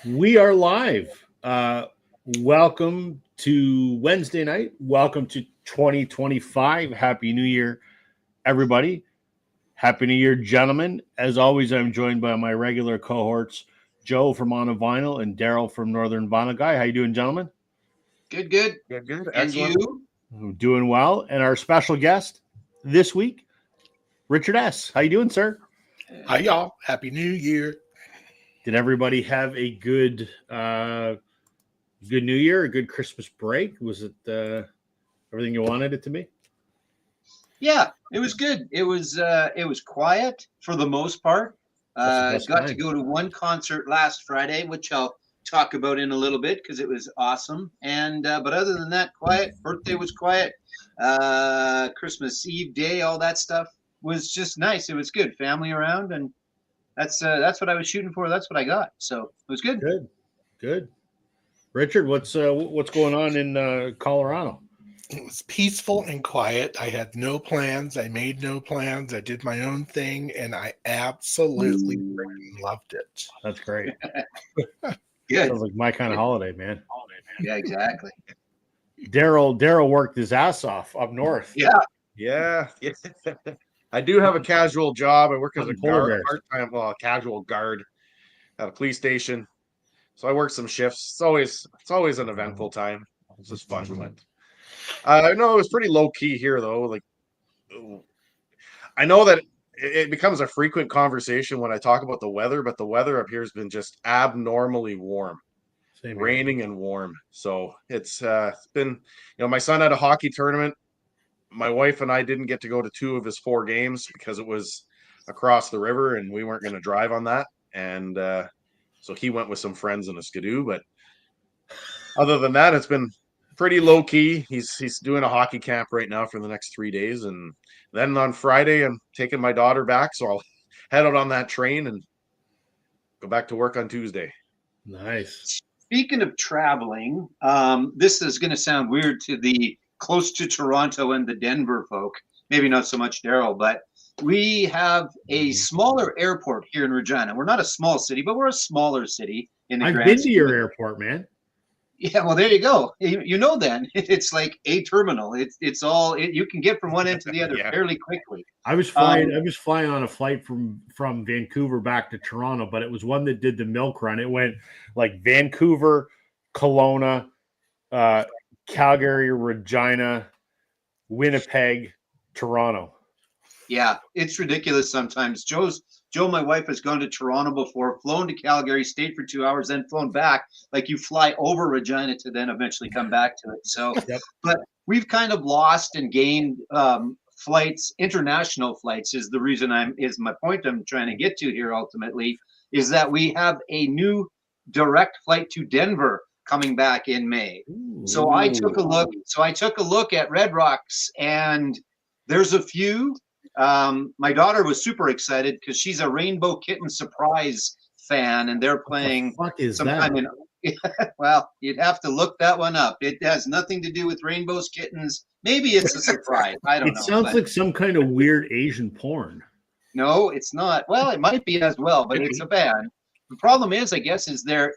We are live. Welcome to Wednesday night. Welcome to 2025. Happy New Year, everybody. Happy New Year, gentlemen. As always, I'm joined by my regular cohorts, Joe from On a Vinyl and Daryl from Northern Vinyl Guy. How you doing, gentlemen? Good, good. Good. And Excellent. you? I'm doing well. And our special guest this week, Richard S. How you doing, sir? Hi, y'all. Happy New Year. Did everybody have a good New Year, a good Christmas break? Was it everything you wanted it to be? Yeah, it was good. It was quiet for the most part. Got to go to one concert last Friday, which I'll talk about in a little bit because it was awesome. And but other than that, quiet. Birthday was quiet. Christmas Eve day, all that stuff was just nice. It was good. Family around, and that's what I was shooting for. That's what I got. So it was good. Good. Richard, what's going on in Colorado? It was peaceful and quiet. I had no plans. I made no plans. I did my own thing, and I absolutely freaking loved it. That's great. Good. Sounds like my kind of holiday, man. Yeah, exactly. Daryl worked his ass off up north. Yeah. I do have a casual job. I work as a guard, part-time casual guard at a police station. So I work some shifts. It's always an eventful time. It's just fun. I know it was pretty low key here though. Like, I know that it becomes a frequent conversation when I talk about the weather, but the weather up here has been just abnormally warm, raining and warm. So it's been, my son had a hockey tournament. My wife and I didn't get to go to 2 of his 4 games because it was across the river and we weren't going to drive on that. And so he went with some friends in a Skidoo. But other than that, it's been pretty low key. He's doing a hockey camp right now for the next 3 days. And then on Friday, I'm taking my daughter back. So I'll head out on that train and go back to work on Tuesday. Nice. Speaking of traveling, this is going to sound weird to the close to Toronto and the Denver folk, maybe not so much Daryl, but we have a smaller airport here in Regina. We're not a small city, but we're a smaller city in the I've been to your airport, man. Yeah, well, there you go. Then it's like a terminal. It's all you can get from one end to the other fairly quickly. I was flying on a flight from Vancouver back to Toronto, but it was one that did the milk run. It went like Vancouver, Kelowna, Calgary, Regina, Winnipeg, Toronto. Yeah, it's ridiculous sometimes. Joe, my wife, has gone to Toronto before, flown to Calgary, stayed for 2 hours, then flown back. Like you fly over Regina to then eventually come back to it. So, But we've kind of lost and gained flights, international flights is the reason is my point I'm trying to get to here ultimately, is that we have a new direct flight to Denver coming back in May. So I took a look at Red Rocks, and there's a few. My daughter was super excited because she's a Rainbow Kitten Surprise fan, and they're playing sometime in. Well, you'd have to look that one up. It has nothing to do with rainbows, kittens. Maybe it's a surprise. I don't know. It sounds like some kind of weird Asian porn. No, it's not. Well, it might be as well, but it's a band. The problem is, I guess, is they're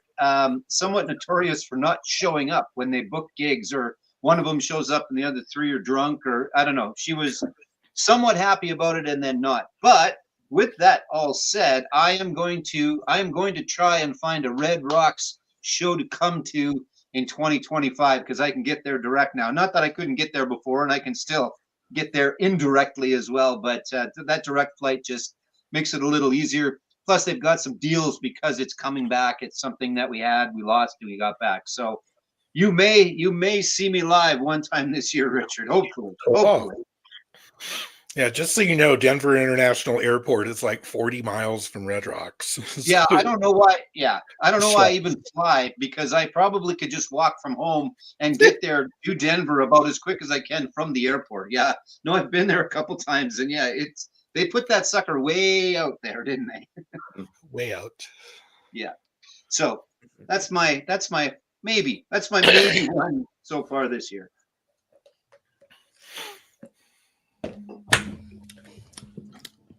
somewhat notorious for not showing up when they book gigs, or one of them shows up and the other 3 are drunk, or I don't know. She was somewhat happy about it and then not. But with that all said, I am going to try and find a Red Rocks show to come to in 2025 because I can get there direct now. Not that I couldn't get there before, and I can still get there indirectly as well, but that direct flight just makes it a little easier. Plus, they've got some deals because it's coming back. It's something that we lost, and we got back. So you may see me live one time this year, Richard. Hopefully. Yeah, just so you know, Denver International Airport is like 40 miles from Red Rocks. Yeah, I don't know why. Yeah, I don't know why I even fly, because I probably could just walk from home and get there to Denver about as quick as I can from the airport. Yeah, no, I've been there a couple times, and yeah, they put that sucker way out there, didn't they? Way out. Yeah. So that's my maybe one so far this year.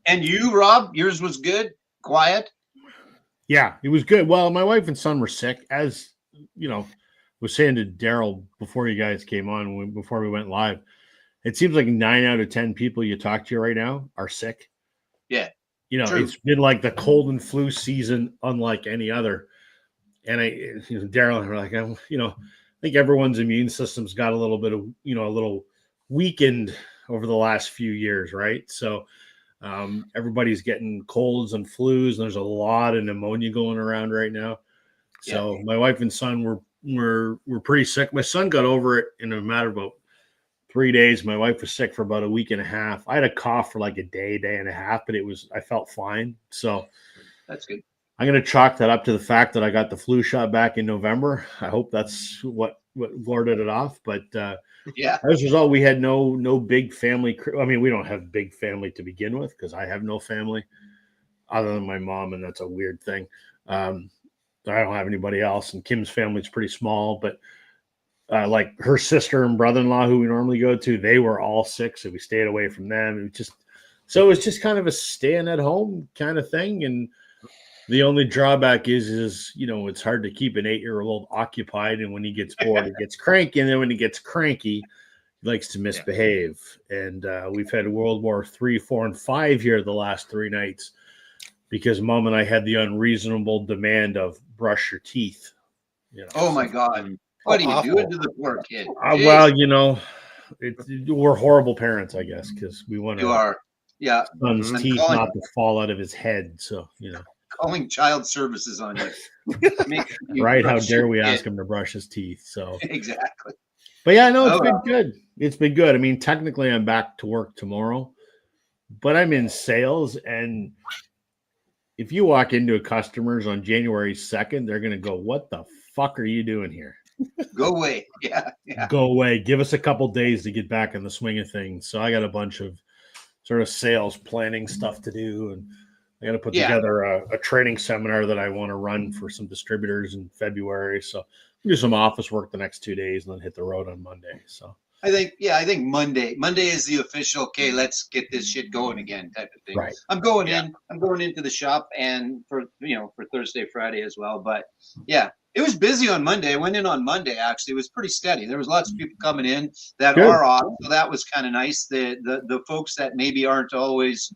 And you, Rob, yours was good, quiet. Yeah, it was good. Well, my wife and son were sick, as you know, was saying to Daryl before you guys came on, before we went live. It seems like 9 out of 10 people you talk to right now are sick. Yeah, true. It's been like the cold and flu season, unlike any other. And Daryl and I were like, I think everyone's immune system's got a little bit of, a little weakened over the last few years, right? So everybody's getting colds and flus, and there's a lot of pneumonia going around right now. So my wife and son were pretty sick. My son got over it in a matter of about 3 days. My wife was sick for about a week and a half. I had a cough for like a day and a half, but I felt fine. So that's good. I'm going to chalk that up to the fact that I got the flu shot back in November. I hope that's what warded it off. But as a result, we had no big family. I mean, we don't have big family to begin with because I have no family other than my mom, and that's a weird thing. I don't have anybody else, and Kim's family's pretty small, but like her sister and brother-in-law who we normally go to, they were all sick, so we stayed away from them. It was just kind of a staying at home kind of thing. And the only drawback is it's hard to keep an 8-year-old occupied, and when he gets bored, he gets cranky, and then when he gets cranky, he likes to misbehave. And we've had World War III, 4, and 5 here the last 3 nights because Mom and I had the unreasonable demand of brush your teeth. Oh my God. What are you doing to the poor kid? Well, we're horrible parents, I guess, because we want our son's teeth not to fall out of his head. So, calling child services on you. Right? How dare we ask him to brush his teeth? So exactly. But it's been good. It's been good. I mean, technically, I'm back to work tomorrow, but I'm in sales, and if you walk into a customer's on January 2nd, they're going to go, "What the fuck are you doing here? Go away." Yeah. Go away. Give us a couple days to get back in the swing of things. So I got a bunch of sort of sales planning stuff to do, and I got to put together a training seminar that I want to run for some distributors in February. So I'll do some office work the next 2 days and then hit the road on Monday. So I think Monday is the official, okay, let's get this shit going again type of thing. Right. I'm going into the shop and for Thursday, Friday as well. But it was busy on Monday. I went in on Monday, actually. It was pretty steady. There was lots of people coming in that are off. So that was kind of nice. The folks that maybe aren't always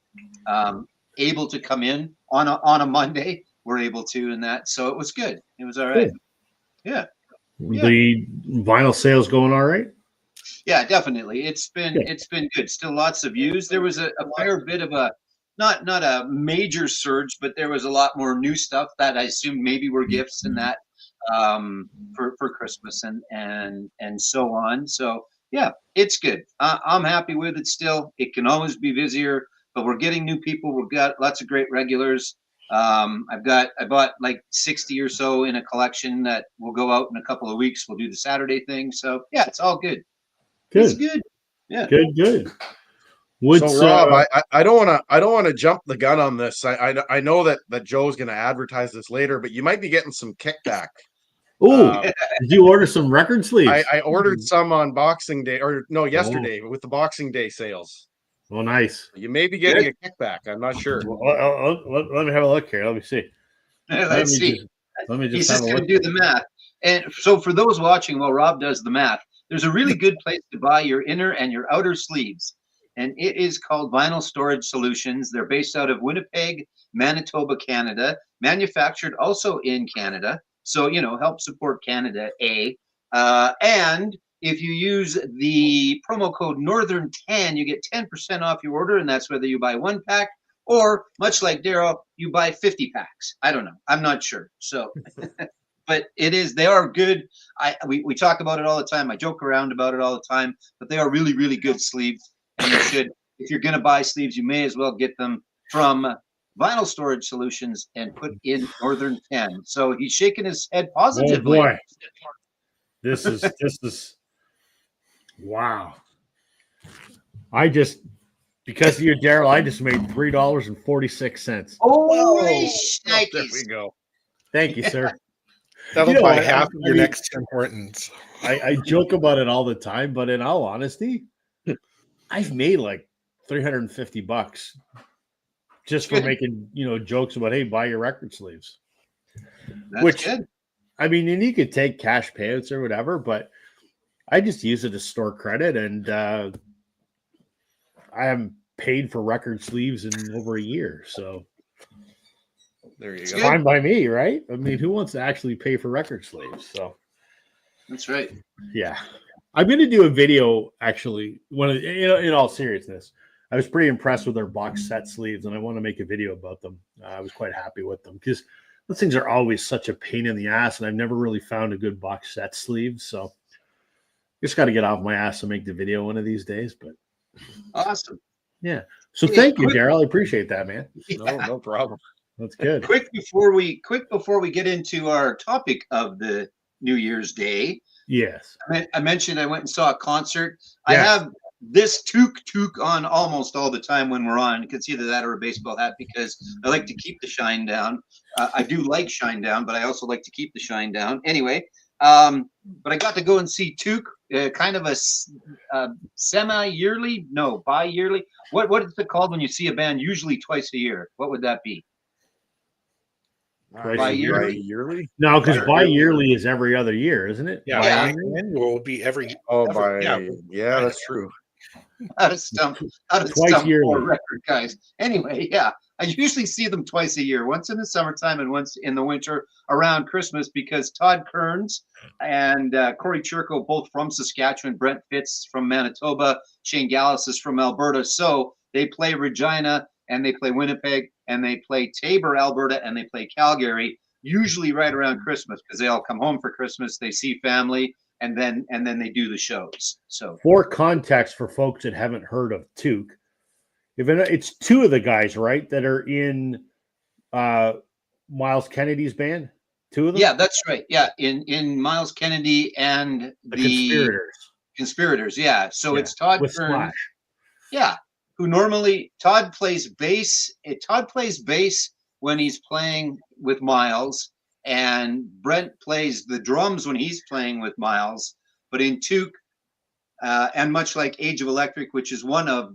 able to come in on a Monday were able to, and that. So it was good. It was all right. Good. Yeah. The vinyl sales going all right? Yeah, definitely. It's been good. Still lots of views. There was a fair bit of a not a major surge, but there was a lot more new stuff that I assume maybe were gifts and that for Christmas and so on. So yeah, it's good. I'm happy with it still. It can always be busier, but we're getting new people. We've got lots of great regulars. I bought like 60 or so in a collection that will go out in a couple of weeks. We'll do the Saturday thing. So yeah, it's all good. Good. It's good. Yeah. Good. So Rob, I don't want to jump the gun on this. I know that Joe's going to advertise this later, but you might be getting some kickback. Oh, did you order some record sleeves? I ordered some on Boxing Day, yesterday with the Boxing Day sales. Oh, nice. You may be getting a kickback. I'm not sure. Let me have a look here. Let me see. Let's see. Let me just. He's just going to do the math. And so for those watching while Rob does the math, there's a really good place to buy your inner and your outer sleeves. And it is called Vinyl Storage Solutions. They're based out of Winnipeg, Manitoba, Canada, manufactured also in Canada. So, help support Canada, and if you use the promo code Northern10, you get 10% off your order, and that's whether you buy 1 pack or, much like Daryl, you buy 50 packs. I don't know. I'm not sure. So, but they are good. We talk about it all the time. I joke around about it all the time, but they are really, really good sleeves. And you should, if you're going to buy sleeves, you may as well get them from Vinyl Storage Solutions and put in Northern 10. So he's shaking his head positively. Oh boy. This is wow. Because of you, Daryl, I just made $3.46. Holy shnikes. There we go. Thank you, sir. That'll buy half of your next Tim Hortons. I joke about it all the time, but in all honesty, I've made like $350 just for making, jokes about, hey, buy your record sleeves. That's good. I mean, and you could take cash payouts or whatever, but I just use it to store credit, and I haven't paid for record sleeves in over a year, so there you it's go. fine by me, right? I mean, who wants to actually pay for record sleeves? So that's right. Yeah, I'm going to do a video actually. In all seriousness, I was pretty impressed with their box set sleeves, and I want to make a video about them. I was quite happy with them because those things are always such a pain in the ass, and I've never really found a good box set sleeve. So just got to get off my ass and make the video one of these days. But awesome. Yeah. So thank you, Daryl. I appreciate that, man. Yeah. No problem. That's good. Quick before we get into our topic of the New Year's Day. Yes. I mentioned I went and saw a concert. Yes. I have this toque on almost all the time when we're on. It's either that or a baseball hat because I like to keep the shine down. I do like shine down, but I also like to keep the shine down. Anyway, but I got to go and see Toque, kind of a semi-yearly, no, bi-yearly. What is it called when you see a band usually twice a year? What would that be? Bi-yearly? No, because bi-yearly is every other year, isn't it? Yeah. Annual will be every. Yeah, that's true. How to stump poor record guys. Anyway, yeah, I usually see them twice a year, once in the summertime and once in the winter around Christmas, because Todd Kearns and Corey Churko, both from Saskatchewan, Brent Fitz from Manitoba, Shane Gallus is from Alberta. So they play Regina and they play Winnipeg and they play Tabor, Alberta, and they play Calgary, usually right around Christmas because they all come home for Christmas, they see family, and then they do the shows. So for context for folks that haven't heard of Toque, it's two of the guys, right, that are in Miles Kennedy's band? Two of them? Yeah, that's right. Yeah, in Miles Kennedy and the Conspirators. Yeah. So it's Todd with Kearns. Slash. Yeah, who normally Todd plays bass. Todd plays bass when he's playing with Miles, and Brent plays the drums when he's playing with Miles. But in Toque, and much like Age of Electric, which is one of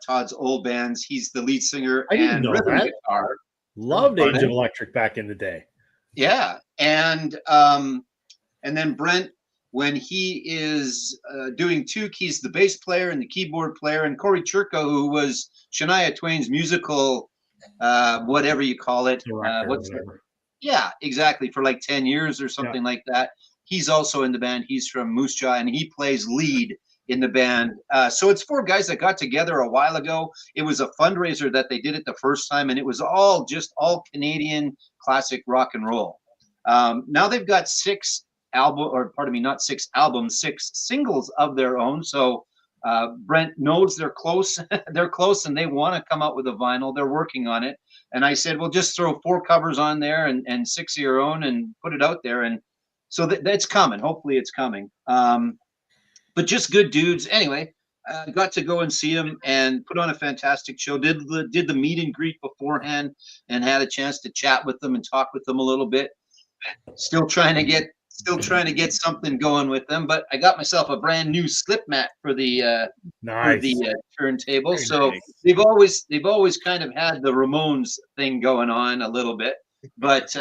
Todd's old bands, he's the lead singer and rhythm guitar. Loved Age of Electric back in the day. Yeah, and then Brent, when he is doing Toque, he's the bass player and the keyboard player. And Corey Churko, who was Shania Twain's musical, whatever you call it, yeah, exactly, for like 10 years or something like that. He's also in the band. He's from Moose Jaw, and he plays lead in the band. So it's four guys that got together a while ago. It was a fundraiser that they did it the first time, and it was all Canadian classic rock and roll. Now they've got six singles of their own. So Brent knows they're close. They're close, and they want to come out with a vinyl. They're working on it. And I said, well, just throw 4 covers on there and 6 of your own and put it out there. And so that's coming. Hopefully it's coming. But just good dudes. Anyway, got to go and see them and put on a fantastic show. Did the meet and greet beforehand and had a chance to chat with them and talk with them a little bit. Still trying to get something going with them, but I got myself a brand new slip mat for the turntable. Very so nice. They've always kind of had the Ramones thing going on a little bit, but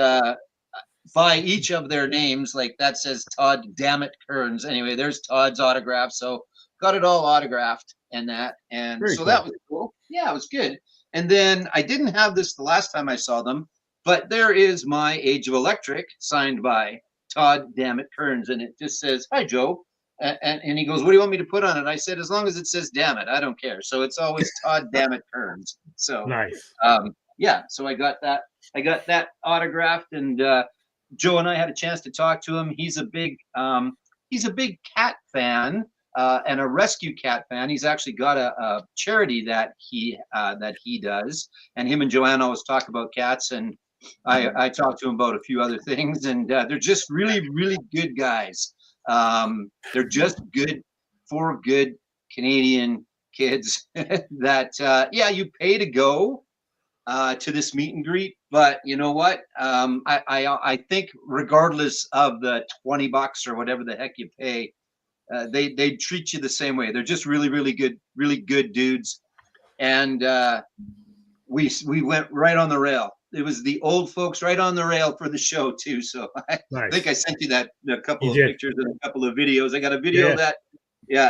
by each of their names, like that says Todd Dammit Kearns. Anyway, there's Todd's autograph, so got it all autographed and that, and very so cool. That was cool. Yeah, it was good. And then I didn't have this the last time I saw them, but there is my Age of Electric signed by Todd Dammit Kearns, and it just says, "Hi, Joe," and he goes, "What do you want me to put on it?" I said, "As long as it says Dammit, I don't care." So it's always Todd Dammit Kearns. So nice. Yeah. So I got that autographed, and Joe and I had a chance to talk to him. He's a big cat fan and a rescue cat fan. He's actually got a charity that he does, and him and Joanne always talk about cats, and I talked to him about a few other things, and they're just really, really good guys. They're just four good Canadian kids that, you pay to go to this meet and greet, but you know what? I think regardless of the $20 or whatever the heck you pay, they treat you the same way. They're just really, really good dudes. And we went right on the rail. the old folks right on the rail for the show too. So I think I sent you that a couple of pictures and a couple of videos. I got a video that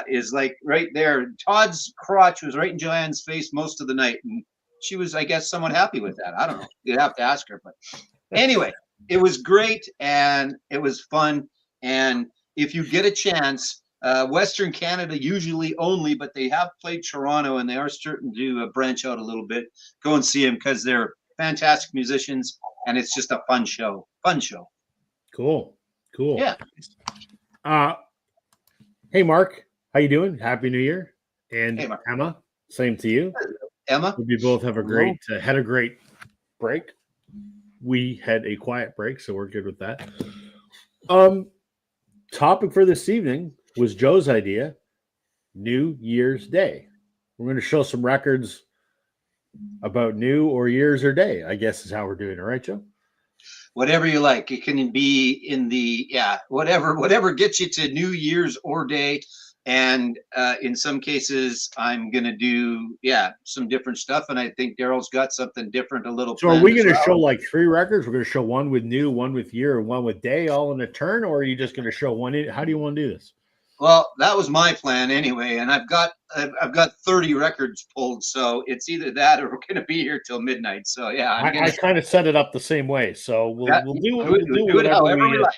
is like right there. Todd's crotch was right in Joanne's face most of the night, and she was, I guess, somewhat happy with that. I don't know. You'd have to ask her, but anyway, it was great and it was fun. And if you get a chance, Western Canada usually only, but they have played Toronto and they are starting to branch out a little bit. Go and see them because they're fantastic musicians and it's just a fun show. Cool. Yeah. Hey, Mark, how you doing? Happy New Year. And hey, Emma, same to you. Emma, we both have a great had a great break. We had a quiet break, so we're good with that. Topic for this evening was Joe's idea, New Year's Day. We're going to show some records about new or years or day, I guess is how we're doing it, right, Joe? Whatever you like. It can be in the whatever gets you to New Year's or day. And in some cases, I'm going to do, some different stuff. And I think Daryl's got something different, a little. So are we going to show like 3 records? We're going to show one with new, one with year, and one with day all in a turn? Or are you just going to show one? How do you want to do this? Well, that was my plan anyway. And I've got 30 records pulled. So it's either that or we're going to be here till midnight. So, I kind of set it up the same way. So we'll do it however we like.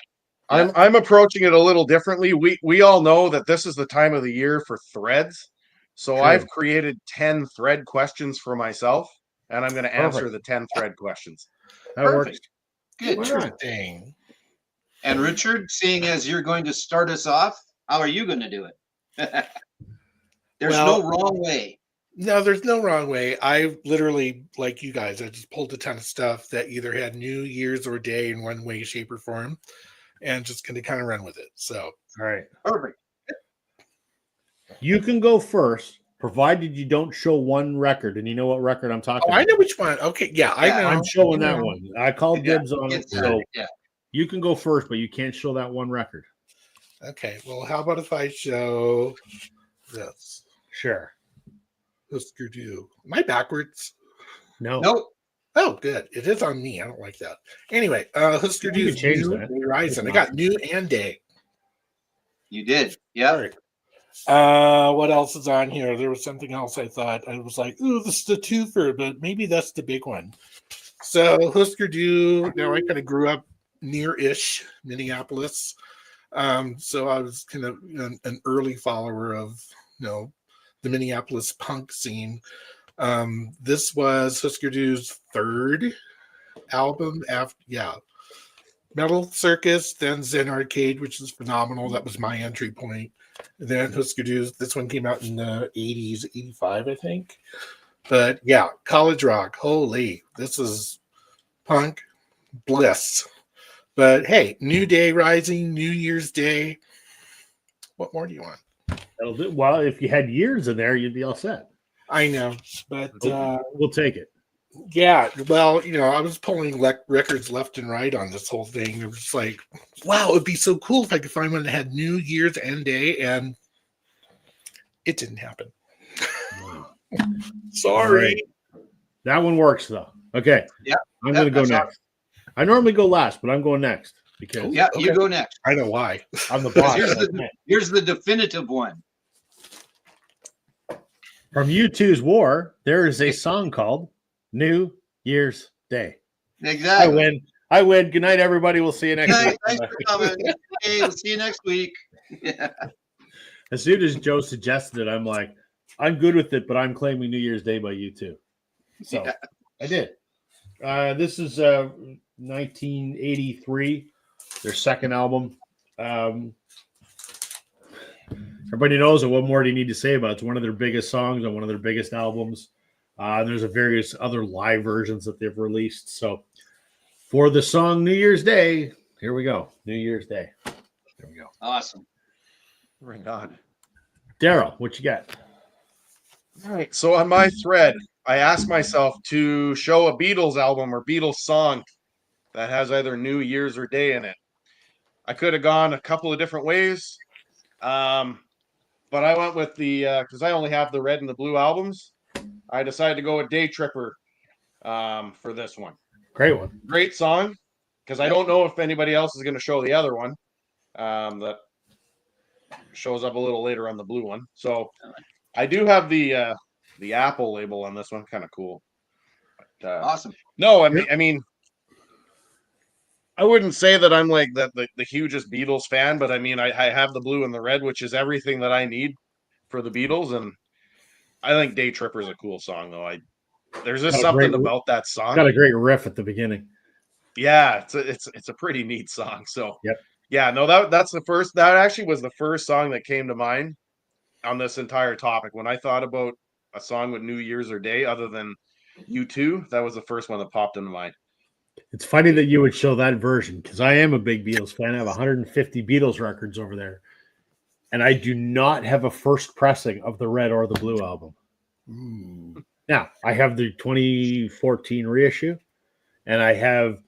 I'm approaching it a little differently. We all know that this is the time of the year for threads. So True. I've created 10 thread questions for myself, and I'm going to answer the 10 thread questions. That works. Good. Interesting. And Richard, seeing as you're going to start us off, how are you going to do it? There's no wrong way. No, there's no wrong way. I literally, like you guys, I just pulled a ton of stuff that either had New Year's or day in one way, shape, or form. And just going to kind of run with it. So, all right. Perfect. You can go first, provided you don't show one record. And you know what record I'm talking about? I know which one. Okay. Yeah, I know. I'm showing that one. I called dibs on it. So you can go first, but you can't show that one record. Okay. Well, how about if I show this? Sure. Husker Du. Am I backwards? No. Nope. Oh, good. It is on me. I don't like that. Anyway, Husker Du's New Horizon. I got new and day. You did. Yeah. All right. What else is on here? There was something else I thought. I was like, ooh, this is the twofer, but maybe that's the big one. So Husker Du, now I kind of grew up near-ish Minneapolis. So I was kind of an early follower of, the Minneapolis punk scene. This was Husker Du's 3rd album after, Metal Circus, then Zen Arcade, which is phenomenal. That was my entry point. And then Husker Du's, this one came out in the 80s, 85, I think. But College Rock, holy, this is punk bliss. But hey, New Day Rising, New Year's Day. What more do you want? That'll do. Well, if you had years in there, you'd be all set. I know, but we'll take it. Yeah, well, I was pulling records left and right on this whole thing. It was like, wow, it'd be so cool if I could find one that had New Year's and day, and it didn't happen. Sorry. Right. That one works though. Okay. Yeah. I'm going to go next. I normally go last, but I'm going next because you go next. I know why. I'm the boss. Here's the definitive one. From U2's War, there is a song called New Year's Day. Exactly. I win. Good night, everybody. We'll see you next week. Thanks for coming. Hey, we'll see you next week. Yeah. As soon as Joe suggested it, I'm like, I'm good with it, but I'm claiming New Year's Day by U2. So I did. This is 1983, their 2nd album. Everybody knows it. What more do you need to say about it? It's one of their biggest songs on one of their biggest albums. There's various other live versions that they've released. So for the song New Year's Day, here we go. New Year's Day. There we go. Awesome. Right on. Daryl, what you got? All right. So on my thread, I asked myself to show a Beatles album or Beatles song that has either New Year's or day in it. I could have gone a couple of different ways. But I went with because I only have the red and the blue albums. I decided to go with Day Tripper for this one. Great one. Great song. Because I don't know if anybody else is going to show the other one. That shows up a little later on the blue one. So I do have the Apple label on this one. Kind of cool. But, Awesome. no, I mean, I wouldn't say that I'm like the hugest Beatles fan, but I mean, I have the blue and the red, which is everything that I need for the Beatles. And I think Day Tripper is a cool song, though. There's just something about that song. Got a great riff at the beginning. Yeah, it's a pretty neat song. So yep. Yeah, no, that's the first. That actually was the first song that came to mind on this entire topic. When I thought about a song with New Year's or Day, other than U2, that was the first one that popped into mind. It's funny that you would show that version because I am a big Beatles fan. I have 150 Beatles records over there, and I do not have a first pressing of the red or the blue album. Now I have the 2014 reissue, and I have.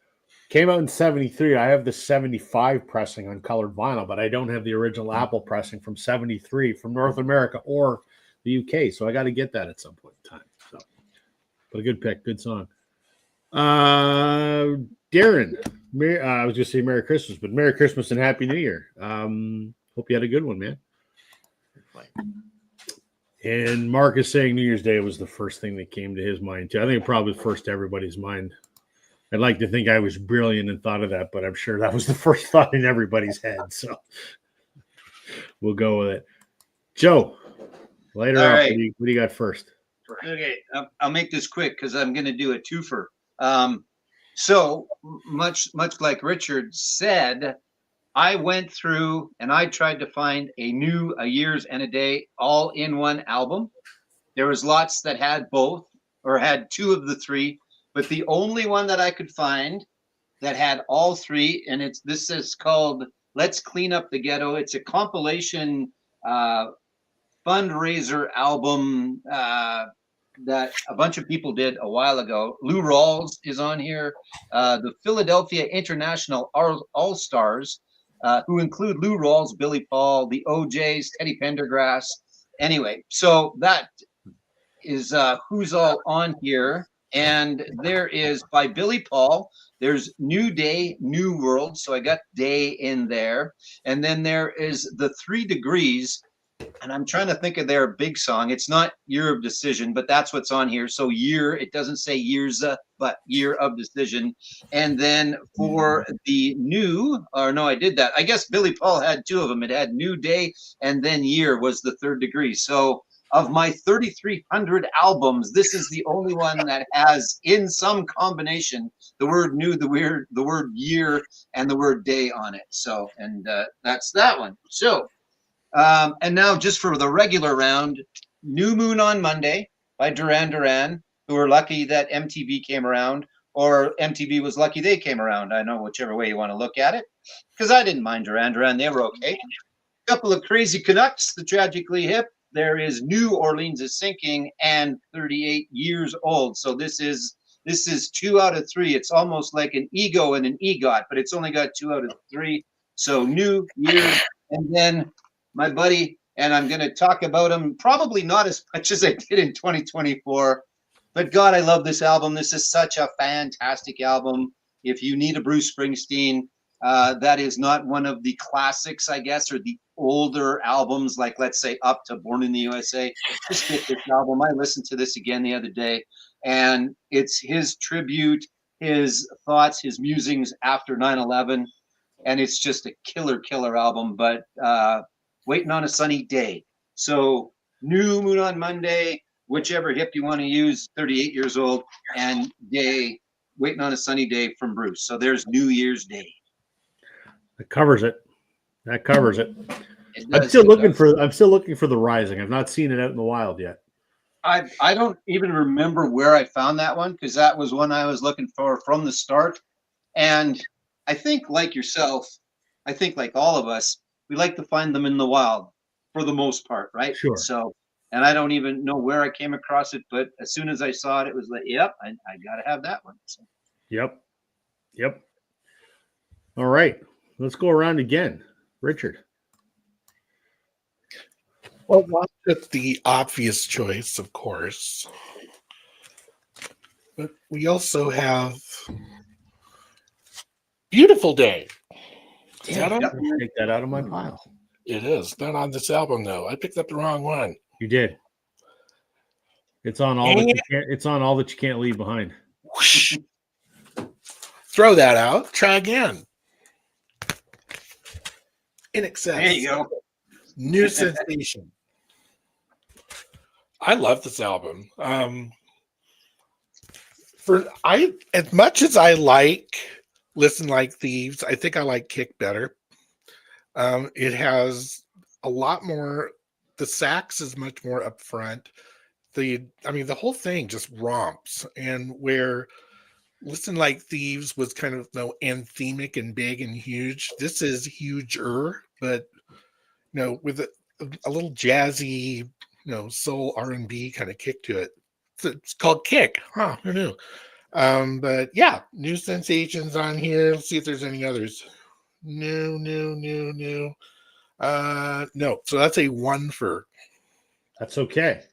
Came out in 73. I have the 75 pressing on colored vinyl, but I don't have the original Apple pressing from 73 from North America or the UK. So I got to get that at some point in time. So, but a good pick, good song. Darren, I was going to say Merry Christmas, but Merry Christmas and Happy New Year. Hope you had a good one, man. And Mark is saying New Year's Day was the first thing that came to his mind, too. I think it probably first to everybody's mind. I'd like to think I was brilliant and thought of that, but I'm sure that was the first thought in everybody's head. So we'll go with it. Joe, later on, right. What do you got first? Okay, I'll make this quick because I'm going to do a twofer. So much like Richard said, I went through and I tried to find a year's and a day all in one album. There was lots that had both or had two of the three. But the only one that I could find that had all three, and this is called Let's Clean Up the Ghetto. It's a compilation fundraiser album that a bunch of people did a while ago. Lou Rawls is on here. The Philadelphia International All-Stars, who include Lou Rawls, Billy Paul, the OJs, Teddy Pendergrass. Anyway, so that is who's all on here. And there is by Billy Paul, there's New Day, New World. So I got Day in there. And then there is the 3 Degrees. And I'm trying to think of their big song. It's not Year of Decision, but that's what's on here. So year, it doesn't say years, but Year of Decision. And then for the new, or no, I did that. I guess Billy Paul had 2 of them. It had New Day and then Year was the 3rd degree. So of my 3,300 albums, this is the only one that has, in some combination, the word new, the word year, and the word day on it. So, and that's that one. So, and now just for the regular round, New Moon on Monday by Duran Duran, who were lucky that MTV came around, or MTV was lucky they came around. I know whichever way you want to look at it, because I didn't mind Duran Duran. They were okay. A couple of Crazy Canucks, the Tragically Hip. There is New Orleans is Sinking and 38 Years Old. So this is 2 out of 3. It's almost like an ego and an EGOT, but it's only got 2 out of 3. So New Year, and then my buddy, and I'm going to talk about him probably not as much as I did in 2024, but God, I love this album. This is such a fantastic album. If you need a Bruce Springsteen, that is not one of the classics, I guess, or the older albums, like let's say up to Born in the USA. Just get this album. I listened to this again the other day, and it's his tribute, his thoughts, his musings after 9/11, and it's just a killer album. But Waiting on a Sunny Day. So New Moon on Monday, whichever hip you want to use, 38 Years Old, and Day, Waiting on a Sunny Day from Bruce. So there's New Year's Day. That covers it. I'm still looking for The Rising. I've not seen it out in the wild yet. I don't even remember where I found that one, because that was one I was looking for from the start. And I think like yourself, I think like all of us, we like to find them in the wild for the most part, right? Sure. So, and I don't even know where I came across it, but as soon as I saw it, it was like, yep, I got to have that one. So. Yep. All right. Let's go around again. Richard. Well, not just the obvious choice, of course, but we also have Beautiful Day. Is Damn, that on? take that out of my pile. It is. Not on this album, though. I picked up the wrong one. You did. It's on all that you can't. It's on all that you can't leave behind. Whoosh. Throw that out. Try again. In excess. There you go. New sensation. I love this album. As much as I like Listen Like Thieves, I think I like Kick better. It has a lot more. The sax is much more upfront. The whole thing just romps, and where Listen Like Thieves was kind of anthemic and big and huge. This is huger, but with a little jazzy, soul R&B kind of kick to it. It's called Kick. Huh? Who knew? But yeah, new sensations on here. Let's see if there's any others. No. No. So that's a 1 for. That's okay.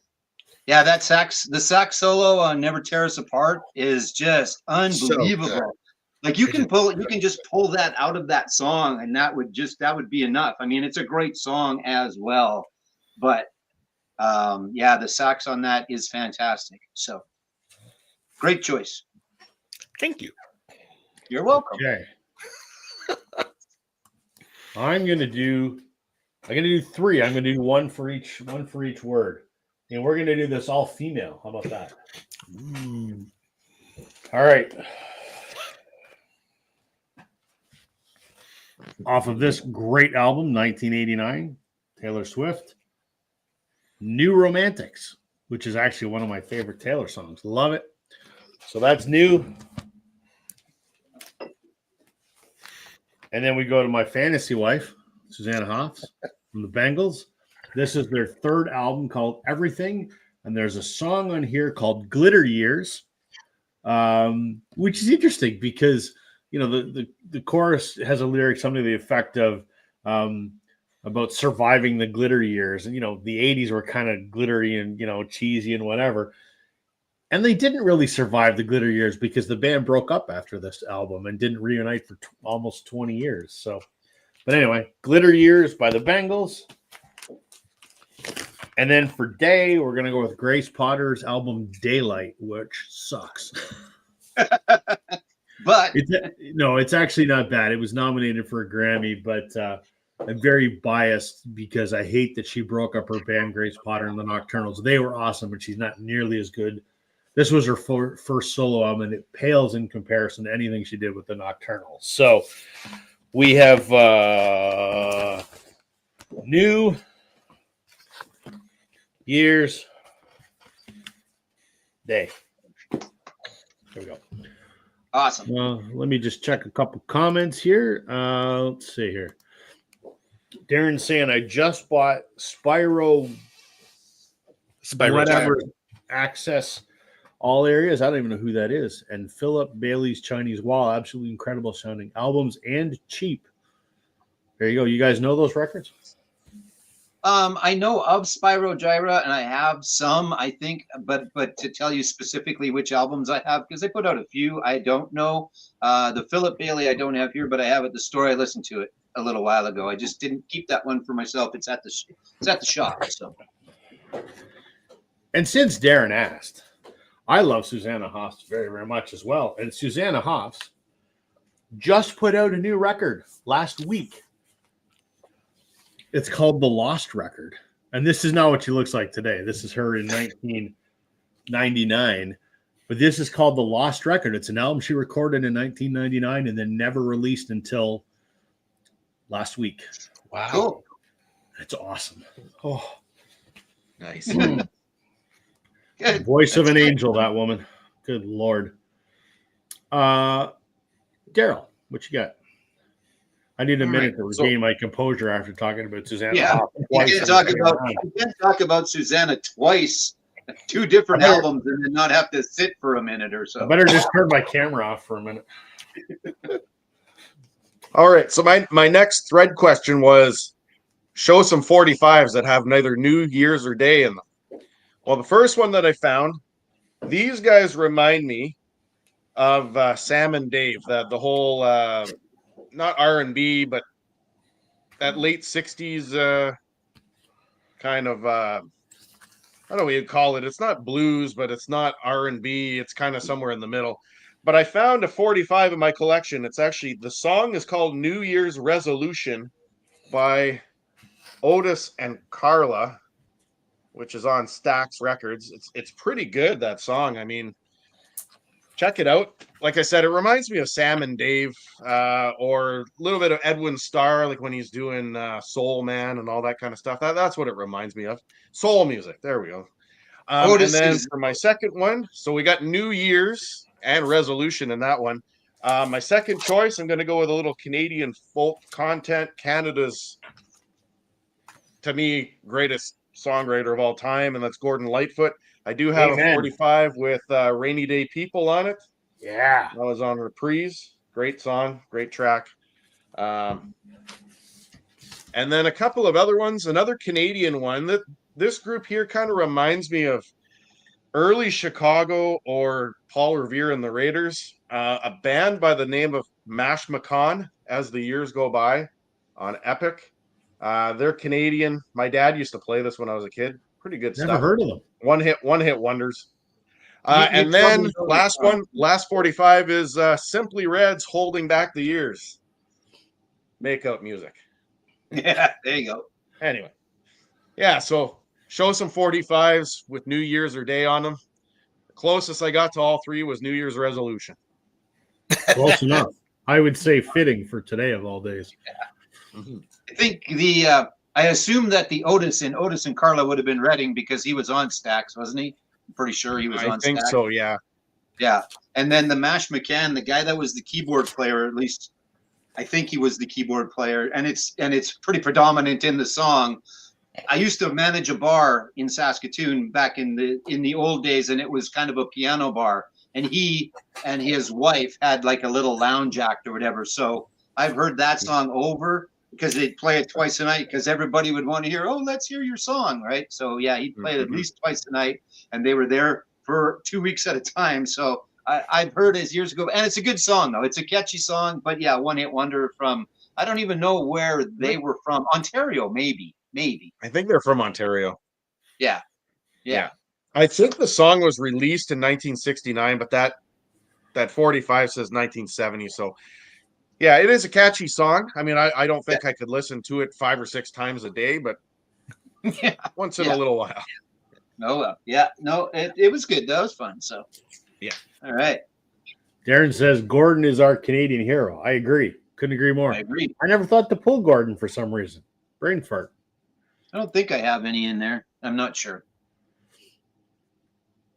Yeah, the sax solo on Never Tear Us Apart is just unbelievable. So like you can just pull that out of that song, and that would be enough. I mean, it's a great song as well, but the sax on that is fantastic. So great choice. Thank you. You're welcome. Okay. I'm gonna do 3. I'm gonna do one for each word. And we're gonna do this all female. How about that? All right. Off of this great album, 1989, Taylor Swift, New Romantics, which is actually one of my favorite Taylor songs. Love it. So that's new. And then we go to my fantasy wife, Susanna Hoffs from the Bengals. This is their 3rd album called Everything. And there's a song on here called Glitter Years, which is interesting because, the chorus has a lyric, something to the effect of about surviving the glitter years. And, the 80s were kind of glittery and, cheesy and whatever. And they didn't really survive the glitter years because the band broke up after this album and didn't reunite for almost 20 years. So, but anyway, Glitter Years by the Bengals. And then for Day, we're going to go with Grace Potter's album Daylight, which sucks. But it's actually not bad. It was nominated for a Grammy, but I'm very biased because I hate that she broke up her band, Grace Potter and the Nocturnals. They were awesome, but she's not nearly as good. This was her first solo album, and it pales in comparison to anything she did with the Nocturnals. So we have New Year's Day. There we go. awesome. Let me just check a couple comments here. Let's see here. Darren saying, I just bought Spyro whatever access all areas. I don't even know who that is. And Philip Bailey's Chinese Wall, absolutely incredible sounding albums and cheap. There you go. You guys know those records? I know of Spyro Gyra, and I have some, I think, but to tell you specifically which albums I have, because they put out a few, I don't know. The Philip Bailey I don't have here, but I have at the store. I listened to it a little while ago. I just didn't keep that one for myself. It's at the shop. So. And since Darren asked, I love Susanna Hoffs very, very much as well. And Susanna Hoffs just put out a new record last week. It's called The Lost Record. And this is not what she looks like today. This is her in 1999. But this is called The Lost Record. It's an album she recorded in 1999 and then never released until last week. Wow. Cool. It's awesome. Oh, Nice. Good. voice of an angel, that woman. Good Lord. Daryl, what you got? I need a minute to regain my composure after talking about Susanna. Yeah, you can't talk about Susanna twice, 2 different albums, and then not have to sit for a minute or so. I better just turn my camera off for a minute. All right. So my next thread question was, show some 45s that have neither New Year's or Day in them. Well, the first one that I found, these guys remind me of Sam and Dave, the whole not R&B, but that late 60s kind of I don't know what you'd call it. It's not blues, but it's not R&B. It's kind of somewhere in the middle. But I found a 45 in my collection. It's actually, the song is called New Year's Resolution by Otis and Carla, which is on Stax Records. It's pretty good, that song. I mean, check it out. Like I said, it reminds me of Sam and Dave, or a little bit of Edwin Starr, like when he's doing Soul Man and all that kind of stuff. That's what it reminds me of. Soul music. There we go. And then for my second one, so we got New Year's and Resolution in that one. My second choice, I'm going to go with a little Canadian folk content. Canada's, to me, greatest songwriter of all time, and that's Gordon Lightfoot. I do have a 45 with Rainy Day People on it. Yeah. That was on Reprise. Great song, great track. And then a couple of other ones. Another Canadian one that this group here kind of reminds me of early Chicago or Paul Revere and the Raiders. A band by the name of Mash McCon as the years go by on Epic. They're Canadian. My dad used to play this when I was a kid. Pretty good stuff. Never heard of them. One hit wonders. And then last 45 is Simply Red's Holding Back the Years. Make-up music. Yeah, there you go. Anyway. Yeah, so show some 45s with New Year's or Day on them. The closest I got to all three was New Year's Resolution. Close enough. I would say fitting for today of all days. Yeah. Mm-hmm. I think I assume that the Otis and Carla would have been Reading because he was on Stax, wasn't he? I'm pretty sure he was on Stax. I think so, yeah. Yeah. And then the Mash McCann, the guy that was the keyboard player, at least I think he was the keyboard player, and it's pretty predominant in the song. I used to manage a bar in Saskatoon back in the old days, and it was kind of a piano bar. And he and his wife had like a little lounge act or whatever. So I've heard that song over because they'd play it twice a night because everybody would want to hear, oh, let's hear your song, right? So yeah, he'd play it at least twice a night, and they were there for 2 weeks at a time. So I've heard it years ago, and it's a good song though. It's a catchy song, but yeah, one hit wonder from, I don't even know where they were from. Ontario, maybe. I think they're from Ontario. Yeah. I think the song was released in 1969, but that 45 says 1970. So yeah, it is a catchy song. I mean, I don't think I could listen to it 5 or 6 times a day, but once in a little while. It was good. That was fun. So yeah. All right. Darren says Gordon is our Canadian hero. I agree. Couldn't agree more. I agree. I never thought to pull Gordon for some reason. Brain fart. I don't think I have any in there. I'm not sure.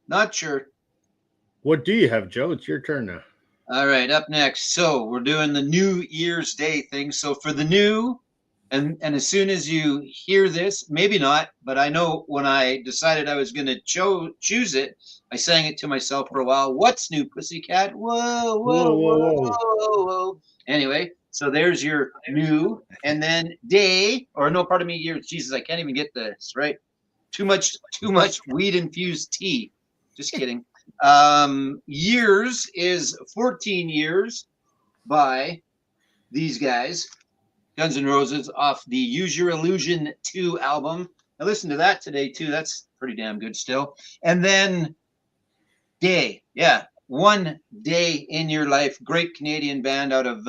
Not sure. What do you have, Joe? It's your turn now. All right, up next. So we're doing the New Year's Day thing. So for the new, and as soon as you hear this, maybe not, but I know when I decided I was going to choose it, I sang it to myself for a while. What's new, Pussycat? Whoa, whoa, whoa, whoa, whoa. Anyway, so there's your new, and then day, or no, pardon me, years. Jesus, I can't even get this right. Too much weed infused tea. Just kidding. Years is 14 Years by these guys, Guns N' Roses, off the Use Your Illusion 2 album. I listened to that today too. That's pretty damn good still. And then Day, yeah, One Day in Your Life, great Canadian band out of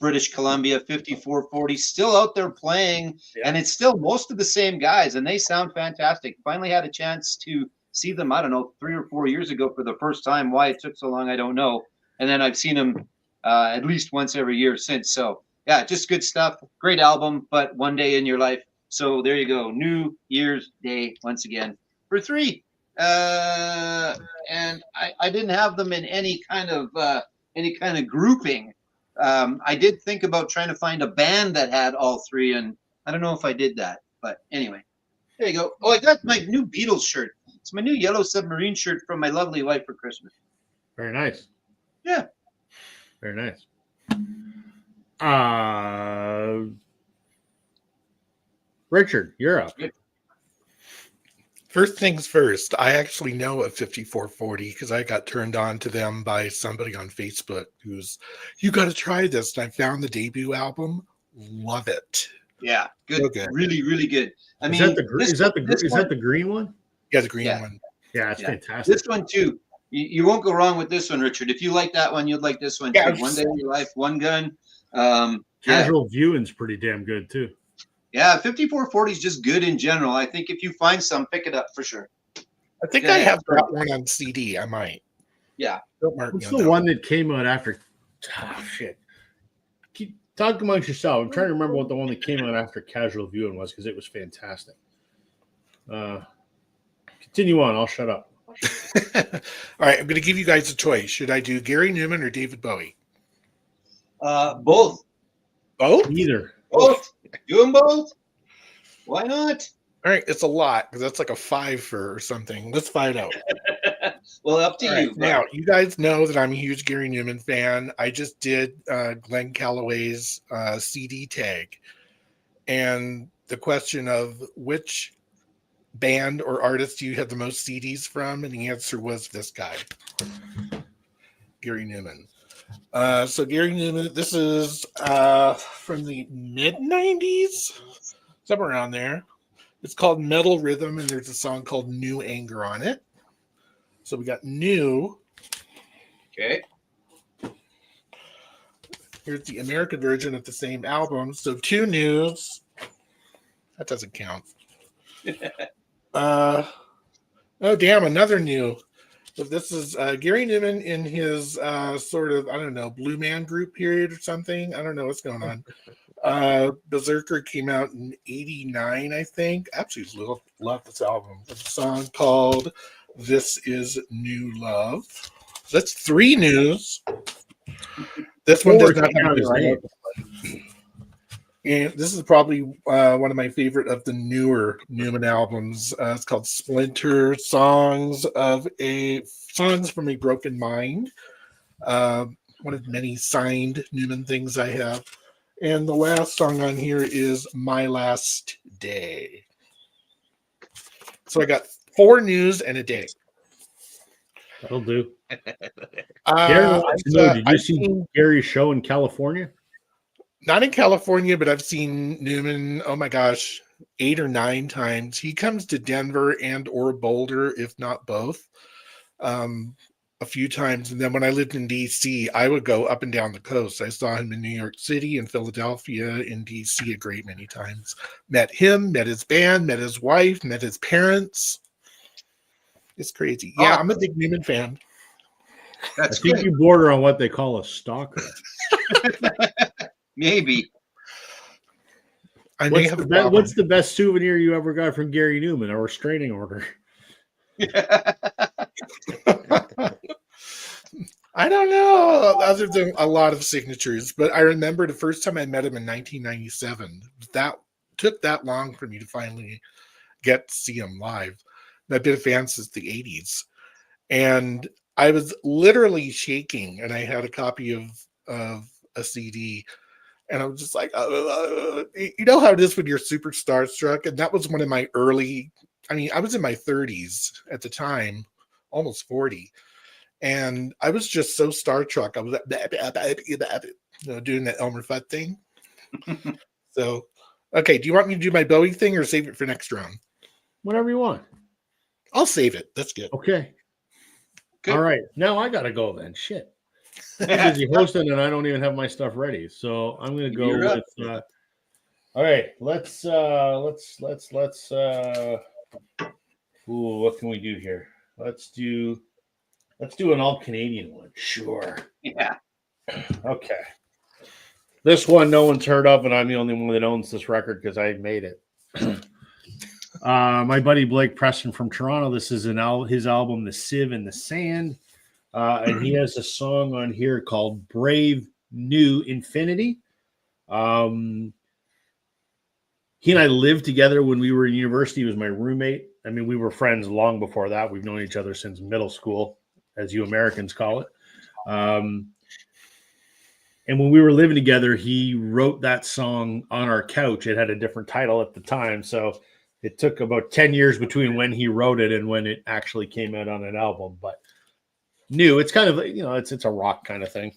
British Columbia, 5440, still out there playing, and it's still most of the same guys, and they sound fantastic. Finally had a chance to see them, I don't know, 3 or 4 years ago for the first time. Why it took so long, I don't know. And then I've seen them at least once every year since. So yeah, just good stuff. Great album, but One Day in Your Life. So there you go. New Year's Day once again for 3. And I didn't have them in any kind of grouping. I did think about trying to find a band that had all 3, and I don't know if I did that. But anyway, there you go. Oh, I got my new Beatles shirt. It's my new Yellow Submarine shirt from my lovely wife for Christmas. Very nice. Yeah. Very nice. Richard, you're up. First things first, I actually know a 5440 because I got turned on to them by somebody on Facebook who's, you got to try this. And I found the debut album. Love it. Yeah, good. So good. Really, really good. I Is mean, that the green one? Yeah, the green Yeah. one. Yeah, it's Yeah. fantastic. This one too. You won't go wrong with this one, Richard. If you like that one, you'd like this one Yeah, too. One Day in Your Life, One Gun. Casual Viewing's pretty damn good too. Yeah, 5440 is just good in general. I think if you find some, pick it up for sure. I think Yeah, I have that one on CD. I might. Yeah. Don't mark me What's on the that one that came out after? Oh, shit. Talk amongst yourself. I'm trying to remember what the one that came out after Casual Viewing was because it was fantastic. Continue on. I'll shut up. All right, I'm going to give you guys a choice. Should I do Gary Newman or David Bowie? Both. Both? Neither. Both. Do them both. Why not? All right, it's a lot because that's like a 5 for something. Let's find out. Well, up to All you. right, now, you guys know that I'm a huge Gary Newman fan. I just did Glenn Calloway's CD tag. And the question of which band or artist you had the most CDs from, and the answer was this guy, Gary Newman. So Gary Newman, this is from the mid-90s, somewhere around there. It's called Metal Rhythm, and there's a song called New Anger on it. So we got New. Okay. Here's the American version of the same album. So 2 News. That doesn't count. Oh, damn, another New. So this is Gary Newman in his sort of, I don't know, Blue Man Group period or something. I don't know what's going on. Berserker came out in 89, I think. Absolutely love this album. It's a song called This Is New Love. That's 3 News. This one does not have his name. And this is probably one of my favorite of the newer Newman albums. It's called Splinter Songs from a Broken Mind. One of many signed Newman things I have. And the last song on here is My Last Day. So I got 4 news and a day. That'll do. I've Did you see seen- Gary's show in California? Not in California, but I've seen Newman, oh my gosh, 8 or 9 times. He comes to Denver and or Boulder, if not both, a few times. And then when I lived in D.C., I would go up and down the coast. I saw him in New York City and Philadelphia, in D.C. a great many times. Met him, met his band, met his wife, met his parents. It's crazy. Yeah, I'm a big Newman fan. That's I think good. you border on what they call a stalker. Maybe. I may have a problem. What's the best souvenir you ever got from Gary Newman? A restraining order. I don't know, other than a lot of signatures, but I remember the first time I met him in 1997. That took that long for me to finally get to see him live. And I've been a fan since the 80s. And I was literally shaking, and I had a copy of a CD, and I was just like, you know how it is when you're super starstruck? And that was one of my early, I was in my 30s at the time, almost 40. And I was just so starstruck. I was doing that Elmer Fudd thing. So, okay, do you want me to do my Bowie thing or save it for next round? Whatever you want. I'll save it. That's good. Okay. Good. All right. Now I gotta go then. Shit. I'm busy hosting and I don't even have my stuff ready. So I'm gonna go You're up. with all right, let's what can we do here? Let's do an all Canadian one. Sure. Yeah. Okay. This one no one's heard of, and I'm the only one that owns this record because I made it. My buddy Blake Preston from Toronto. This is his album, The Sieve in the Sand. And he has a song on here called Brave New Infinity. He and I lived together when we were in university. He was my roommate. I mean, we were friends long before that. We've known each other since middle school, as you Americans call it. And when we were living together, he wrote that song on our couch. It had a different title at the time. So it took about 10 years between when he wrote it and when it actually came out on an album. But new, it's kind of, it's a rock kind of thing.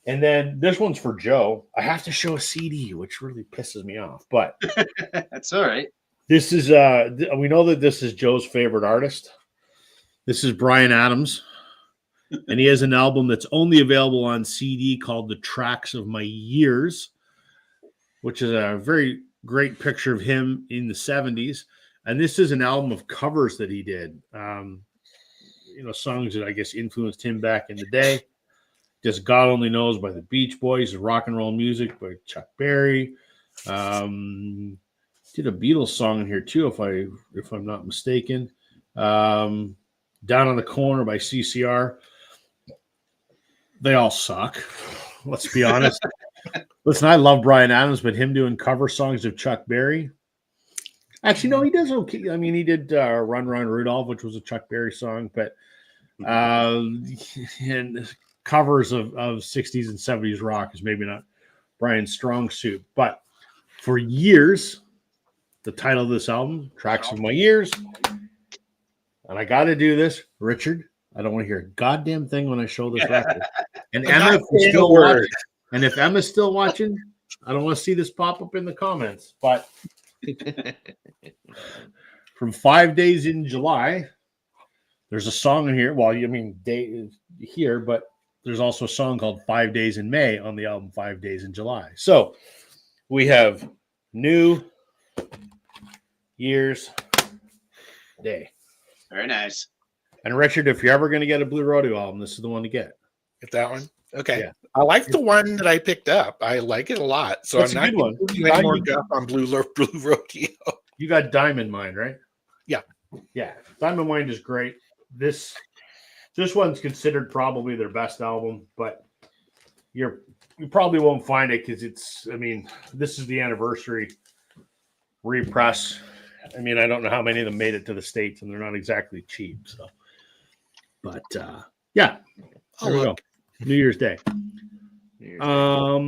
And then this one's for Joe. I have to show a CD, which really pisses me off, but that's all right. This is we know that this is Joe's favorite artist. This is Bryan Adams, and he has an album that's only available on CD called The Tracks of My Years, which is a very great picture of him in the 70s. And this is an album of covers that he did. Songs that I guess influenced him back in the day. Just God Only Knows by the Beach Boys, Rock and Roll Music by Chuck Berry. Did a Beatles song in here too, if I'm not mistaken. Down on the Corner by CCR. They all suck. Let's be honest. Listen, I love Bryan Adams, but him doing cover songs of Chuck Berry. Actually, no, he does okay. I mean, he did Run Run Rudolph, which was a Chuck Berry song, but and covers of 60s and 70s rock is maybe not Brian's strong suit. But for years, the title of this album, Tracks of My Years, and I got to do this, Richard. I don't want to hear a goddamn thing when I show this record. And Emma is still watching. And if Emma's still watching, I don't want to see this pop up in the comments. But from 5 Days in July, there's a song in here. Well, I mean, day is here, but there's also a song called 5 Days in May on the album 5 Days in July. So we have New Year's Day. Very nice. And Richard, if you're ever going to get a Blue Rodeo album, this is the one to get. Get that one? Okay. Yeah. I like the one that I picked up. I like it a lot. So That's I'm a not good one. giving you any more guff on Blue Rodeo. You got Diamond Mine, right? Yeah. Yeah. Diamond Mine is great. This one's considered probably their best album, but you probably won't find it because this is the anniversary repress. I mean, I don't know how many of them made it to the States, and they're not exactly cheap. So, but yeah, there we go. New Year's Day. Daryl.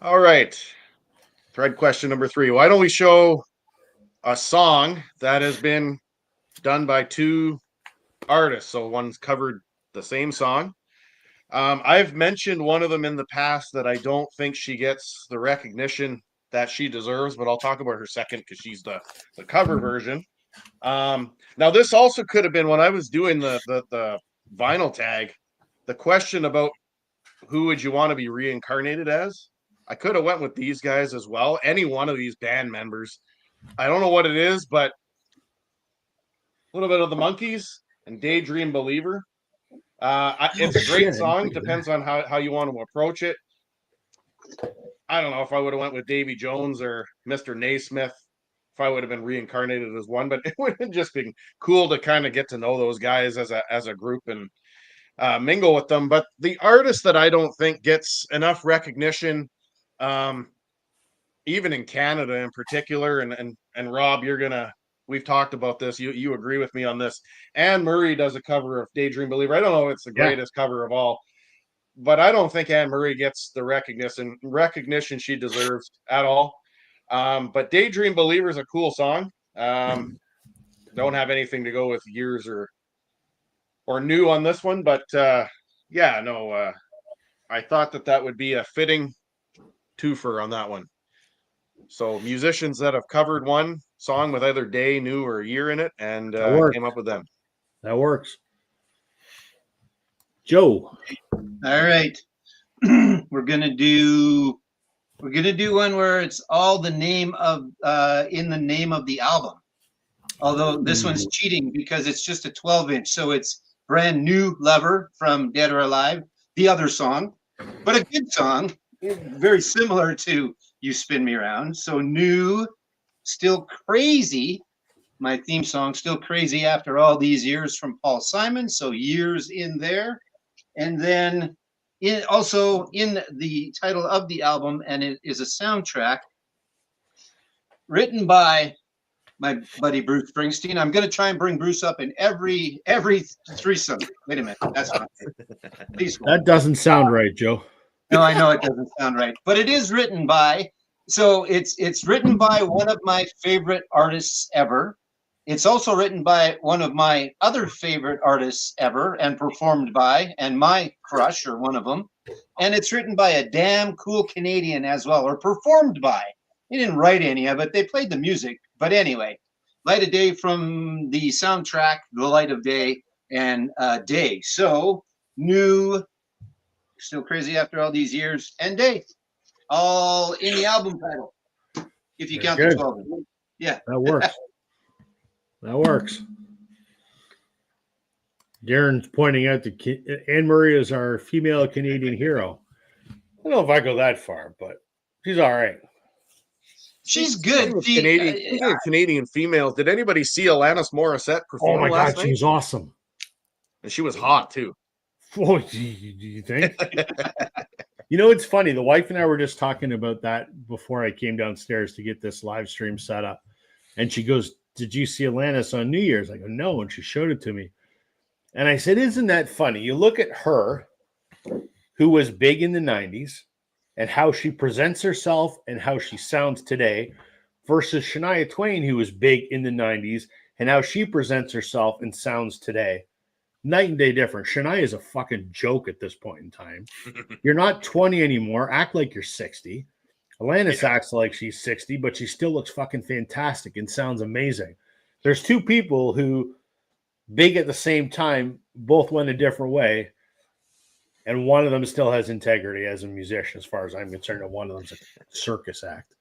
All right. Thread question number 3. Why don't we show a song that has been done by 2 artists? So one's covered the same song. I've mentioned one of them in the past that I don't think she gets the recognition that she deserves, but I'll talk about her second because she's the cover version. Now this also could have been when I was doing the vinyl tag, the question about who would you want to be reincarnated as. I could have went with these guys as well. Any one of these band members. I don't know what it is, but a little bit of the Monkees and Daydream Believer. It's a great song. Depends on how you want to approach it. I don't know if I would have went with Davy Jones or Mr. Naismith, if I would have been reincarnated as one, but it would have just been cool to kind of get to know those guys as a group and mingle with them. But the artist that I don't think gets enough recognition, even in Canada in particular, and Rob, we've talked about this. You agree with me on this. Anne Murray does a cover of Daydream Believer. I don't know if it's the greatest cover of all, but I don't think Anne Murray gets the recognition she deserves at all. But Daydream Believer is a cool song. Don't have anything to go with years or new on this one, but I thought that would be a fitting twofer on that one. So musicians that have covered one song with either day, new, or year in it, and came up with them. That works. Joe. All right. We're gonna do one where it's all the name of in the name of the album. Although this one's cheating because it's just a 12-inch, so it's Brand New Lover from Dead or Alive, the other song, but a good song, very similar to You Spin Me Around. So New, Still Crazy, my theme song, Still Crazy after all these years from Paul Simon, so years in there. And then also in the title of the album, and it is a soundtrack written by my buddy Bruce Springsteen. I'm going to try and bring Bruce up in every threesome. Wait a minute, that's not it. Please. That doesn't sound right, Joe. No, I know it doesn't sound right, but it is written by. So it's written by one of my favorite artists ever. It's also written by one of my other favorite artists ever and performed by, and my crush, or one of them. And it's written by a damn cool Canadian as well, or performed by. He didn't write any of it. They played the music. But anyway, Light of Day from the soundtrack, The Light of Day, and Day. So, new, still crazy after all these years, and Day. All in the album title, if you count the 12 of them. Yeah. That works. That works. Darren's pointing out that Anne Murray is our female Canadian hero. I don't know if I go that far, but she's all right. She's good. Speaking of Canadian females, did anybody see Alanis Morissette perform Oh my last God, night? she's awesome. And she was hot too. Oh, do you think? You know, it's funny. The wife and I were just talking about that before I came downstairs to get this live stream set up. And she goes, "Did you see Alanis on New Year's?" I go, "No." And she showed it to me. And I said, "Isn't that funny? You look at her, who was big in the 90s, and how she presents herself and how she sounds today, versus Shania Twain, who was big in the 90s, and how she presents herself and sounds today. Night and day difference. Shania is a fucking joke at this point in time. You're not 20 anymore. Act like you're 60. Alanis acts like she's 60, but she still looks fucking fantastic and sounds amazing. There's two people who, big at the same time, both went a different way, and one of them still has integrity as a musician, as far as I'm concerned, and one of them's a circus act.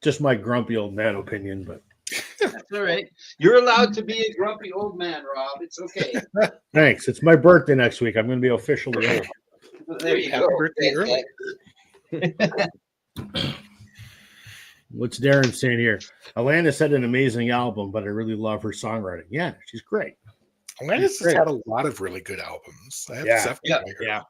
Just my grumpy old man opinion, but That's all right. You're allowed to be a grumpy old man, Rob. It's okay. thanks. It's my birthday next week. I'm going to be officially old. There you Happy go. birthday early. What's Darren saying here? Alanis had an amazing album, but I really love her songwriting. Yeah, she's great. Alanis has had a lot of really good albums. I have Yeah. to definitely agree. Yeah.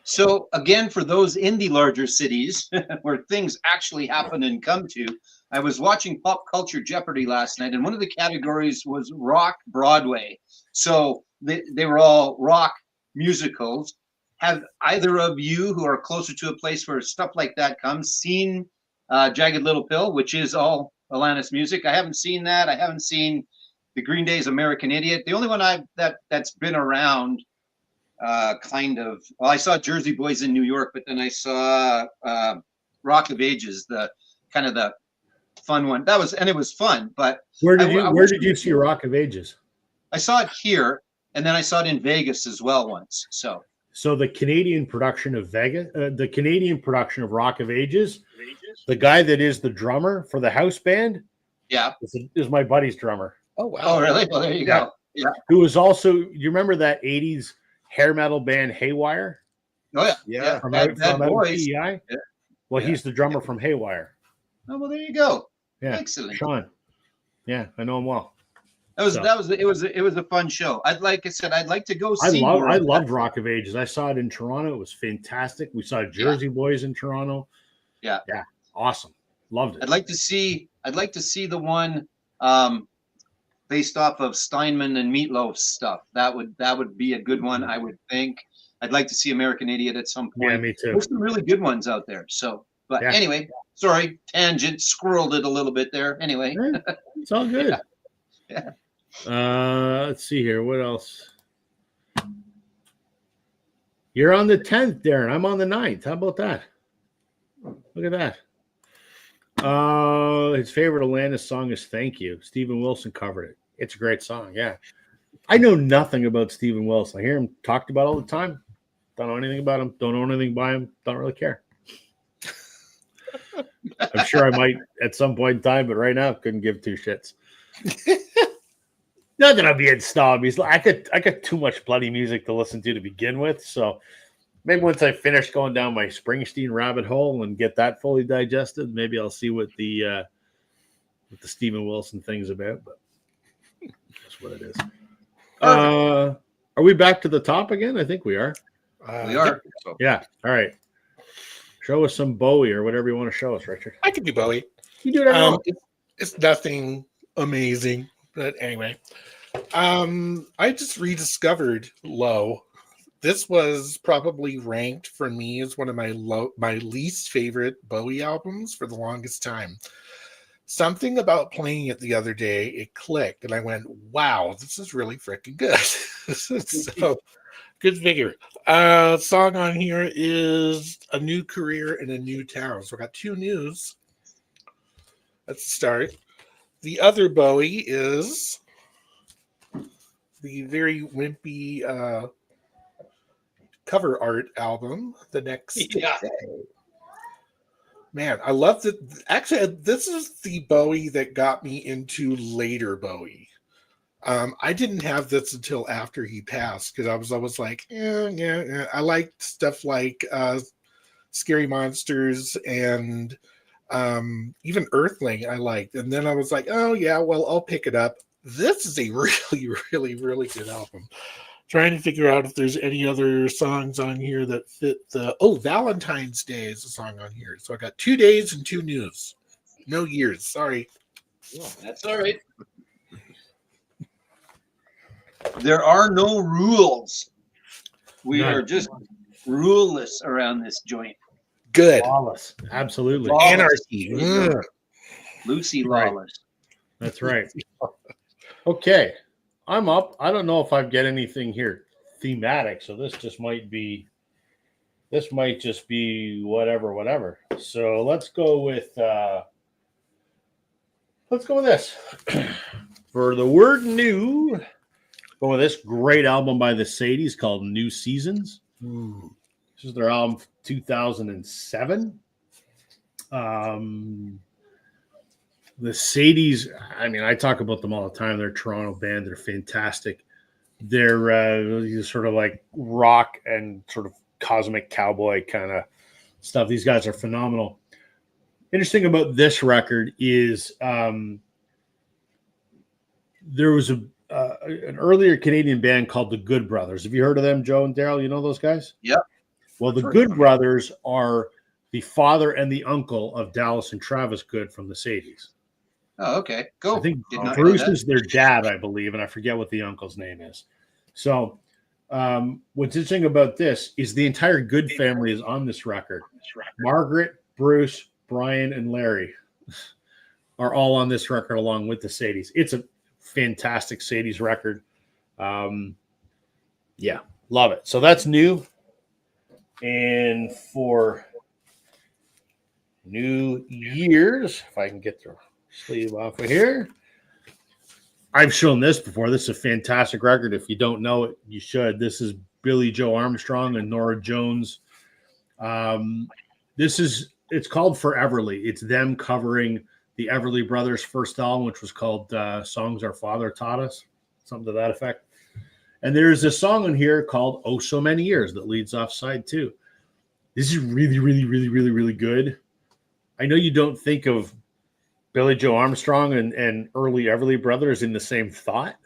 So again, for those in the larger cities where things actually happen and come to, I was watching Pop Culture Jeopardy last night, and one of the categories was Rock Broadway. So they were all rock musicals. Have either of you who are closer to a place where stuff like that comes seen Jagged Little Pill, which is all Alanis music? I haven't seen that. I haven't seen the Green Day's American Idiot. The only one that's been around kind of, well, I saw Jersey Boys in New York, but then I saw Rock of Ages, the kind of the fun one. That was, and it was fun, but Where did you see Rock of Ages? I saw it here, and then I saw it in Vegas as well once. So the Canadian production of the Canadian production of Rock of Ages, the guy that is the drummer for the house band, yeah, is my buddy's drummer. Oh wow! Oh really? Well, there you go. Yeah. Who was also, you remember that 80s hair metal band Haywire? Oh yeah. Yeah. From Bad out of Boys. PEI? Yeah. Well, Yeah. he's the drummer from Haywire. Oh well, there you go. Yeah. Excellent. Sean. Yeah, I know him well. It was a fun show. I'd like to go see more. I loved Rock of Ages. I saw it in Toronto. It was fantastic. We saw Jersey Boys in Toronto. Yeah. Yeah. Awesome. Loved it. I'd like to see the one based off of Steinman and Meatloaf's stuff. That would be a good one, I would think. I'd like to see American Idiot at some point. Yeah, me too. There's some really good ones out there. So, but Yeah. anyway, sorry, tangent, squirreled it a little bit there. Anyway, It's all good. Yeah. Let's see here. What else? You're on the 10th, Darren. I'm on the 9th. How about that? Look at that. His favorite Alanis song is Thank You. Stephen Wilson covered it. It's a great song. Yeah. I know nothing about Stephen Wilson. I hear him talked about all the time. Don't know anything about him. Don't know anything by him. Don't really care. I'm sure I might at some point in time, but right now couldn't give two shits. Not that I'm being snobby. I got too much bloody music to listen to begin with. So maybe once I finish going down my Springsteen rabbit hole and get that fully digested, maybe I'll see what the Stephen Wilson thing's about. But that's what it is. Are we back to the top again? I think we are. we are. So, Yeah. All right. Show us some Bowie or whatever you want to show us, Richard. I could do Bowie. You do whatever you want. It's nothing amazing, but anyway, I just rediscovered Low this was probably ranked for me as one of my least favorite Bowie albums for the longest time. Something about playing it the other day, it clicked, and I went, wow, this is really freaking good. So, good figure. Song on here is A New Career in a New Town. So I got 2 news. Let's start. The other Bowie is the very wimpy cover art album, The Next Day. Man, I love that. Actually, this is the Bowie that got me into later Bowie. I didn't have this until after he passed because I was always like, yeah. I liked stuff like Scary Monsters and even Earthling I liked. And then I was like, oh, yeah, well, I'll pick it up. This is a really, really, really good album. Trying to figure out if there's any other songs on here that fit the... Oh, Valentine's Day is a song on here. So I got 2 days and 2 news. No years. Sorry. Oh, that's all right. There are no rules. We are just ruleless around this joint. Good. Lawless. Absolutely. Lawless. Anarchy. Lucy Lawless. That's right. Okay. I'm up. I don't know if I get anything here thematic, so this might just be whatever. So let's go with this. For the word new, go with this great album by the Sadies called New Seasons. This is their album 2007. The Sadies, I mean, I talk about them all the time. They're a Toronto band. They're fantastic. They're sort of like rock and sort of cosmic cowboy kind of stuff. These guys are phenomenal. Interesting about this record is there was an earlier Canadian band called the Good Brothers. Have you heard of them, Joe and Daryl? You know those guys? Yep. Well, the Good Brothers are the father and the uncle of Dallas and Travis Good from the Sadies. Oh, okay. Go. I think Bruce is their dad, I believe, and I forget what the uncle's name is. So what's interesting about this is the entire Good family is on this record. Margaret, Bruce, Brian, and Larry are all on this record along with the Sadies. It's a fantastic Sadies record. Yeah, love it. So that's new. And for New Year's, if I can get the sleeve off of here. I've shown this before. This is a fantastic record. If you don't know it, you should. This is Billie Joe Armstrong and Norah Jones. It's called Foreverly. It's them covering the Everly Brothers' first album, which was called Songs Our Father Taught Us, something to that effect. And there's a song on here called Oh So Many Years that leads off side 2. This is really, really, really, really, really good. I know you don't think of Billie Joe Armstrong and early Everly Brothers in the same thought,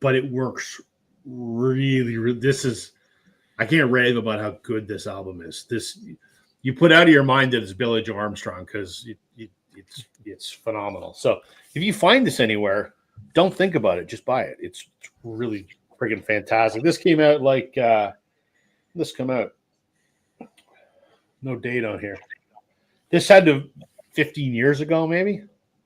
but it works really, really. I can't rave about how good this album is. You put out of your mind that it's Billie Joe Armstrong because it's phenomenal. So if you find this anywhere, don't think about it. Just buy it. It's really friggin' fantastic. This came out no date on here. This had to 15 years ago, maybe.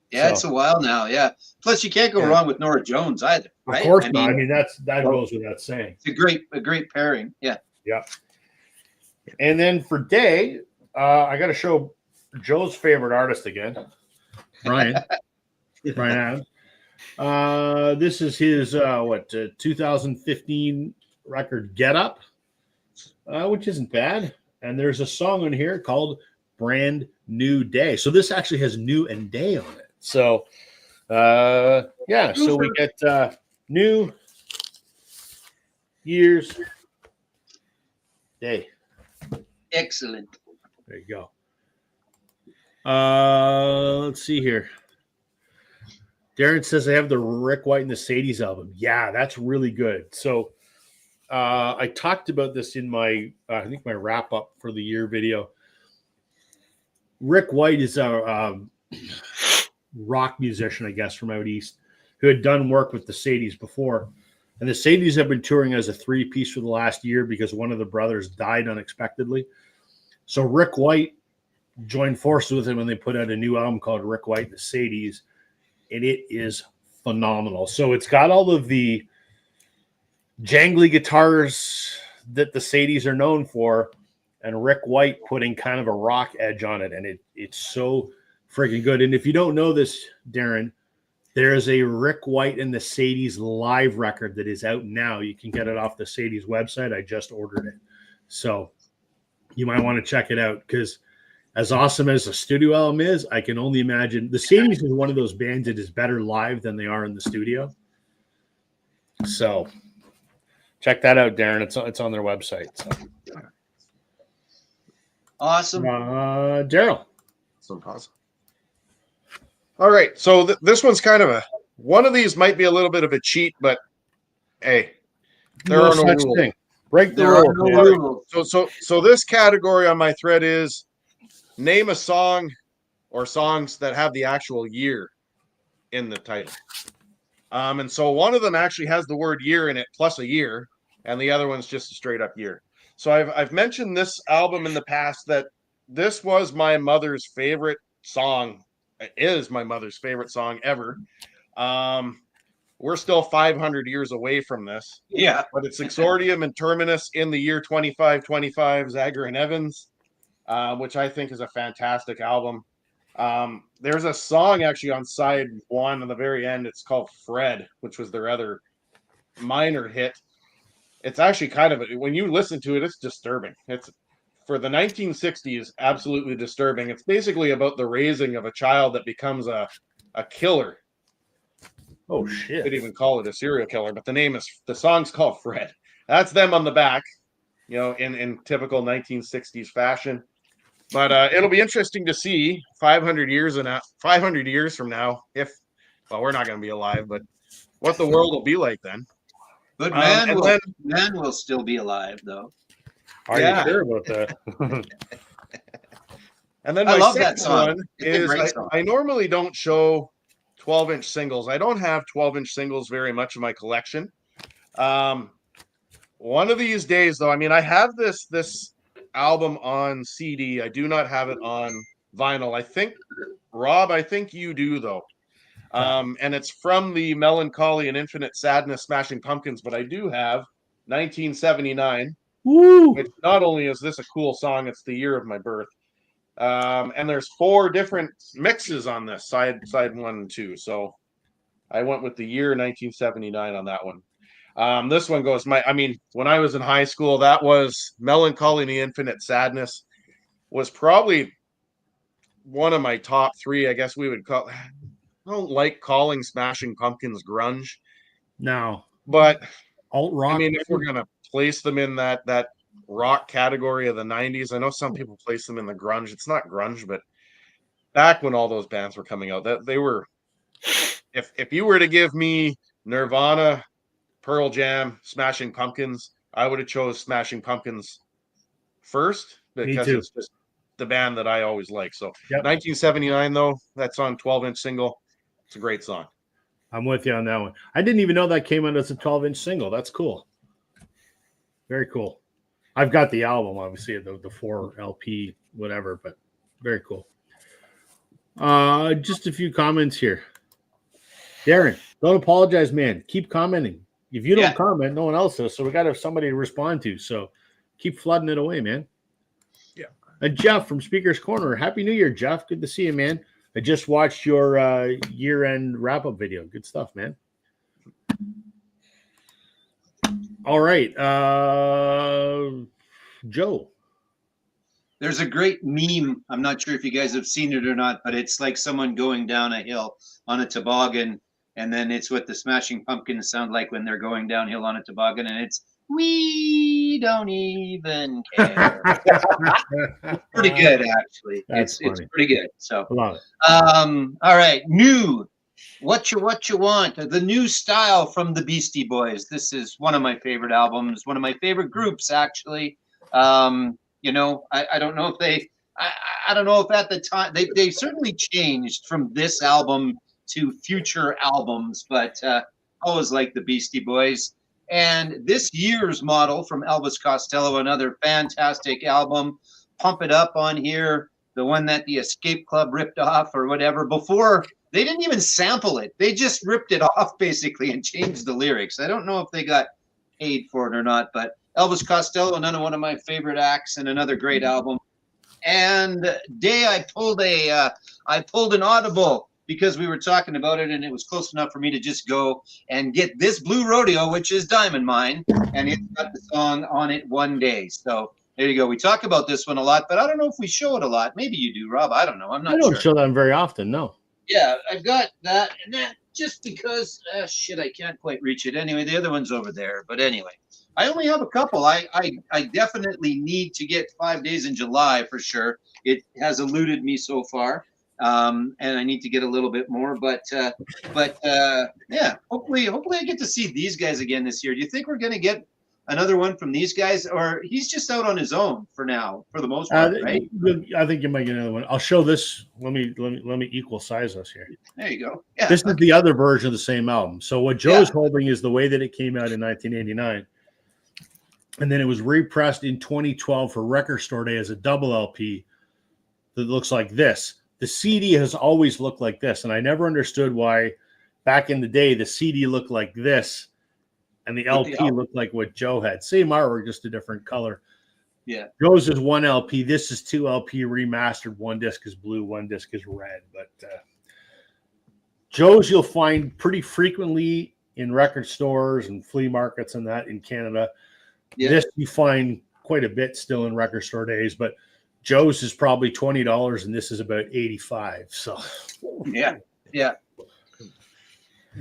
Yeah, it's a while now. Yeah. Plus, you can't go wrong with Norah Jones either. Right? Of course not. I mean, that goes without saying. It's a great pairing. Yeah. Yeah. And then for Day, I got to show Joe's favorite artist again, Brian. Brian Adams. This is his 2015 record Get Up, which isn't bad. And there's a song on here called Brand New Day. So this actually has new and day on it. So, yeah. So we get New Year's Day. Excellent. There you go. Let's see here. Darren says I have the Rick White and the Sadies album. Yeah, that's really good. So I talked about this in my wrap up for the year video. Rick White is a rock musician, I guess, from out east, who had done work with the Sadies before. And the Sadies have been touring as a 3-piece for the last year because one of the brothers died unexpectedly. So Rick White joined forces with him and they put out a new album called Rick White and the Sadies, and it is phenomenal. So it's got all of the jangly guitars that the Sadies are known for, and Rick White putting kind of a rock edge on it, and it's so freaking good. And if you don't know this, Darren, there's a Rick White and the Sadies live record that is out now. You can get it off the Sadies website. I just ordered it. So you might want to check it out, because as awesome as a studio album is, I can only imagine the Sadies is one of those bands that is better live than they are in the studio. So check that out, Darren. It's on their website. So. Awesome. Daryl. Some pause. All right. So this one's kind of one of these might be a little bit of a cheat, but hey, there are no rules. Thing. Break the rules. So this category on my thread is name a song or songs that have the actual year in the title. And so one of them actually has the word year in it plus a year, and the other one's just a straight up year. So I've mentioned this album in the past that this was my mother's favorite song. It is my mother's favorite song ever. We're still 500 years away from this. Yeah. But it's Exordium and Terminus in the year 2525, Zager and Evans, which I think is a fantastic album. There's a song actually on side 1 on the very end. It's called Fred, which was their other minor hit. It's actually kind of, when you listen to it, it's disturbing. It's for the 1960s, absolutely disturbing. It's basically about the raising of a child that becomes a killer. Oh shit! Could even call it a serial killer, but the song's called Fred. That's them on the back, in typical 1960s fashion. But it'll be interesting to see 500 years from now, we're not going to be alive, but what the world will be like then. But man will still be alive, though. Are you sure about that? And then my second one is I normally don't show 12-inch singles. I don't have 12-inch singles very much in my collection. One of these days, though, I mean, I have this album on CD. I do not have it on vinyl. I think, Rob, you do, though. And it's from the Melancholy and Infinite Sadness Smashing Pumpkins, but I do have 1979. Woo! Which not only is this a cool song, it's the year of my birth. And there's 4 different mixes on this, side 1 and 2. So I went with the year 1979 on that one. This one goes, when I was in high school, that was Melancholy and the Infinite Sadness was probably one of my top 3, I guess we would call. I don't like calling Smashing Pumpkins grunge. No. But alt rock. I mean, if we're gonna place them in that rock category of the 90s, I know some people place them in the grunge. It's not grunge, but back when all those bands were coming out, that they were. If you were to give me Nirvana, Pearl Jam, Smashing Pumpkins, I would have chose Smashing Pumpkins first because it's just the band that I always like. So 1979, though, that's on 12-inch single. It's a great song. I'm with you on that one. I didn't even know that came out as a 12-inch single. That's cool. Very cool. I've got the album, obviously, the 4 LP, whatever, but very cool. Just a few comments here. Darren, don't apologize, man. Keep commenting. If you don't comment, no one else does. So we got to have somebody to respond to. So keep flooding it away, man. Yeah. And Jeff from Speaker's Corner. Happy New Year, Jeff. Good to see you, man. I just watched your year-end wrap-up video. Good stuff, man. All right. Joe. There's a great meme. I'm not sure if you guys have seen it or not, but it's like someone going down a hill on a toboggan, and then it's what the Smashing Pumpkins sound like when they're going downhill on a toboggan, and it's "We don't even care." Pretty good, actually. It's pretty good. So, love it. All right, new. What you want? The new style from the Beastie Boys. This is one of my favorite albums. One of my favorite groups, actually. I don't know if I don't know if at the time they certainly changed from this album to future albums, but always like the Beastie Boys. And this year's model from Elvis Costello, another fantastic album. Pump It Up on here, the one that the Escape Club ripped off or whatever. Before, they didn't even sample it. They just ripped it off basically and changed the lyrics. I don't know if they got paid for it or not, but Elvis Costello, another one of my favorite acts and another great album. And day I pulled an audible because we were talking about it and it was close enough for me to just go and get this Blue Rodeo, which is Diamond Mine, and it's got the song on it, One Day. So there you go. We talk about this one a lot, but I don't know if we show it a lot. Maybe you do, Rob. I don't know. I'm not sure. I don't show them very often, no. Yeah, I've got that. And then just because, I can't quite reach it. Anyway, the other one's over there. But anyway, I only have a couple. I definitely need to get 5 Days in July for sure. It has eluded me so far. And I need to get a little bit more. But yeah, hopefully I get to see these guys again this year. Do you think we're going to get another one from these guys, or he's just out on his own for now, for the most part, right? I think you might get another one. I'll show this. Let me equal size us here. There you go. Yeah, this is the other version of the same album. So what Joe's holding is the way that it came out in 1989, and then it was repressed in 2012 for Record Store Day as a double LP that looks like this. The CD has always looked like this, and I never understood why back in the day the CD looked like this and the LP looked like what Joe had. Same artwork, just a different color. Yeah. Joe's is one LP. This is two LP remastered. One disc is blue, one disc is red. But Joe's you'll find pretty frequently in record stores and flea markets and that in Canada. Yeah. This you find quite a bit still in Record Store Days, but Joe's is probably $20 and this is about $85. So yeah.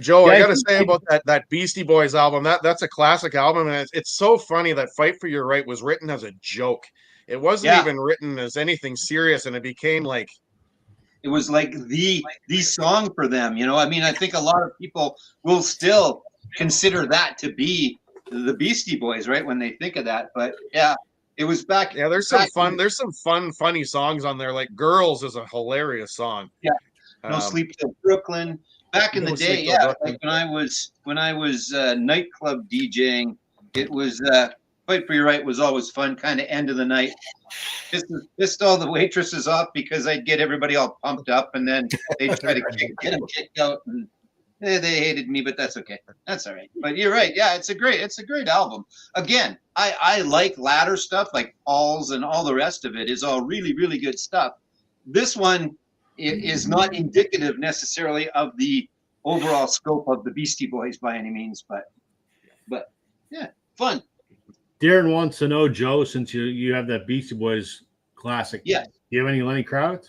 Joe, I gotta say about that Beastie Boys album, that's a classic album, and it's so funny that Fight for Your Right was written as a joke. It wasn't even written as anything serious, and it became like it was like the song for them. You know, I mean, I think a lot of people will still consider that to be the Beastie Boys, right? When they think of that, but yeah, it was back. Yeah, there's some funny songs on there. Like "Girls" is a hilarious song. Yeah, No Sleep Till Brooklyn. Back in the day, like when I was nightclub DJing, it was Fight for Your Right was always fun, kind of end of the night. Pissed all the waitresses off because I'd get everybody all pumped up, and then they'd try to get them kicked out, and they hated me, but that's okay. That's all right. But you're right. Yeah, it's a great album. Again, I like latter stuff like Paul's and all the rest of it is all really, really good stuff. This one is not indicative necessarily of the overall scope of the Beastie Boys by any means, but yeah, fun. Darren wants to know, Joe, since you have that Beastie Boys classic. Yeah. Do you have any Lenny Kravitz?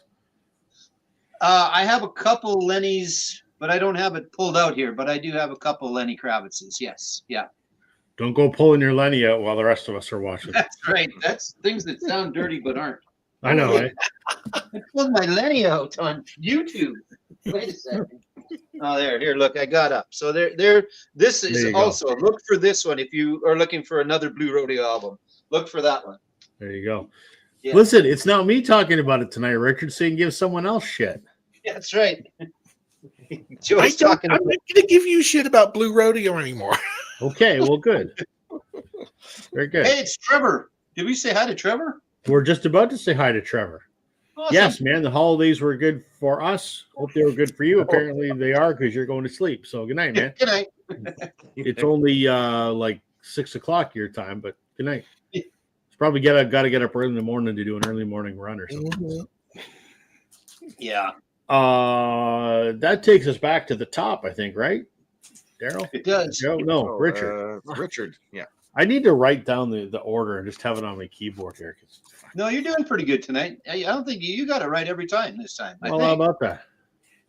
I have a couple Lenny's, but I don't have it pulled out here, but I do have a couple Lenny Kravitz's. Yes. Yeah. Don't go pulling your Lenny out while the rest of us are watching. That's right. That's things that sound dirty but aren't. I know, eh? I pulled my Lenny out on YouTube. Wait a second. Oh, here, look, I got up. So there. This is also, look for this one if you are looking for another Blue Rodeo album. Look for that one. There you go. Yeah. Listen, it's not me talking about it tonight, Richard, so you can give someone else shit. That's right. I'm not going to give you shit about Blue Rodeo anymore. Okay, well, good. Very good. Hey, it's Trevor. Did we say hi to Trevor? We're just about to say hi to Trevor. Awesome. Yes, man, the holidays were good for us. Hope they were good for you. Apparently they are because you're going to sleep. So good night, man. Good night. It's only like 6 o'clock your time, but good night. It's probably got to get up early in the morning to do an early morning run or something. Mm-hmm. Yeah. That takes us back to the top, I think, right? Daryl? It does. Joe? No, Richard. Richard, yeah. I need to write down the order and just have it on my keyboard here. No, you're doing pretty good tonight. I don't think you got it right every time this time. Well, how about that?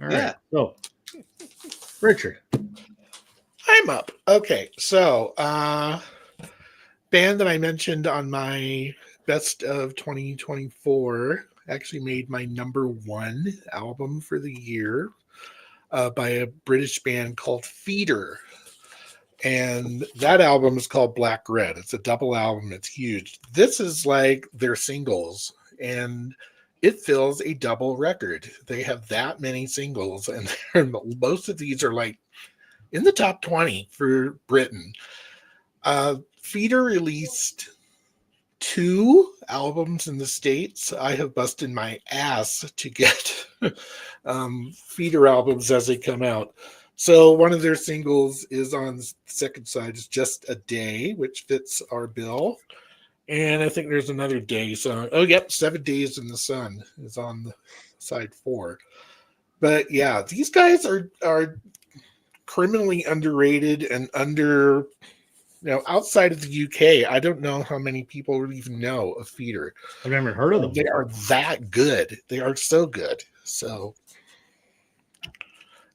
All right. So, Richard. I'm up. Okay. So, band that I mentioned on my best of 2024 actually made my number one album for the year by a British band called Feeder. And that album is called Black Red. It's a double album. It's huge. This is like their singles, and it fills a double record. They have that many singles, and most of these are like in the top 20 for Britain. Feeder released 2 albums in the States. I have busted my ass to get Feeder albums as they come out. So one of their singles is on the second side, is Just a Day, which fits our bill. And I think there's another day song. Oh, yep, 7 Days in the Sun is on the side 4. But yeah, these guys are criminally underrated and under, outside of the UK. I don't know how many people even know of Feeder. I've never heard of them. They are that good. They are so good. So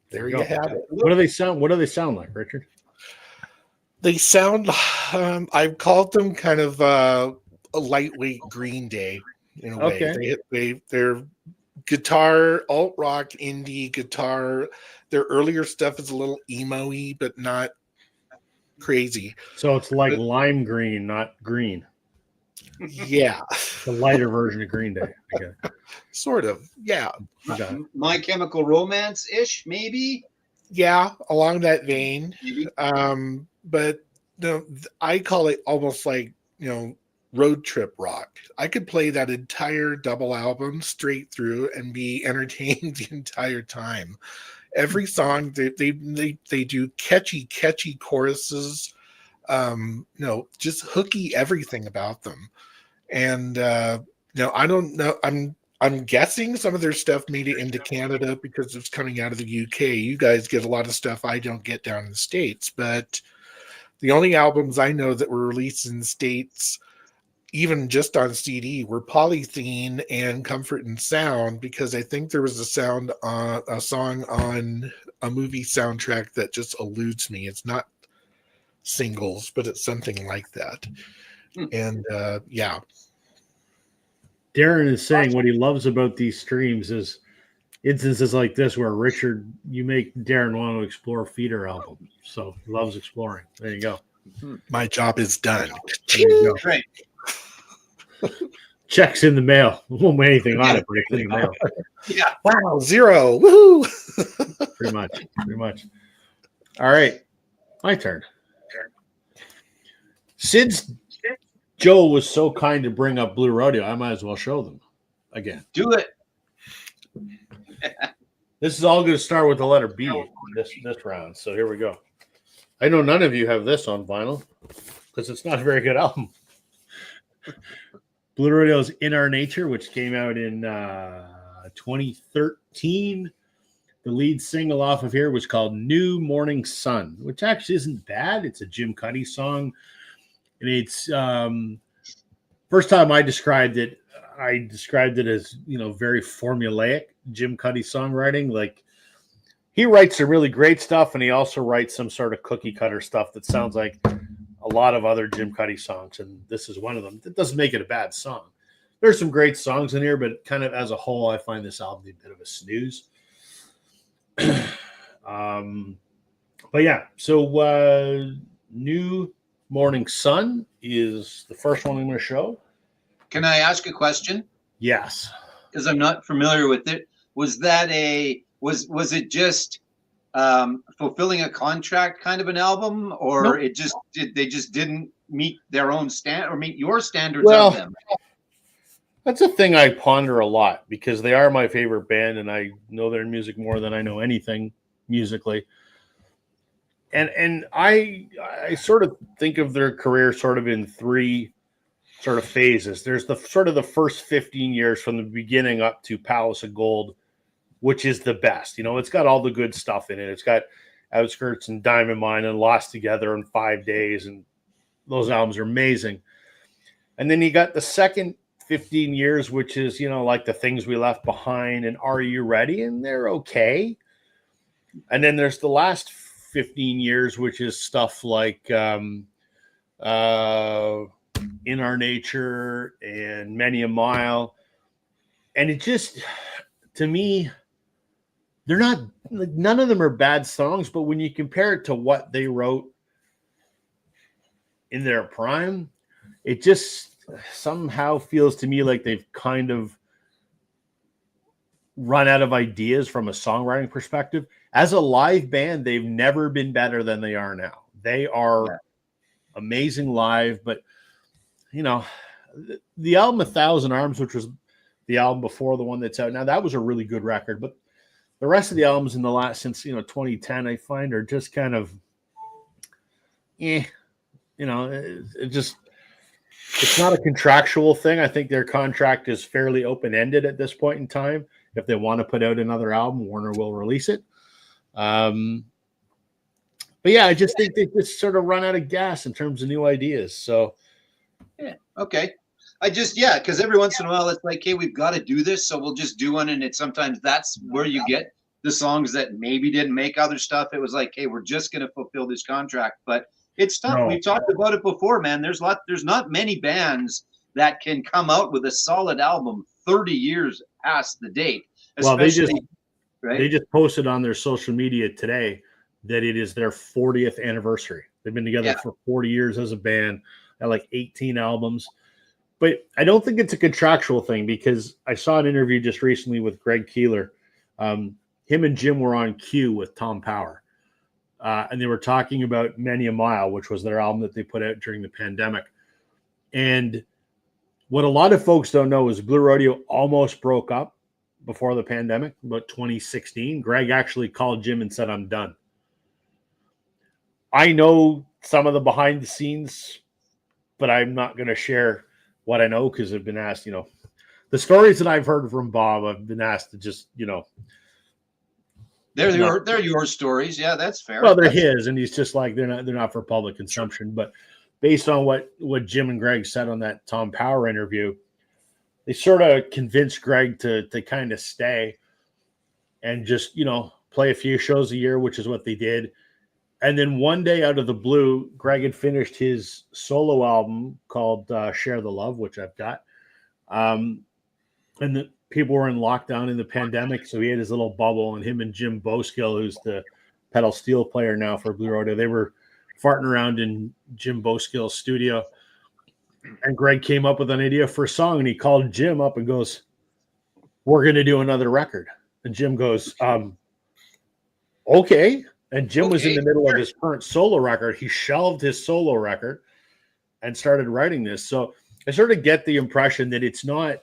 there you have it. What do they sound? What do they sound like, Richard? They sound. I've called them kind of a lightweight Green Day in a way. They're guitar, alt rock, indie guitar. Their earlier stuff is a little emo-y, but not crazy. So it's like lime green, not green. Yeah, The lighter version of Green Day. Okay. Sort of. Yeah. Okay. My Chemical Romance ish, maybe. Yeah, along that vein. Maybe. But I call it almost like, road trip rock. I could play that entire double album straight through and be entertained the entire time. Every song they do catchy choruses, just hooky everything about them. And I don't know. I'm guessing some of their stuff made it into Canada because it's coming out of the UK. You guys get a lot of stuff I don't get down in the States, but the only albums I know that were released in the States, even just on CD, were Polythene and Comfort and Sound, because I think there was a song on a movie soundtrack that just eludes me. It's not singles, but it's something like that. And yeah. Darren is saying what he loves about these streams is instances like this where Richard, you make Darren want to explore Feeder albums. So he loves exploring. There you go. My job is done. There you go. Right. Checks in the mail. We won't make anything on it, but it's in the mail. Yeah. Wow, 0. Woohoo! Pretty much. All right. My turn. Since Joe was so kind to bring up Blue Rodeo, I might as well show them again. Do it. This is all going to start with the letter B this round. So here we go. I know none of you have this on vinyl because it's not a very good album. Blue Rodeo's In Our Nature, which came out in 2013. The lead single off of here was called New Morning Sun, which actually isn't bad. It's a Jim Cuddy song. And it's first time I described it as, very formulaic Jim Cuddy songwriting. Like, he writes some really great stuff, and he also writes some sort of cookie cutter stuff that sounds like a lot of other Jim Cuddy songs, and this is one of them. That doesn't make it a bad song. There's some great songs in here, but kind of as a whole, I find this album a bit of a snooze. But yeah, so New Morning Sun is the first one I'm going to show. Can I ask a question? Yes. Because I'm not familiar with it. Was that was it just fulfilling a contract kind of an album, or Nope. they just didn't meet their own stand or meet your standards Well, of them? That's a thing I ponder a lot because they are my favorite band, and I know their music more than I know anything musically. And I sort of think of their career sort of in 3 sort of phases. There's the sort of the first 15 years from the beginning up to Palace of Gold, which is the best. It's got all the good stuff in it. It's got Outskirts and Diamond Mine and Lost Together in 5 days, and those albums are amazing. And then you got the second 15 years, which is, like The Things We Left Behind and Are You Ready? And they're okay. And then there's the last 15 years, which is stuff like In Our Nature and Many a Mile. And it just, to me, they're not, none of them are bad songs, but when you compare it to what they wrote in their prime, it just somehow feels to me like they've kind of run out of ideas from a songwriting perspective. As a live band, they've never been better than they are now. They are amazing live, but you know, the album 1,000 Arms, which was the album before the one that's out now, that was a really good record. But the rest of the albums in the last, since 2010, I find are just kind of, it's not a contractual thing. I think their contract is fairly open-ended at this point in time. If they want to put out another album, Warner will release it. But yeah, I just think they just sort of run out of gas in terms of new ideas. So yeah, okay. Because every once in a while it's like, hey, we've got to do this, so we'll just do one. And sometimes that's where you get the songs that maybe didn't make other stuff. It was like, hey, we're just going to fulfill this contract. But it's tough. No. We've talked about it before, man. There's not many bands that can come out with a solid album 30 years past the date. Well, they just right? posted on their social media today that it is their 40th anniversary. They've been together for 40 years as a band, at like 18 albums. But I don't think it's a contractual thing, because I saw an interview just recently with Greg Keeler. Him and Jim were on Q with Tom Power. And they were talking about Many a Mile, which was their album that they put out during the pandemic. And what a lot of folks don't know is Blue Rodeo almost broke up before the pandemic, about 2016. Greg actually called Jim and said, I'm done. I know some of the behind the scenes, but I'm not going to share what I know, because I've been asked, the stories that I've heard from Bob, I've been asked to just, they're your stories. Yeah, that's fair. Well, they're his, and he's just like, they're not for public consumption. But based on what Jim and Greg said on that Tom Power interview, they sort of convinced Greg to kind of stay and just, play a few shows a year, which is what they did. And then one day out of the blue, Greg had finished his solo album called Share the Love, which I've got. And the people were in lockdown in the pandemic, so he had his little bubble, and him and Jim Boskill, who's the pedal steel player now for Blue Rodeo, they were farting around in Jim Boskill's studio. And Greg came up with an idea for a song, and he called Jim up and goes, we're going to do another record. And Jim goes, okay. And Jim was in the middle of his current solo record. He shelved his solo record and started writing this. So I sort of get the impression that it's not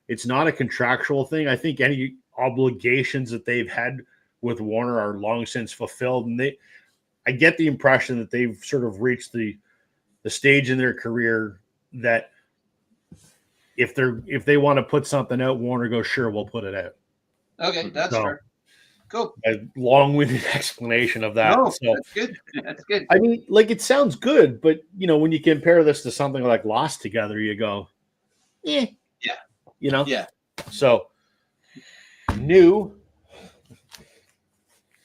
a contractual thing. I think any obligations that they've had with Warner are long since fulfilled. And I get the impression that they've sort of reached the stage in their career that if they want to put something out, Warner goes, sure, we'll put it out. Okay, that's fair. Cool. A long-winded explanation of that. No, so, that's good. That's good. I mean, like, it sounds good, but when you compare this to something like Lost Together, you go, Yeah. Yeah. So new.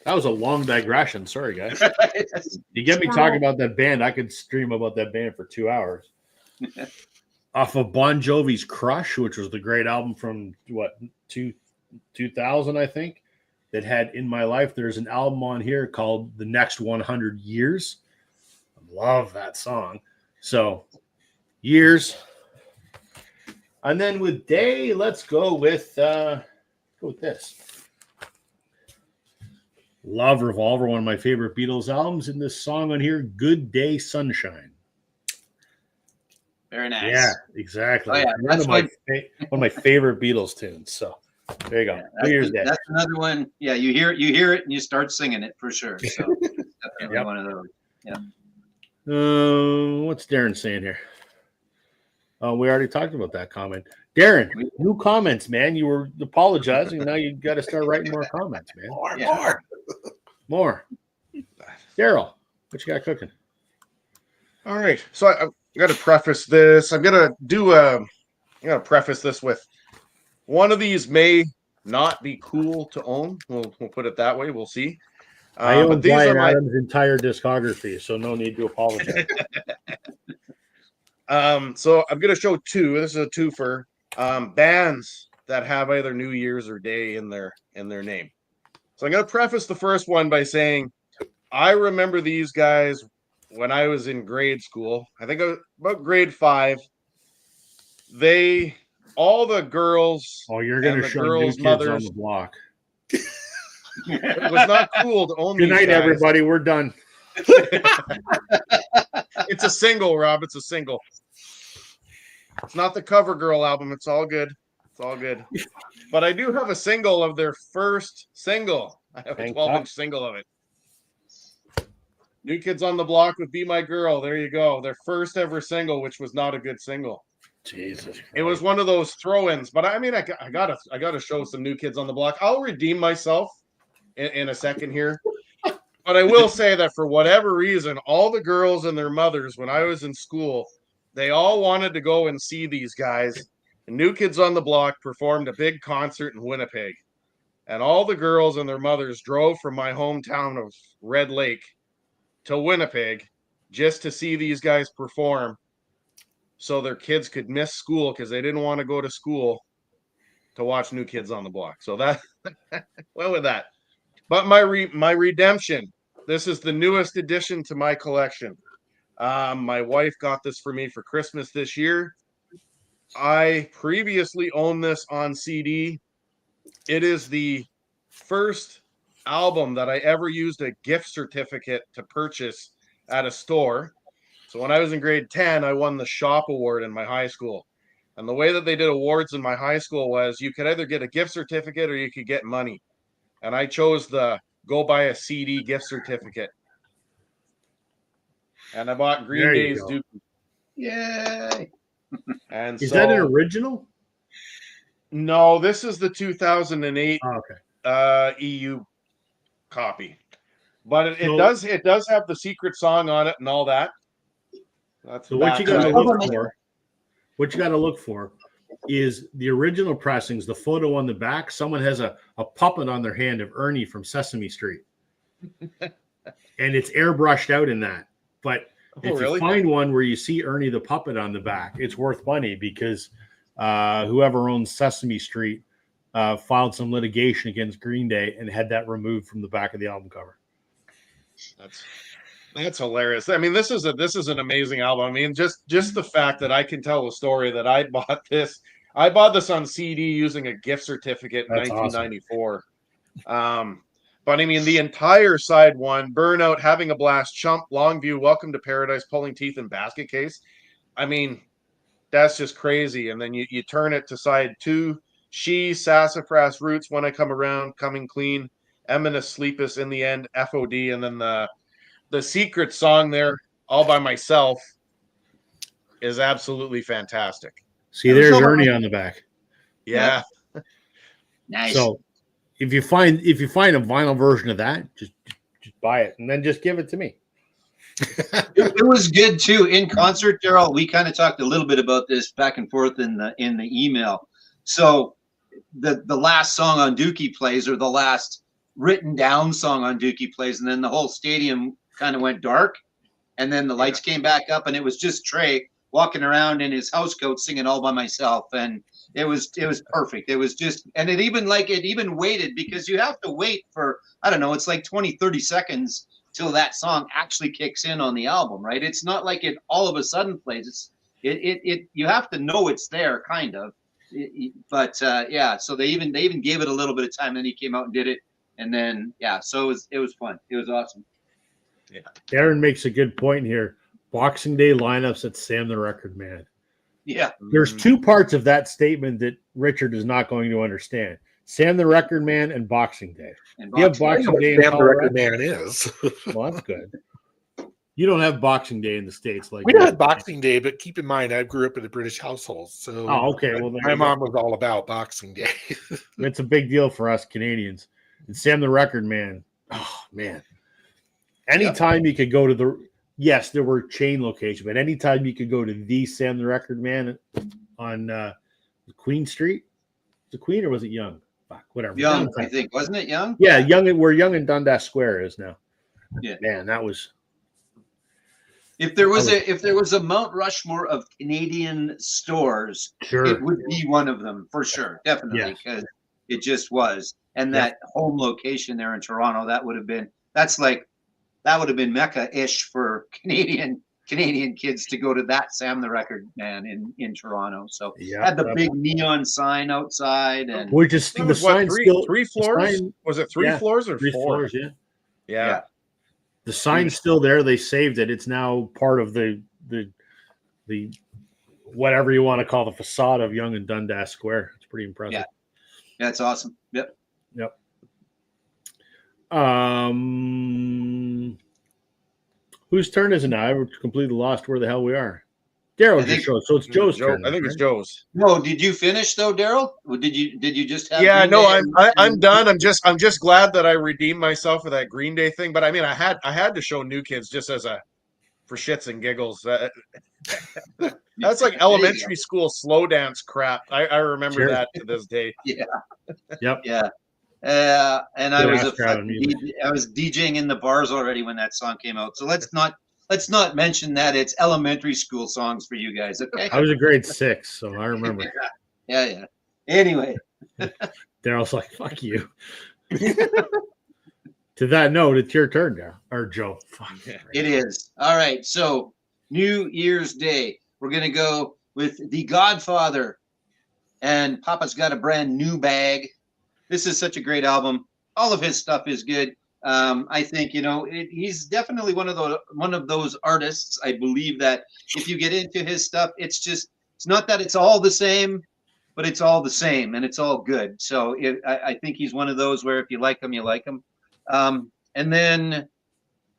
That was a long digression. Sorry, guys. You get me talking about that band. I could stream about that band for 2 hours. Off of Bon Jovi's Crush, which was the great album from 2000, I think, that had In My Life. There's an album on here called The Next 100 Years. I love that song. So, Years. And then with Day, let's go with this. Love Revolver, one of my favorite Beatles albums. And this song on here, Good Day Sunshine. Very nice. Yeah, exactly. Oh, yeah. One of my favorite Beatles tunes. So there you go. New Year's Day. That's another one. Yeah, you hear it and you start singing it for sure. So definitely one of those. Yeah. What's Darren saying here? We already talked about that comment. Darren, new comments, man. You were apologizing. Now you got to start writing more comments, man. More. Daryl, what you got cooking? All right. So I got to preface this. I'm going to preface this with one of these may not be cool to own. We'll put it that way. We'll see. I own Bryan Adams' entire discography, so no need to apologize. So I'm going to show two. This is a twofer. Bands that have either New Year's or Day in their name. So I'm going to preface the first one by saying I remember these guys when I was in grade school. I think about grade 5. All the girls. Oh, you're going to show New Kids on the Block. It was not cool to own. Good night, everybody. We're done. It's a single, Rob. It's a single. It's not the CoverGirl album. It's all good. It's all good. But I do have a single of their first single. I have a 12-inch single of it. New Kids on the Block with Be My Girl. There you go. Their first ever single, which was not a good single. Jesus Christ. It was one of those throw-ins. But I mean, I gotta show some New Kids on the Block. I'll redeem myself in a second here. But I will say that for whatever reason, all the girls and their mothers, when I was in school, they all wanted to go and see these guys. And New Kids on the Block performed a big concert in Winnipeg. And all the girls and their mothers drove from my hometown of Red Lake to Winnipeg just to see these guys perform so their kids could miss school because they didn't want to go to school to watch New Kids on the Block. So that went with that. But my redemption, this is the newest addition to my collection. My wife got this for me for Christmas this year. I previously owned this on CD. It is the first album that I ever used a gift certificate to purchase at a store. So when I was in grade 10, I won the shop award in my high school. And the way that they did awards in my high school was you could either get a gift certificate or you could get money. And I chose the go buy a CD gift certificate. And I bought Green Day's Dookie. Yay! And is that an original? No, this is the 2008 EU copy. But it does have the secret song on it and all that. That's so what you got to look for. What you got to look for is the original pressings, the photo on the back. Someone has a puppet on their hand of Ernie from Sesame Street. And it's airbrushed out in that. But if you find one where you see Ernie the puppet on the back, it's worth money because whoever owns Sesame Street filed some litigation against Green Day and had that removed from the back of the album cover. That's hilarious. I mean, this is an amazing album. I mean, just the fact that I can tell a story that I bought this. I bought this on CD using a gift certificate in 1994. Awesome. But I mean, the entire side one, Burnout, Having a Blast, Chump, Longview, Welcome to Paradise, Pulling Teeth, and Basket Case. I mean, that's just crazy. And then you turn it to side 2, She, Sassafras Roots, When I Come Around, Coming Clean, Eminus Sleepus, In the End, FOD, and then the secret song there, All by Myself, is absolutely fantastic. See, there's Ernie on the back. Yeah. Nice. So if you find a vinyl version of that, just buy it and then just give it to me. It was good too. In concert, Daryl, we kind of talked a little bit about this back and forth in the email. So the last song on Dookie plays, or the last written down song on Dookie plays, and then the whole stadium kind of went dark, and then the lights came back up, and it was just Trey walking around in his house coat singing All by Myself, and it was perfect. It was just, and it even waited, because you have to wait for, I don't know, it's like 20-30 seconds till that song actually kicks in on the album, right? It's not like it all of a sudden plays. It you have to know it's there, kind of. But so they even gave it a little bit of time. Then he came out and did it, and then so it was fun. It was awesome. Yeah, Aaron makes a good point here. Boxing Day lineups at Sam the Record Man. Yeah, there's two parts of that statement that Richard is not going to understand: Sam the Record Man and Boxing Day. You have Boxing Day in Sam the Record Man is. Well, that's good. You don't have Boxing Day in the States, like we had Boxing Day, but keep in mind I grew up in a British household, so okay. Well, my mom was all about Boxing Day. It's a big deal for us Canadians. And Sam the Record Man, oh man! Anytime you could go to yes, there were chain locations, but anytime you could go to the Sam the Record Man on Queen Street, was it Queen or was it Young? Fuck, whatever. Young, I think, wasn't it Young? Yeah, Young. Where Young and Dundas Square is now. Yeah, man, that was. If there was a Mount Rushmore of Canadian stores, it would be one of them for sure, definitely, because it just was. And that home location there in Toronto, that would have been Mecca-ish for Canadian kids to go to that Sam the Record Man in Toronto. So had the big neon sign outside, and we're just the sign three floors. Was it 3 floors or 3 4? floors? Yeah. The sign's still there. They saved it. It's now part of the whatever you want to call the facade of Yonge and Dundas Square. It's pretty impressive. Yeah, it's awesome. Yep. Whose turn is it now? I've completely lost where the hell we are. Daryl just showed, so it's Joe's turn. I think it's Joe's. No, did you finish though, Daryl? Did you just have? Yeah, Green no, Day I'm done. I'm just glad that I redeemed myself with that Green Day thing. But I mean, I had to show New Kids just as for shits and giggles. That's like elementary school slow dance crap. I remember that to this day. Yeah. Yep. Yeah. And I was DJing in the bars already when that song came out. So let's not mention that it's elementary school songs for you guys. Okay. I was a grade 6, so I remember. Yeah. Anyway. Daryl's like, fuck you. To that note, it's your turn now, or Joe. Fuck. It is. All right. So New Year's Day, we're going to go with The Godfather and Papa's Got a Brand New Bag. This is such a great album. All of his stuff is good. I think, he's definitely one of those artists. I believe that if you get into his stuff, it's not that it's all the same, but it's all the same and it's all good. So I think he's one of those where if you like him, you like him. And then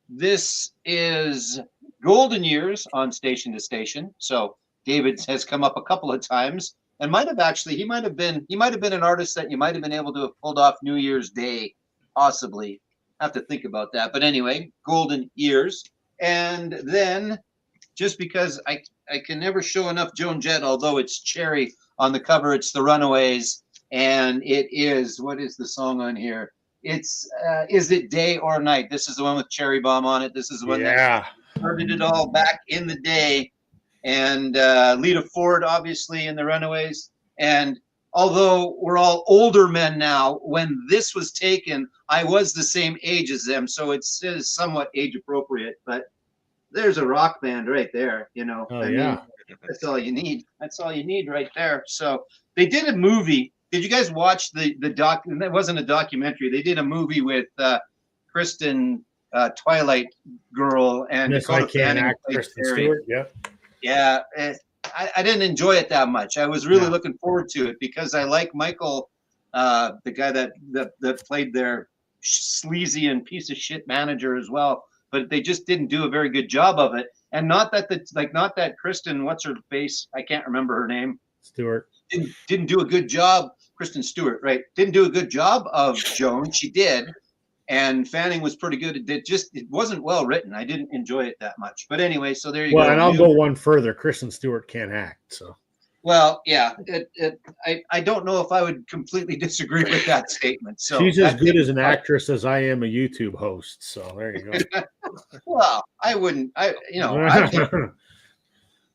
this is Golden Years on Station to Station. So David has come up a couple of times and he might have been an artist that you might have been able to have pulled off New Year's Day, possibly. Have to think about that. But anyway, Golden Years. And then just because I can never show enough Joan Jett, although it's Cherry on the cover, it's the Runaways. And it is, what is the song on here? It's Is It Day or Night? This is the one with Cherry Bomb on it. This is the one that started it all back in the day. And Lita Ford, obviously, in the Runaways. And although we're all older men now, when this was taken, I was the same age as them. So it's somewhat age appropriate. But there's a rock band right there, Oh, yeah. That's all you need. That's all you need right there. So they did a movie. Did you guys watch the doc? And that wasn't a documentary. They did a movie with Kristen, Twilight Girl, and Dakota Fanning, Kristen Stewart. Yeah. Yeah. I didn't enjoy it that much. I was really looking forward to it because I like Michael, the guy that played their sleazy and piece of shit manager as well. But they just didn't do a very good job of it. And not that Kristen, what's her face? I can't remember her name. Stewart. Didn't do a good job. Kristen Stewart, right? Didn't do a good job of Joan. She did. And Fanning was pretty good. It wasn't well written. I didn't enjoy it that much. But anyway, so there you go. Well, and I'll go one further. Kristen Stewart can't act, so. Well, yeah. I don't know if I would completely disagree with that statement. So she's as good as an actress as I am a YouTube host. So there you go. Well, I wouldn't. I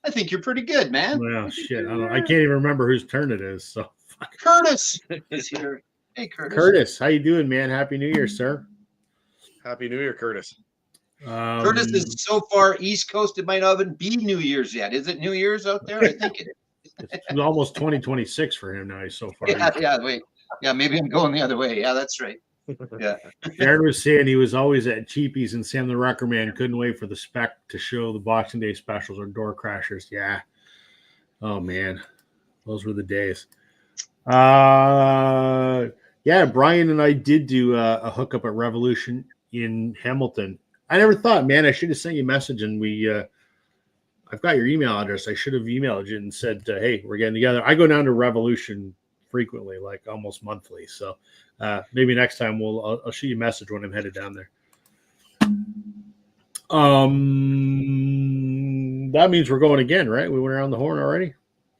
think you're pretty good, man. Well, shit. I can't even remember whose turn it is. So Curtis is here. Hey, Curtis. Curtis, how you doing, man? Happy New Year, sir. Happy New Year, Curtis. Curtis is so far East Coast, it might not even be New Year's yet. Is it New Year's out there? I think it is. It's almost 2026 for him now. He's so far. Wait. Yeah, maybe I'm going the other way. Yeah, that's right. Yeah. Jared was saying he was always at Cheapies and Sam the Wrecker Man couldn't wait for the spec to show the Boxing Day specials or Door Crashers. Yeah. Oh, man. Those were the days. Yeah, Brian and I did do a hookup at Revolution in Hamilton. I never thought, man, I should have sent you a message and I've got your email address. I should have emailed you and said, hey, we're getting together. I go down to Revolution frequently, like almost monthly. So maybe next time I'll shoot you a message when I'm headed down there. That means we're going again, right? We went around the horn already.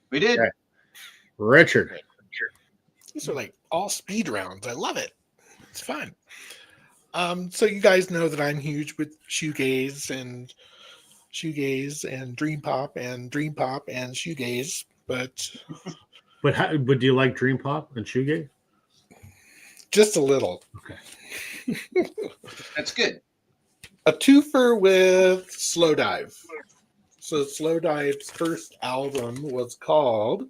We did. Okay. Richard. These are like all speed rounds. I love it. It's fun. So you guys know that I'm huge with shoegaze and dream pop and shoegaze, but do you like dream pop and shoegaze? Just a little. Okay. That's good. A twofer with Slow Dive. So Slow Dive's first album was called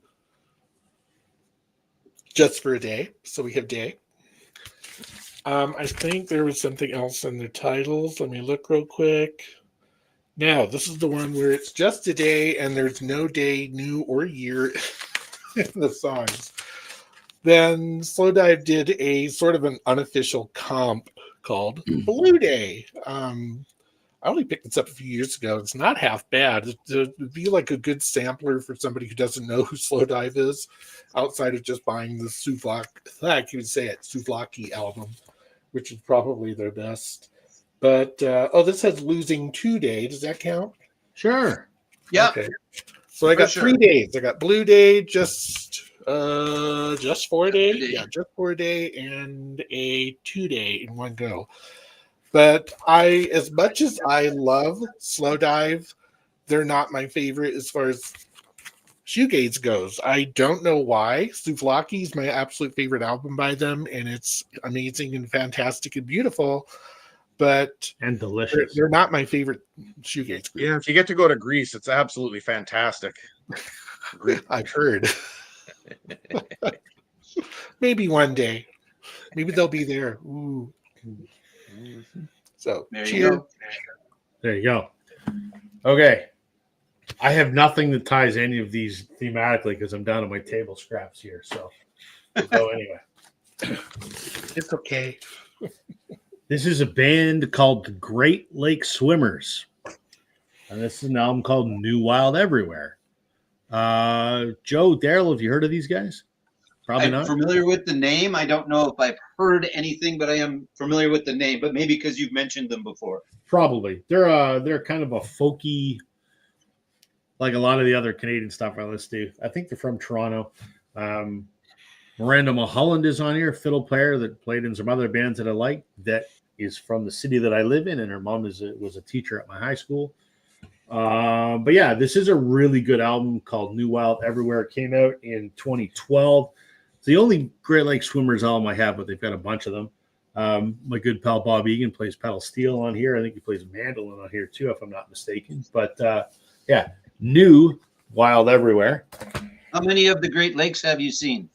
Just for a Day. So we have Day. I think there was something else in the titles. Let me look real quick. Now, this is the one where it's just a day and there's no day, new, or year in the songs. Then Slowdive did a sort of an unofficial comp called Blue Day. I only picked this up a few years ago. It's not half bad. It would be like a good sampler for somebody who doesn't know who Slowdive is, outside of just buying the Souvlaki, I can't even say it, Souvlaki album, which is probably their best. But this has Losing 2 Day. Does that count? Sure. Yeah. Okay. So I got 3 days. I got Blue Day, just 4 days. Yeah, just 4 day and a 2 day in one go. But as much as I love Slowdive, they're not my favorite as far as shoegaze goes. I don't know why. Souvlaki is my absolute favorite album by them, and it's amazing and fantastic and beautiful. But and delicious. They're not my favorite shoegaze group. Yeah, if you get to go to Greece, it's absolutely fantastic. I've heard. Maybe one day. Maybe they'll be there. Ooh. So There cheers. There you go. Okay. I have nothing that ties any of these thematically because I'm down to my table scraps here. So we'll go anyway. It's okay. This is a band called the Great Lake Swimmers. And this is an album called New Wild Everywhere. Joe, Daryl, have you heard of these guys? Probably I'm not. familiar with the name. I don't know if I've heard anything, but I am familiar with the name. But maybe because you've mentioned them before. Probably. They're kind of a folky, like a lot of the other Canadian stuff I listen to. I think they're from Toronto. Miranda Mulholland is on here, fiddle player that played in some other bands that I like. That is from the city that I live in, and her mom was a teacher at my high school. But yeah, this is a really good album called New Wild Everywhere. It came out in 2012. It's the only Great Lake Swimmers album I have, but they've got a bunch of them. My good pal Bob Egan plays pedal steel on here. I think he plays mandolin on here too, if I'm not mistaken. But yeah, New Wild Everywhere. How many of the Great Lakes have you seen?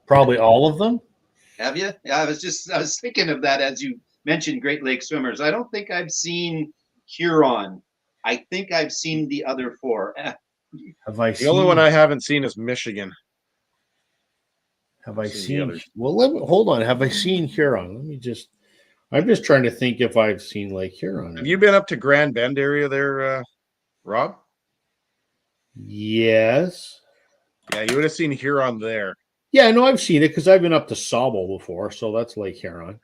Probably all of them. Have you? Yeah, I was thinking of that as you mentioned Great Lake Swimmers. I don't think I've seen Huron. I think I've seen the other 4. Have I? The only one I haven't seen is Michigan. Have I seen the seen? others. Well, hold on. Have I seen Huron? I'm just trying to think if I've seen Lake Huron. Have you been up to Grand Bend area there, Rob? Yes. Yeah, you would have seen Huron there. Yeah, no, I've seen it because I've been up to Sauble before, so that's Lake Huron.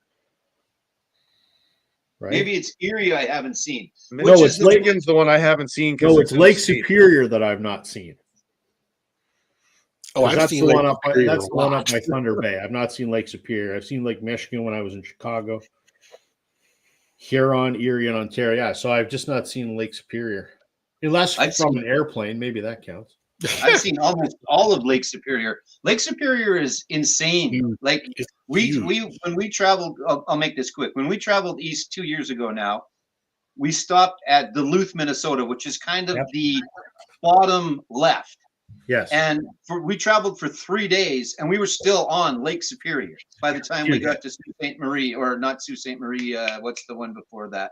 Right? Maybe it's Erie I haven't seen. No, it's Michigan's the one I haven't seen. No, it's Lake Superior that I've not seen. Oh, I've that's seen the Lake one up. Superior That's a the one lot. up by Thunder Bay. I've not seen Lake Superior. I've seen Lake Michigan when I was in Chicago. Huron, Erie, and Ontario. Yeah, so I've just not seen Lake Superior, unless I've from seen- an airplane. Maybe that counts. I've seen almost all of Lake Superior. Lake Superior is insane. Huge. Like It's we huge. when we traveled, I'll make this quick. When we traveled east 2 years ago now, we stopped at Duluth, Minnesota, which is kind of Yep. the bottom left. Yes. And we traveled for 3 days, and we were still on Lake Superior by the time we got to Sault Ste. Marie, or not Sault Ste. Marie. What's the one before that?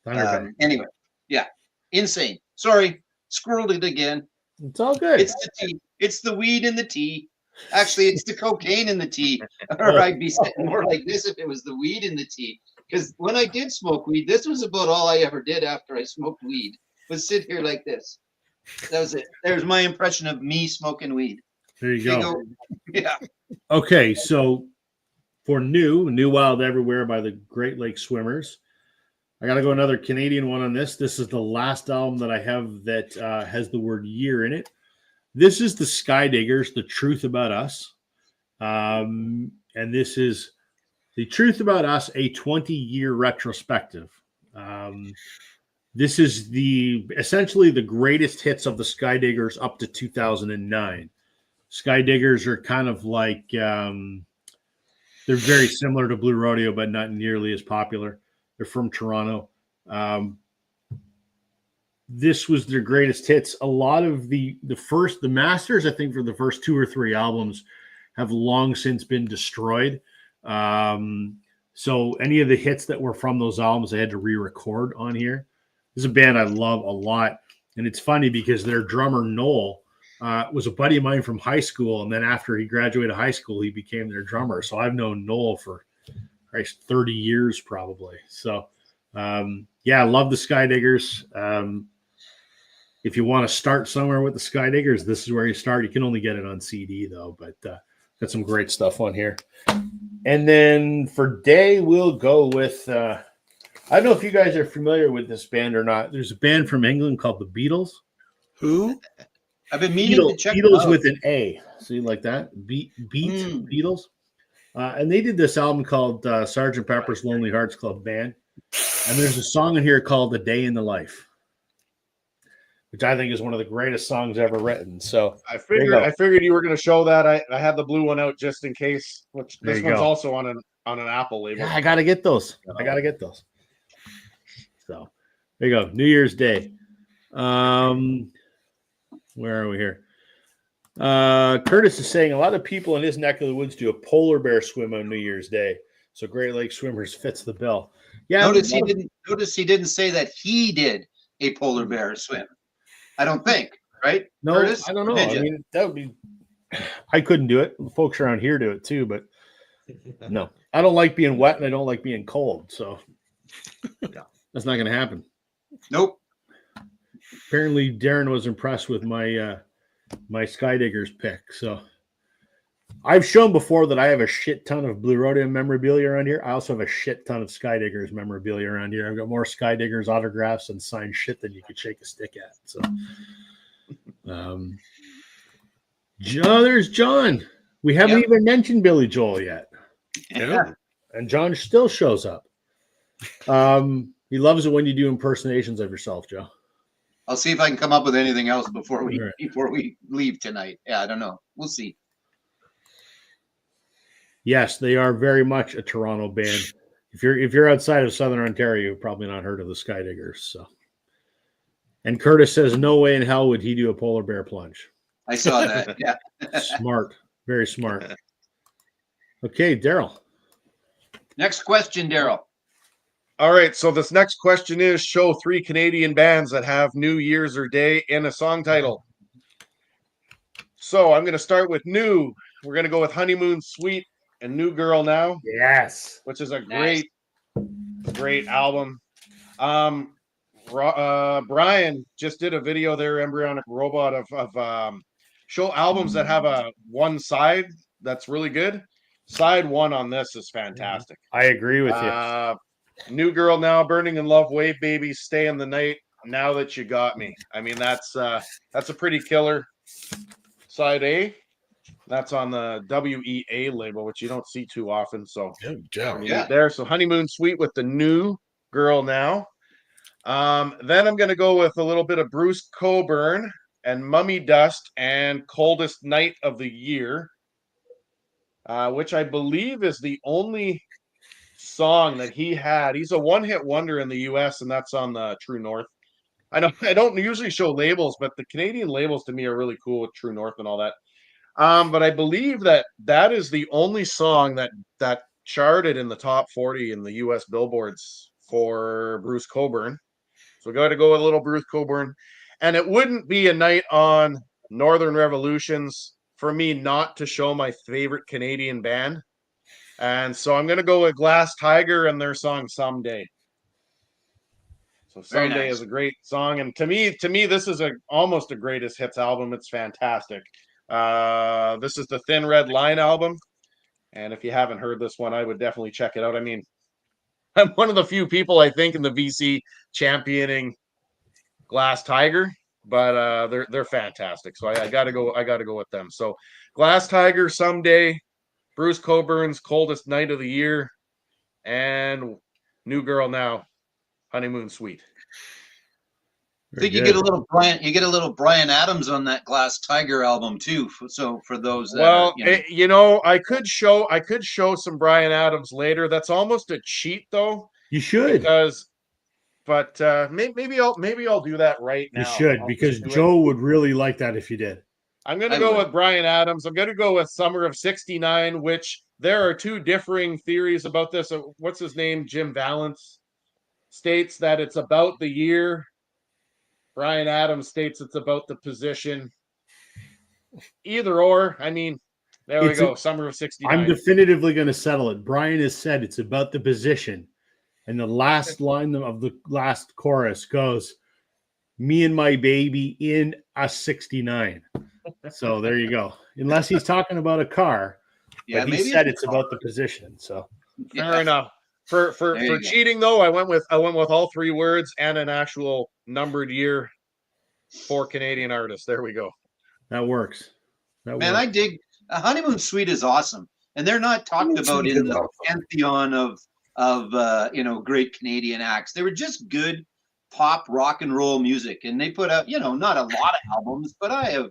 Thunder Bay. Anyway, yeah, insane. Sorry, squirreled it again. It's all good. It's the tea. It's the weed in the tea. Actually, it's the cocaine in the tea. Or I'd be sitting more like this if it was the weed in the tea. Because when I did smoke weed, this was about all I ever did after I smoked weed. Was sit here like this. That was it. There's my impression of me smoking weed. There you There you go. go. Yeah. Okay, so for New Wild Everywhere by the Great Lake Swimmers, I got to go another Canadian one on this. This is the last album that I have that has the word year in it. This is the Skydiggers, The Truth About Us. And this is The Truth About Us, a 20-year retrospective. This is essentially the greatest hits of the Skydiggers up to 2009. Skydiggers are kind of like, they're very similar to Blue Rodeo, but not nearly as popular. They're from Toronto. This was their greatest hits. A lot of the Masters, I think, for the first 2 or 3 albums have long since been destroyed. So any of the hits that were from those albums, I had to re-record on here. This is a band I love a lot. And it's funny because their drummer, Noel, was a buddy of mine from high school. And then after he graduated high school, he became their drummer. So I've known Noel for 30 years probably. So, I love the Skydiggers. If you want to start somewhere with the Skydiggers, this is where you start. You can only get it on CD, though. But got some great stuff on here. And then for Day, we'll go with I don't know if you guys are familiar with this band or not. There's a band from England called the Beatles. Who? I've been meaning to check Beatles with an A. See, like that? Beatles. And they did this album called Sgt. Pepper's Lonely Hearts Club Band. And there's a song in here called A Day in the Life, which I think is one of the greatest songs ever written. So I figured you were going to show that. I had the blue one out just in case. Which this one's also on an Apple label. Yeah, I got to get those. So there you go. New Year's Day. Where are we here? Curtis is saying a lot of people in his neck of the woods do a polar bear swim on New Year's Day. So Great Lake Swimmers fits the bill. Yeah. Notice he didn't say that he did a polar bear swim. I don't think, right? No, Curtis? I don't know. I mean, that would be. I couldn't do it. Folks around here do it too, but no, I don't like being wet and I don't like being cold. So that's not going to happen. Nope. Apparently, Darren was impressed with my my Skydiggers pick. So I've shown before that I have a shit ton of Blue Rodeo memorabilia around here. I also have a shit ton of Skydiggers memorabilia around here. I've got more Skydiggers autographs and signed shit than you could shake a stick at. So, there's John. We haven't even mentioned Billy Joel yet. Yeah. And John still shows up. He loves it when you do impersonations of yourself, Joe. I'll see if I can come up with anything else before we leave tonight. Yeah, I don't know. We'll see. Yes, they are very much a Toronto band. If you're outside of Southern Ontario, you've probably not heard of the Skydiggers. So, and Curtis says, no way in hell would he do a polar bear plunge. I saw that. Yeah. Smart, very smart. Okay, Daryl. Next question, Daryl. All right, so this next question is: show 3 Canadian bands that have New Year's or Day in a song title. So I'm going to start with new. We're going to go with Honeymoon Suite and New Girl Now. Yes, which is a great album. Brian just did a video there, Embryonic Robot, of show albums that have a one side that's really good. Side one on this is fantastic. I agree with you. New Girl Now, Burning in Love, Wave Baby, Stay in the Night, Now That You Got Me. I mean, that's a pretty killer. Side A. That's on the WEA label, which you don't see too often. So there. So Honeymoon Suite with the New Girl Now. Then I'm going to go with a little bit of Bruce Cockburn and Mummy Dust and Coldest Night of the Year, which I believe is the only song that he had. He's a one-hit wonder in the US, and that's on the True North. I don't usually show labels, but the Canadian labels to me are really cool with True North and all that. But I believe that is the only song that charted in the top 40 in the US billboards for Bruce Cockburn. So got to go with a little Bruce Cockburn. And it wouldn't be a night on Northern Revolutions for me not to show my favorite Canadian band. And so I'm going to go with Glass Tiger and their song Someday. So Someday is a great song. And to me, this is almost a greatest hits album. It's fantastic. This is the Thin Red Line album. And if you haven't heard this one, I would definitely check it out. I mean, I'm one of the few people, I think, in the VC championing Glass Tiger, but they're fantastic. So I gotta go with them. So Glass Tiger, Someday, Bruce Cockburn's Coldest Night of the Year, and New Girl Now, Honeymoon Suite. I think you get a little Bryan Adams on that Glass Tiger album too. So for those that I could show some Bryan Adams later. That's almost a cheat though. You should. Maybe I'll do that right now. You should, because Joe would really like that if you did. I'm going to I go would. with Bryan Adams. I'm going to go with Summer of '69, which there are two differing theories about this. What's his name? Jim Valance states that it's about the year. Bryan Adams states it's about the position. Either or, I mean, there we go. Summer of '69. I'm definitively going to settle it. Brian has said it's about the position. And the last line of the last chorus goes, "Me and my baby in a '69." So there you go. Unless he's talking about a car, Yeah, but he maybe said it's it's about the position. So Fair enough. For There you go. cheating though, I went with all three words and an actual numbered year for Canadian artists. There we go. that works. That Man, works. I dig Honeymoon Suite is awesome, and they're not talked about in the pantheon of great Canadian acts. They were just good pop rock and roll music, and they put out not a lot of albums, but I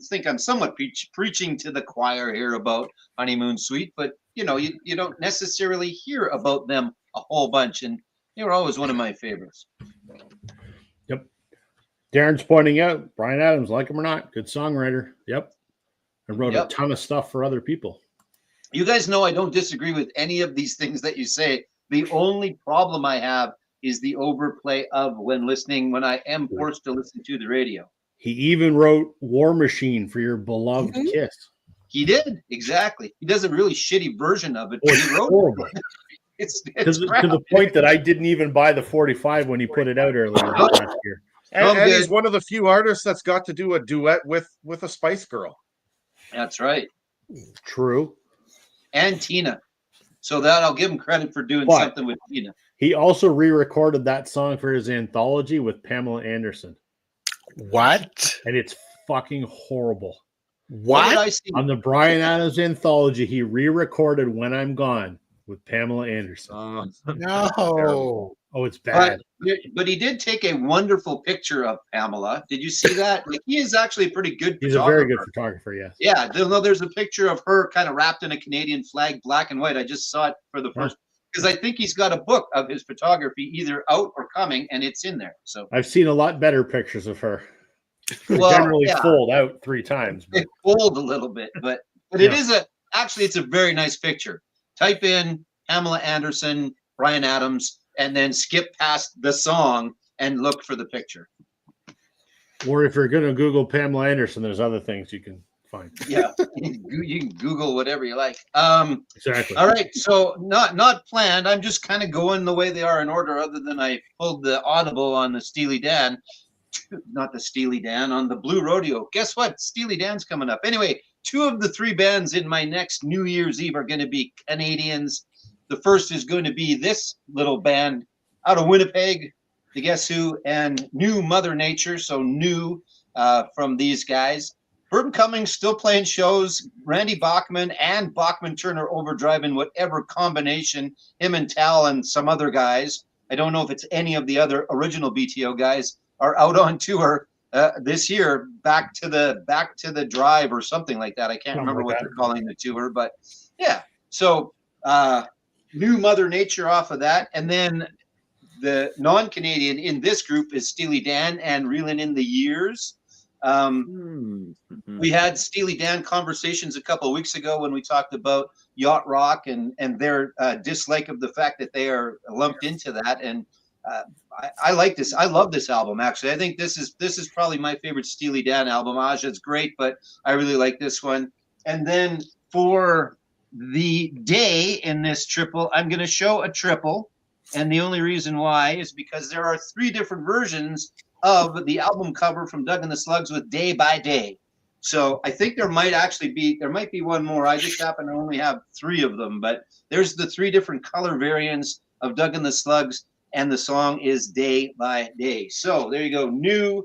think I'm somewhat preaching to the choir here about Honeymoon Suite, but you don't necessarily hear about them a whole bunch, and they were always one of my favorites. Yep. Darren's pointing out Bryan Adams, like him or not, good songwriter. Yep. And wrote a ton of stuff for other people. You guys know I don't disagree with any of these things that you say. The only problem I have is the overplay of when I am forced to listen to the radio. He even wrote War Machine for your beloved Kiss. He did, exactly. He does a really shitty version of it. Oh, But he wrote horrible. it's To the point that I didn't even buy the 45 when he put it out earlier last year. And he's one of the few artists that's got to do a duet with a Spice Girl. That's right. True. And Tina. So that I'll give him credit for doing something with Tina. He also re-recorded that song for his anthology with Pamela Anderson. What? And it's fucking horrible. What did I see? On the Bryan Adams anthology, he re-recorded When I'm Gone with Pamela Anderson. No. Oh, it's bad. But he did take a wonderful picture of Pamela. Did you see that? Like, he is actually a pretty good He's a very good photographer, yes. Yeah, there's a picture of her kind of wrapped in a Canadian flag, black and white. I just saw it for the first, because I think he's got a book of his photography either out or coming, and it's in there. So I've seen a lot better pictures of her. Generally fold out 3 times. It fold a little bit, but it is it's a very nice picture. Type in Pamela Anderson, Bryan Adams, and then skip past the song and look for the picture. Or if you're going to Google Pamela Anderson, there's other things you can find. Yeah, you can Google whatever you like. Exactly. All right, so not planned. I'm just kind of going the way they are in order, other than I pulled the Audible on the Steely Dan. Not the Steely Dan, on the Blue Rodeo. Guess what? Steely Dan's coming up. Anyway, 2 of the 3 bands in my next New Year's Eve are going to be Canadians. The first is going to be this little band out of Winnipeg, the Guess Who, and New Mother Nature. So new from these guys. Burton Cummings still playing shows. Randy Bachman and Bachman Turner Overdrive in whatever combination. Him and Tal and some other guys. I don't know if it's any of the other original BTO guys are out on tour this year. Back to the Drive or something like that. I can't remember what they're calling the tour, but yeah. So New Mother Nature off of that, and then the non-Canadian in this group is Steely Dan and Reelin' in the Years. We had Steely Dan conversations a couple of weeks ago when we talked about yacht rock and their dislike of the fact that they are lumped into that. And I like this. I love this album, actually. I think this is probably my favorite Steely Dan album. Aja's great, but I really like this one. And then for the day in this triple, I'm going to show a triple. And the only reason why is because there are 3 different versions of the album cover from Doug and the Slugs with Day by Day. So I think there might be one more. I just happen to only have 3 of them, but there's the 3 different color variants of Doug and the Slugs, and the song is Day by Day. So there you go. New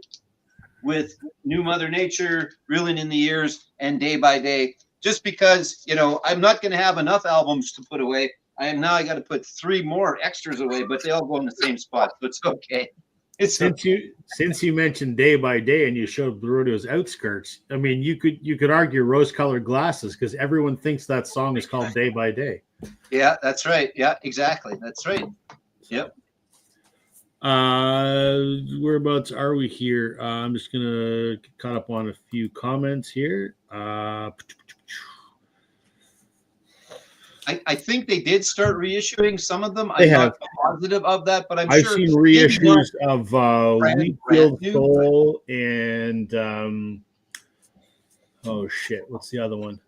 with New Mother Nature, Reelin' in the Years, and Day by Day. Just because, I'm not going to have enough albums to put away. I got to put 3 more extras away, but they all go in the same spot, so it's okay. Since you mentioned Day by Day and you showed Blue Rodeo's Outskirts, I mean, you could argue Rose-Colored Glasses, because everyone thinks that song is called Day by Day. Yeah, that's right. Yeah, exactly. That's right. Yep. Whereabouts are we here? I'm just gonna get caught up on a few comments here. I think they did start reissuing some of them. They I'm have. not positive of that, but I've sure seen maybe not reissues of brand Wheatfield new, Soul and oh shit, what's the other one?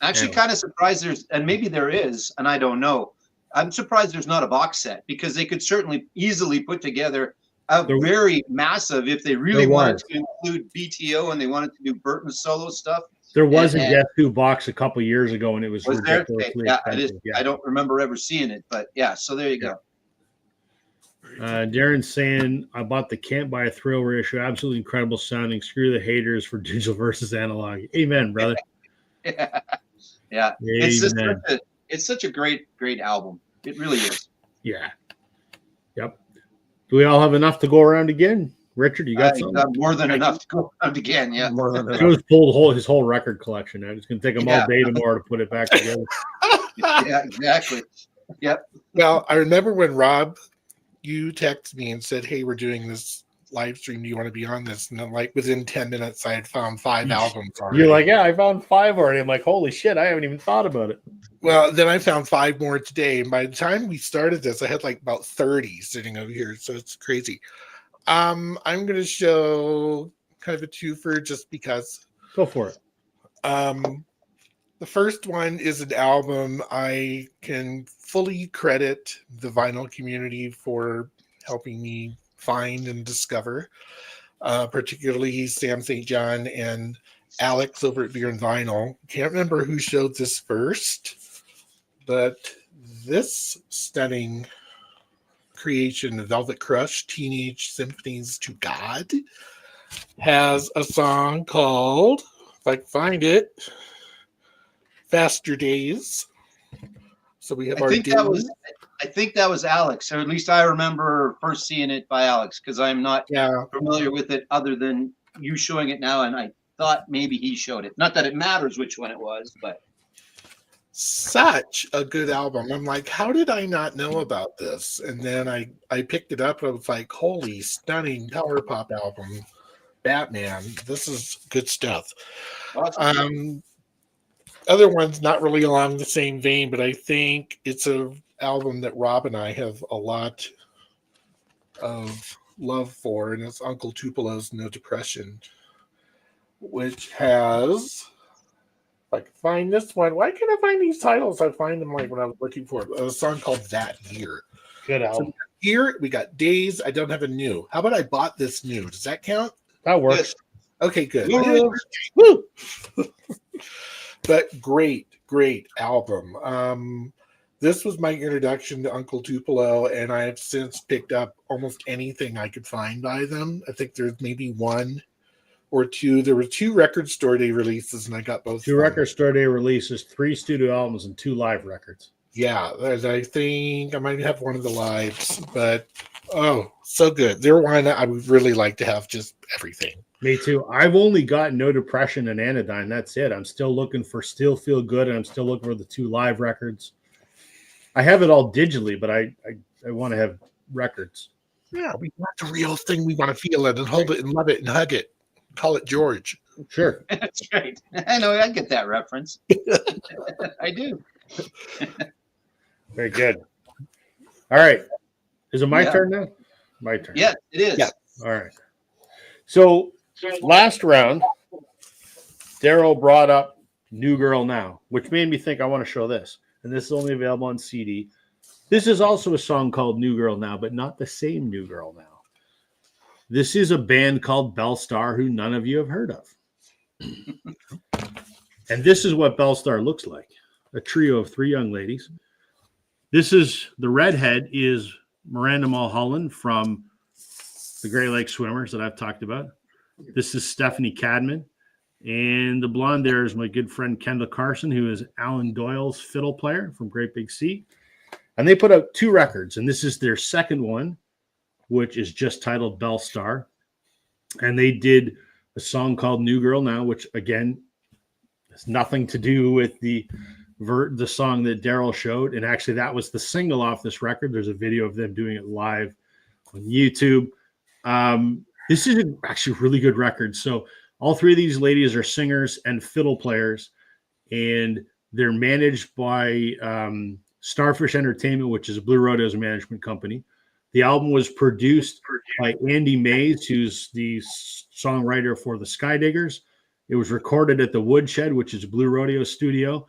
Actually, Yeah. kind of surprised there's, and maybe there is, and I don't know. I'm surprised there's not a box set because they could certainly easily put together a very massive, if they really wanted to include BTO and they wanted to do Burton's solo stuff. There was a Guess Who box a couple years ago, and it was ridiculously Yeah, expensive. I don't remember ever seeing it, but yeah. So there you go. Darren's saying, I bought the Can't Buy a Thrill reissue. Absolutely incredible sounding. Screw the haters for digital versus analog. Amen, brother. Yeah. It's such a great album. It really is. Yeah. Yep. Do we all have enough to go around again? Richard, you got something? More than enough to go around again. Yeah. More than enough. Joe's pulled his whole record collection out. It's going to take him all day tomorrow to put it back together. Yeah, exactly. Yep. Well, I remember when Rob, you texted me and said, "Hey, we're doing this live stream. Do you want to be on this?" And then, like, within 10 minutes, I had found 5 albums already. You're like, yeah, I found 5 already. I'm like, holy shit, I haven't even thought about it. Well, then I found 5 more today. And by the time we started this, I had like about 30 sitting over here. So it's crazy. I'm going to show kind of a twofer just because. Go for it. The first one is an album I can fully credit the vinyl community for helping me find and discover, particularly Sam St. John and Alex over at Beer and Vinyl. Can't remember who showed this first, but this stunning creation, Velvet Crush, Teenage Symphonies to God, has a song called, if I can find it, Faster Days. So we have I think that was Alex, or at least I remember first seeing it by Alex, because I'm not familiar with it other than you showing it now, and I thought maybe he showed it. Not that it matters which one it was, but such a good album. I'm like, how did I not know about this? And then I picked it up and I was like, holy, stunning power pop album. Batman. This is good stuff. Awesome. Other ones not really along the same vein, but I think it's a album that Rob and I have a lot of love for, and it's Uncle Tupelo's No Depression, which has, if I can find this one, why can't I find these titles? I find them like when I was looking for it. A song called That Year. Good album. So here we got Days. I don't have a new. How about I bought this new? Does that count? That works. Okay, good. Woo! But great album. This was my introduction to Uncle Tupelo, and I have since picked up almost anything I could find by them. I think there's maybe 1 or 2. There were 2 record store day releases, and I got both. 2 record store day releases, 3 studio albums, and 2 live records. Yeah, I think I might have one of the lives, but so good. They're one I would really like to have just everything. Me too. I've only got No Depression and Anodyne. That's it. I'm still looking for Still Feel Good, and I'm still looking for the 2 live records. I have it all digitally, but I want to have records. Yeah, we want the real thing. We want to feel it and hold it and love it and hug it. Call it George. Sure. That's right. I know. I get that reference. I do. Very good. All right. Is it my turn now? My turn. Yes, it is. Yeah. All right. So last round, Daryl brought up New Girl Now, which made me think I want to show this. And this is only available on CD. This is also a song called New Girl Now, but not the same New Girl Now. This is a band called Bellstar, who none of you have heard of. And this is what Bellstar looks like. A trio of 3 young ladies. This is, the redhead is Miranda Mulholland from the Great Lakes Swimmers that I've talked about. This is Stephanie Cadman. And the blonde there is my good friend Kendall Carson, who is Alan Doyle's fiddle player from Great Big Sea. And they put out 2 records, and this is their second one, which is just titled Bellstar. And they did a song called New Girl Now, which, again, has nothing to do with the song that Daryl showed. And actually, that was the single off this record. There's a video of them doing it live on YouTube. This is actually a really good record. So all three of these ladies are singers and fiddle players, and they're managed by Starfish Entertainment, which is Blue Rodeo's management company. The album was produced by Andy Mays, who's the songwriter for the Skydiggers. It was recorded at the Woodshed, which is Blue Rodeo studio.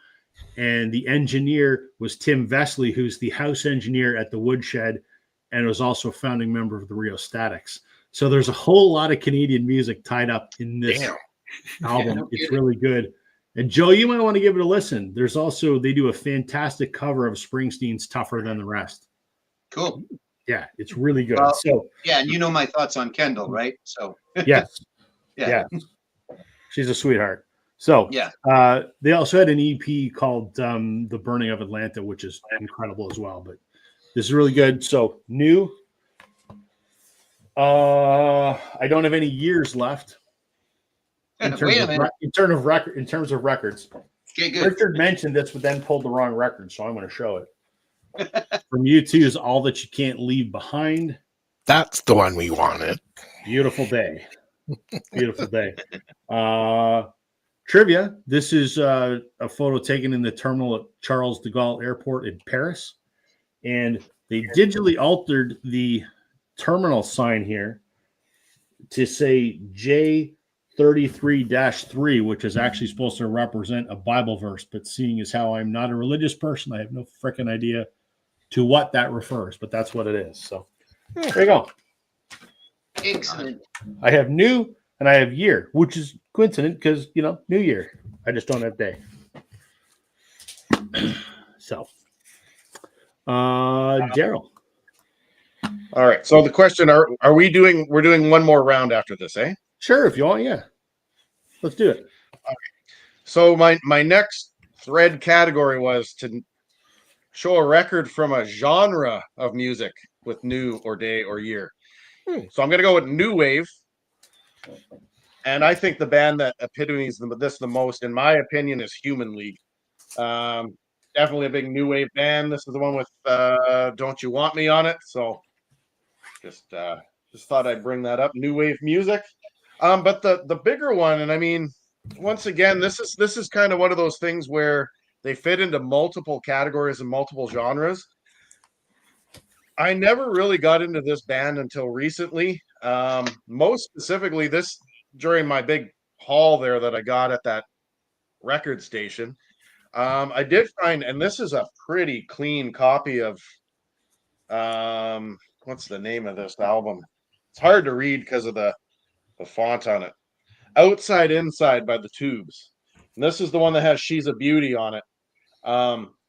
And the engineer was Tim Vesley, who's the house engineer at the Woodshed and was also a founding member of the Rio Statics. So there's a whole lot of Canadian music tied up in this album. It's really good. And Joe, you might want to give it a listen. There's also, they do a fantastic cover of Springsteen's Tougher Than the Rest. Cool. Yeah, it's really good. Well, so yeah, and you know my thoughts on Kendall, right? So yes. yeah. She's a sweetheart. So yeah. They also had an EP called The Burning of Atlanta, which is incredible as well. But this is really good. So new. I don't have any years left in terms of records. Okay, good. Richard mentioned this, but then pulled the wrong record, so I'm going to show it. From U2 is All That You Can't Leave Behind. That's the one we wanted. Beautiful day. Beautiful day. Trivia. This is a photo taken in the terminal at Charles de Gaulle Airport in Paris. And they digitally altered the terminal sign here to say J33-3, which is actually supposed to represent a Bible verse. But seeing as how I'm not a religious person, I have no freaking idea to what that refers, but that's what it is. So there you go. Excellent. I have new and I have year, which is coincident because, new year. I just don't have day. So, Daryl. All right. So the question: Are we doing? We're doing one more round after this, eh? Sure, if you want. Yeah, let's do it. Okay. So my next thread category was to show a record from a genre of music with new or day or year. So I'm going to go with new wave, and I think the band that epitomizes this the most, in my opinion, is Human League. Definitely a big new wave band. This is the one with "Don't You Want Me" on it. So. Just thought I'd bring that up. New wave music, but the bigger one, and I mean, once again, this is kind of one of those things where they fit into multiple categories and multiple genres. I never really got into this band until recently. Most specifically, this during my big haul there that I got at that record station. I did find, and this is a pretty clean copy of. What's the name of this album? It's hard to read because of the font on it. Outside Inside by the Tubes. And this is the one that has She's a Beauty on it.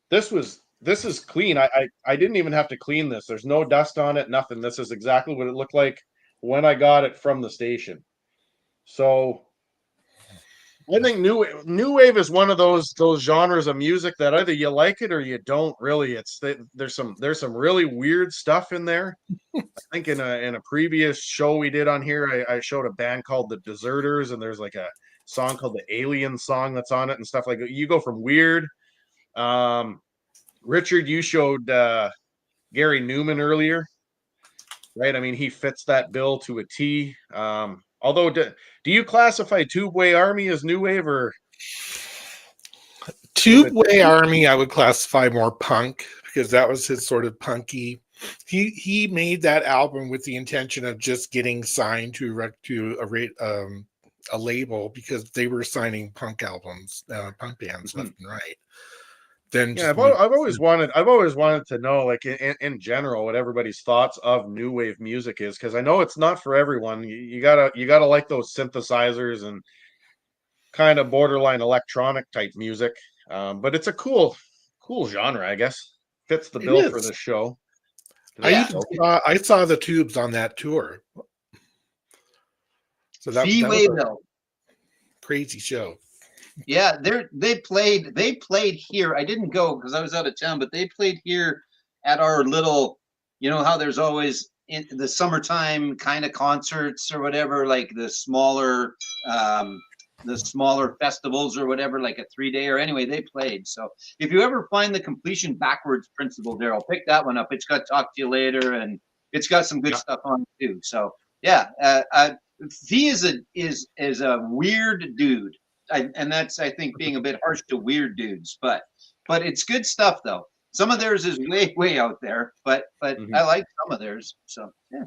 This is clean. I didn't even have to clean this. There's no dust on it, nothing. This is exactly what it looked like when I got it from the station. So I think new wave is one of those genres of music that either you like it or you don't really. There's some really weird stuff in there. I think in a previous show we did on here, I showed a band called the Deserters, and there's like a song called the Alien Song that's on it and stuff like that. You go from weird. Richard, you showed Gary Newman earlier, right? I mean, he fits that bill to a T. Although, do you classify Tubeway Army as new wave or? Tubeway Army, I would classify more punk because that was his sort of punky. He made that album with the intention of just getting signed to a label because they were signing punk albums, punk bands left and right. Then yeah, I've always wanted to know, like in general, what everybody's thoughts of new wave music is, because I know it's not for everyone. You gotta like those synthesizers and kind of borderline electronic type music. But it's a cool genre, I guess. Fits the bill for this show. I saw the Tubes on that tour. So that was a crazy show. Yeah, they played here. I didn't go because I was out of town, but they played here at our little, how there's always in the summertime kind of concerts or whatever, like the smaller festivals or whatever, like a 3-day or anyway, they played. So if you ever find the Completion Backwards Principle, Daryl, pick that one up. It's got Talk to You Later and It's got some good stuff on it too. So yeah, V is a weird dude, and that's, I think, being a bit harsh to weird dudes, but it's good stuff though. Some of theirs is way out there, but I like some of theirs. So yeah.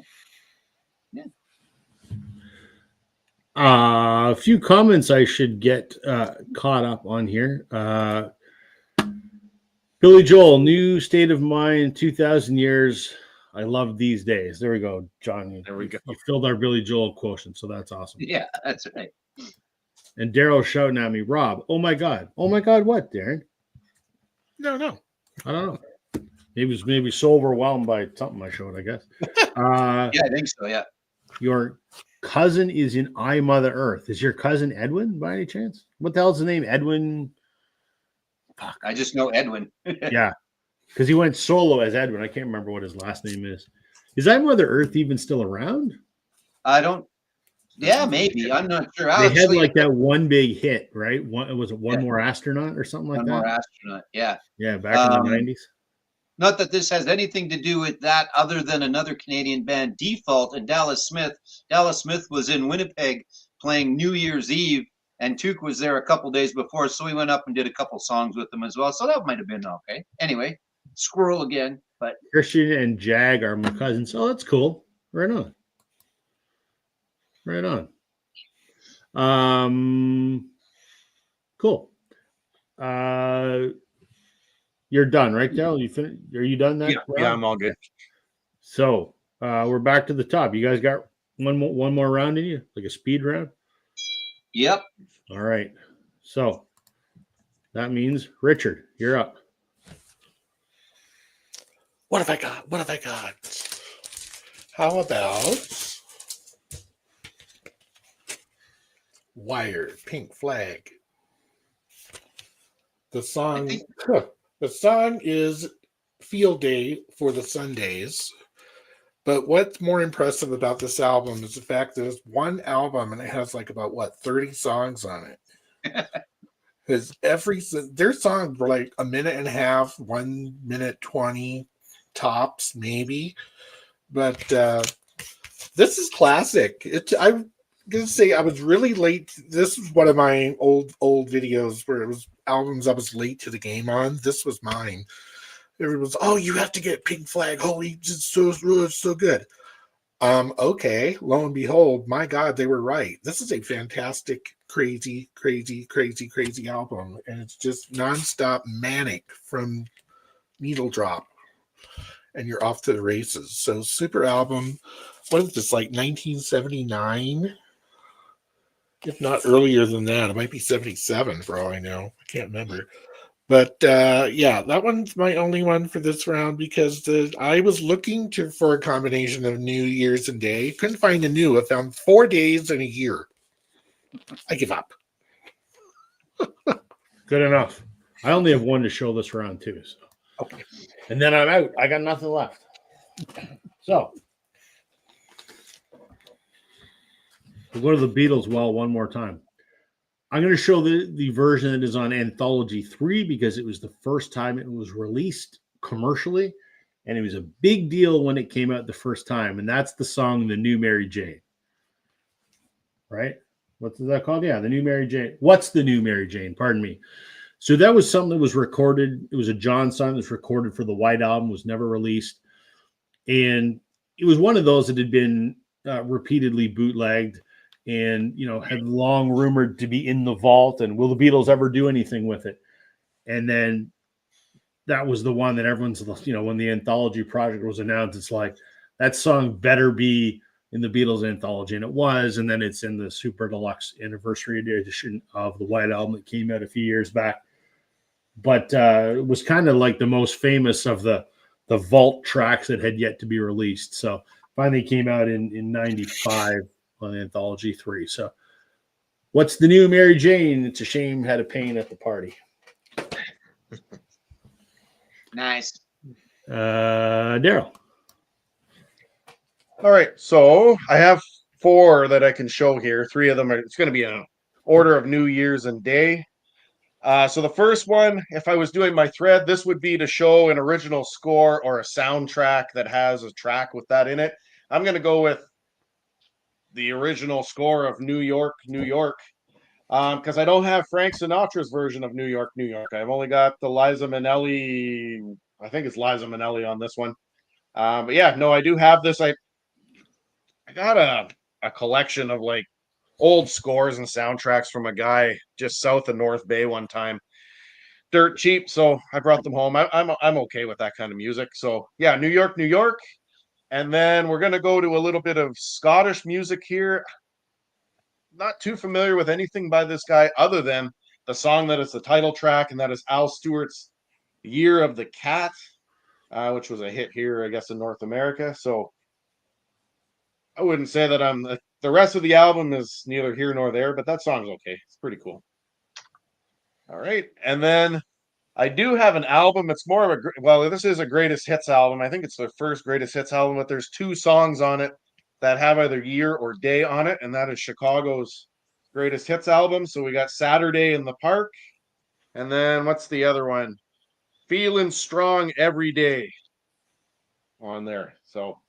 A few comments I should get caught up on here. Billy Joel, new state of mind, 2,000 years. I love these days. There we go, John. There we go. You filled our Billy Joel quotient, so that's awesome. Yeah, that's right. And Daryl shouting at me, Rob, oh my God, what, Darren? No. I don't know. He was maybe so overwhelmed by something I showed, I guess. Yeah, I think so. Yeah. Your cousin is in I, Mother Earth. Is your cousin Edwin by any chance? What the hell's the name? Edwin? Fuck. I just know Edwin. Yeah. Because he went solo as Edwin. I can't remember what his last name is. Is I, Mother Earth even still around? I don't. Yeah, maybe. I'm not sure. They had like that one big hit, right? Was it One More Astronaut or something like One that? More Astronaut. Yeah. Yeah, back in the 90s. Not that this has anything to do with that, other than another Canadian band, Default, and Dallas Smith. Dallas Smith was in Winnipeg playing New Year's Eve, and Tuke was there a couple days before, so we went up and did a couple songs with them as well. So that might have been okay. Anyway, squirrel again, but Christian and Jag are my cousins. Oh, that's cool. Right on. Cool. You're done, right, Dale? You finished? Are you done that? Yeah, I'm all good. So we're back to the top. You guys got one more round in you, like a speed round? Yep. All right. So that means Richard, you're up. What have I got? How about Wired, Pink Flag? The song is Field Day for the Sundays. But what's more impressive about this album is the fact that it's one album and it has like about 30 songs on it. Because their songs were like a minute and a half, 1 minute 20 tops, maybe. But this is classic. I'm gonna say I was really late. This is one of my old videos where it was albums I was late to the game on. This was mine. Everyone was, oh, you have to get Pink Flag. Holy, it's so good. Okay, lo and behold, my God, they were right. This is a fantastic, crazy album, and it's just nonstop manic from needle drop, and you're off to the races. So, super album. What is this, like 1979? If not earlier than that, it might be 77 for all I know. I can't remember. But yeah, that one's my only one for this round because I was looking for a combination of New Year's and Day. Couldn't find a new. I found 4 days and a year. I give up. Good enough. I only have one to show this round too. So. Okay. And then I'm out. I got nothing left. So we'll go to the Beatles one more time. I'm going to show the version that is on Anthology 3 because it was the first time it was released commercially, and it was a big deal when it came out the first time, and that's the song The New Mary Jane. Right? What's that called? Yeah, The New Mary Jane. What's The New Mary Jane? Pardon me. So that was something that was recorded. It was a John song that was recorded for the White Album, was never released, and it was one of those that had been repeatedly bootlegged and, had long rumored to be in the vault, and will the Beatles ever do anything with it? And then that was the one that everyone's, when the anthology project was announced, it's like, that song better be in the Beatles anthology. And it was, and then it's in the super deluxe anniversary edition of the White Album that came out a few years back. But it was kind of like the most famous of the vault tracks that had yet to be released. So finally came out in 95 on Anthology 3. So what's The New Mary Jane? It's a shame had a pain at the party. Nice. Daryl. All right, so I have 4 that I can show here. 3 of them it's going to be in order of New Year's and Day. So the first one, if I was doing my thread, this would be to show an original score or a soundtrack that has a track with that in it. I'm going to go with the original score of New York, New York, because I don't have Frank Sinatra's version of New York, New York. I've only got the Liza Minnelli. I think it's Liza Minnelli on this one. But yeah, no, I do have this. I got a collection of like old scores and soundtracks from a guy just south of North Bay one time. Dirt cheap, so I brought them home. I'm okay with that kind of music. So yeah, New York, New York. And then we're going to go to a little bit of Scottish music here. Not too familiar with anything by this guy other than the song that is the title track, and that is Al Stewart's Year of the Cat, which was a hit here, I guess, in North America. So I wouldn't say that I'm the rest of the album is neither here nor there, but that song's okay. It's pretty cool. All right. And then I do have an album. It's more of this is a greatest hits album. I think it's their first greatest hits album, but there's 2 songs on it that have either year or day on it, and that is Chicago's greatest hits album. So we got Saturday in the Park, and then what's the other one? Feeling Strong Every Day on there. So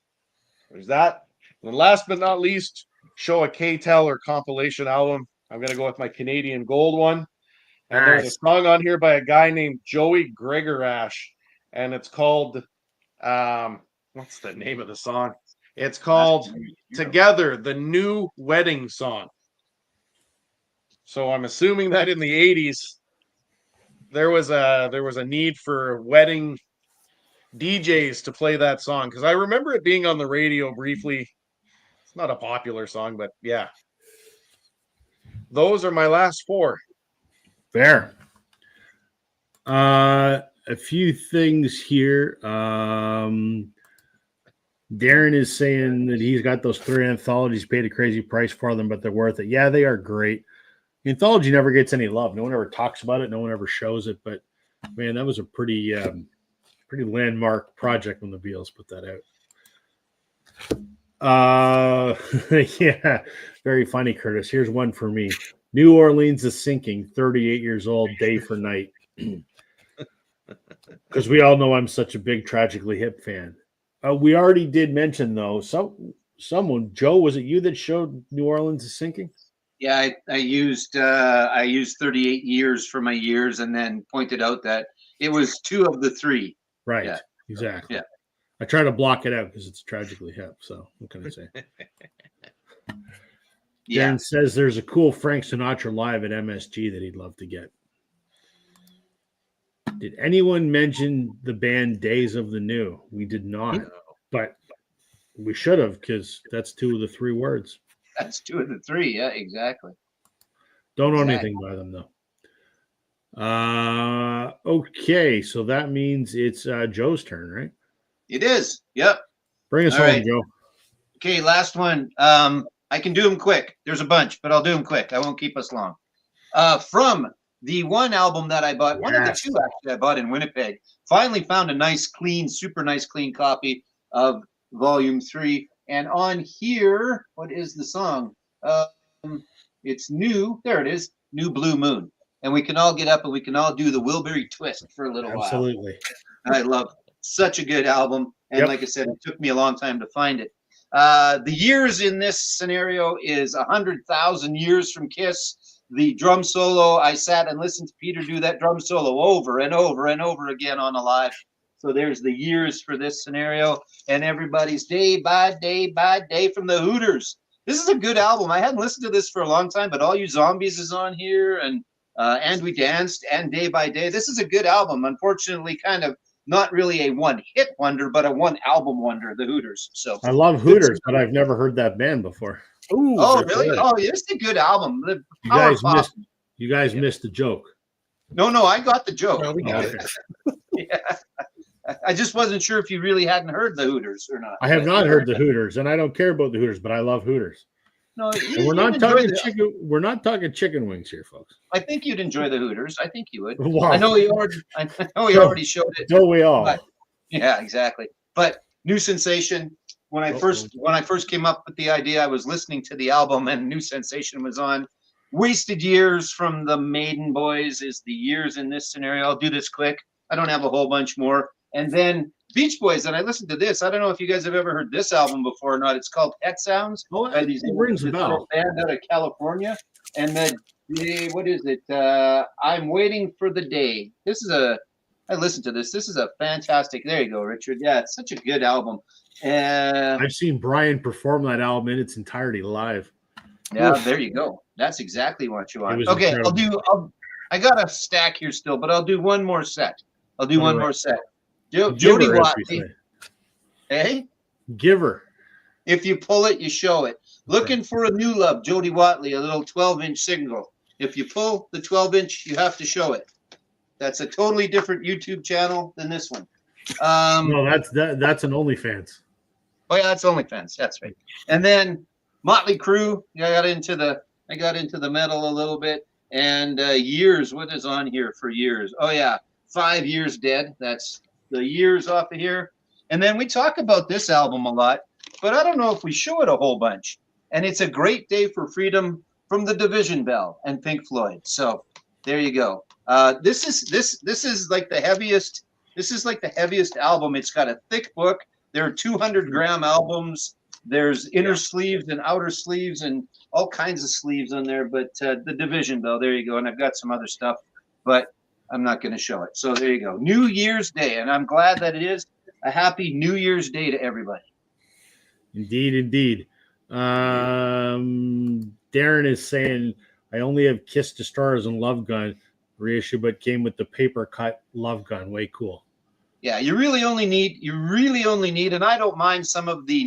there's that. And last but not least, show a K-Tel or compilation album. I'm going to go with my Canadian Gold one. And there's a song on here by a guy named Joey Gregorash, and it's called, what's the name of the song? It's called Together, the New Wedding Song. So I'm assuming that in the 80s, there was a need for wedding DJs to play that song, because I remember it being on the radio briefly. It's not a popular song, but yeah. Those are my last 4. Fair. A few things here. Darren is saying that he's got those 3 anthologies, paid a crazy price for them, but they're worth it. Yeah, they are great. Anthology never gets any love. No one ever talks about it. No one ever shows it. But man, that was a pretty landmark project when the Beatles put that out. Yeah, very funny, Curtis. Here's one for me. New Orleans is sinking, 38 years old, day for night. Because we all know I'm such a big Tragically Hip fan. We already did mention, though, someone, Joe, was it you that showed New Orleans is sinking? Yeah, I used 38 years for my years, and then pointed out that it was 2 of the 3. Right, yeah. Exactly. Yeah. I try to block it out because it's Tragically Hip, so what can I say? Yeah. Darren says there's a cool Frank Sinatra live at MSG that he'd love to get. Did anyone mention the band Days of the New? We did not, but we should have, because that's 2 of the 3 words. That's 2 of the 3. Yeah, exactly. Don't know anything by them, though. Okay, so that means it's Joe's turn, right? It is. Yep. Bring us home, Joe. Okay, last one. I can do them quick. There's a bunch, but I'll do them quick. I won't keep us long. From the one album that I bought, one of the 2 actually I bought in Winnipeg, finally found a nice, clean, super nice, clean copy of Volume 3. And on here, what is the song? It's New. There it is. New Blue Moon. And we can all get up and we can all do the Wilbury Twist for a little while. Absolutely. I love it. Such a good album. And like I said, it took me a long time to find it. The years in this scenario is 100,000 years from Kiss. The drum solo, I sat and listened to Peter do that drum solo over and over and over again on Alive. So there's the years for this scenario. And everybody's Day by Day from the Hooters. This is a good album. I hadn't listened to this for a long time, but All You Zombies is on here, and We Danced, and Day by Day. This is a good album. Unfortunately, kind of not really a one-hit wonder, but a one-album wonder, the Hooters. So I love Hooters, but I've never heard that band before. Ooh, oh, really? Good. Oh, it's a good album. You guys missed the joke. No, I got the joke. No, we got it. Yeah. I just wasn't sure if you really hadn't heard the Hooters or not. I have not heard the Hooters, and I don't care about the Hooters, but I love Hooters. No, we're not talking chicken. We're not talking chicken wings here, folks. I think you'd enjoy the Hooters. I think you would. Wow. I know he already showed it. Don't we all? But, yeah, exactly. But New Sensation. When I first came up with the idea, I was listening to the album and New Sensation was on, Wasted Years from the Maiden Boys is the Years in this scenario. I'll do this quick. I don't have a whole bunch more. And then Beach Boys, and I listened to this. I don't know if you guys have ever heard this album before or not. It's called Pet Sounds. Oh, By these it rings a bell. band out of California. And then what is it? I'm Waiting for the Day. I listened to this. This is a fantastic. There you go, Richard. Yeah, it's such a good album. I've seen Brian perform that album in its entirety live. Yeah, there you go. That's exactly what you want. Okay, incredible. I got a stack here still, but I'll do one more set. More set. Jody Giver, as we Watley. say. Hey? Giver. If you pull it, you show it. Looking for a New Love, Jody Watley, a little 12-inch single. If you pull the 12-inch, you have to show it. That's a totally different YouTube channel than this one. No, that's an OnlyFans. Oh yeah, that's OnlyFans. That's right. And then Motley Crue. I got into the metal a little bit. And Years. What is on here for Years? Oh yeah, 5 Years Dead. That's the Years off of here. And then we talk about this album a lot, but I don't know if we show it a whole bunch. And it's A Great Day for Freedom from the Division Bell and Pink Floyd. So there you go. This is like the heaviest. This is like the heaviest album. It's got a thick book. There are 200-gram albums. There's inner sleeves and outer sleeves and all kinds of sleeves on there. But the Division Bell, there you go. And I've got some other stuff, but I'm not going to show it. So there you go. New Year's Day, and I'm glad that it is a happy New Year's Day to everybody. Indeed, indeed. Darren is saying, I only have Kiss to Stars and Love Gun reissue, but came with the paper cut Love Gun. Way cool. Yeah, you really only need, and I don't mind some of the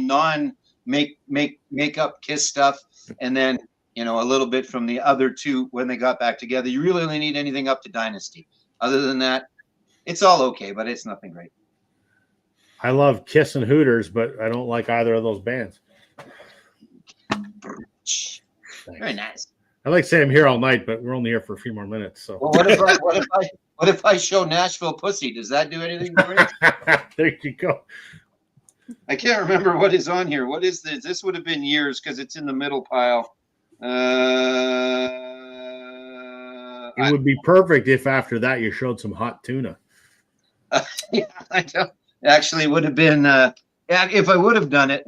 makeup Kiss stuff, and then a little bit from the other two when they got back together. You really only need anything up to Dynasty. Other than that, it's all okay, but it's nothing great. I love Kiss and Hooters, but I don't like either of those bands. Thanks. Very nice. I like saying I'm here all night, but we're only here for a few more minutes. So well, what if I show Nashville Pussy? Does that do anything for you? There you go. I can't remember what is on here. What is this? This would have been Years because it's in the middle pile. It would be perfect if after that you showed some hot tuna. Yeah, I don't. Actually, it would have been if I would have done it.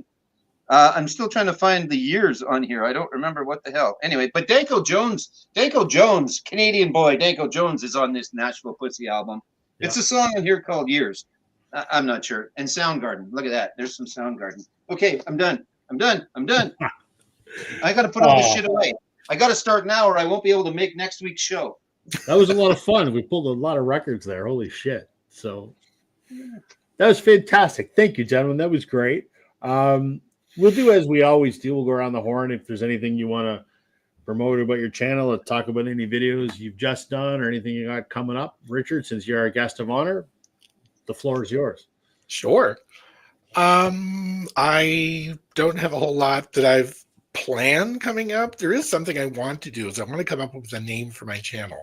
I'm still trying to find the years on here. I don't remember what the hell. Anyway, but Danko Jones, Canadian boy, Danko Jones is on this Nashville Pussy album. Yeah. It's a song on here called Years. I'm not sure. And Soundgarden. Look at that. There's some Soundgarden. Okay, I'm done. I got to put all this shit away. I got to start now or I won't be able to make next week's show. That was a lot of fun. We pulled a lot of records there. Holy shit. So that was fantastic. Thank you, gentlemen. That was great. We'll do as we always do. We'll go around the horn. If there's anything you want to promote about your channel or talk about any videos you've just done or anything you got coming up, Richard, since you're our guest of honor, the floor is yours. Sure. I don't have a whole lot that I've planned coming up. There is something I want to do. Is I want to come up with a name for my channel.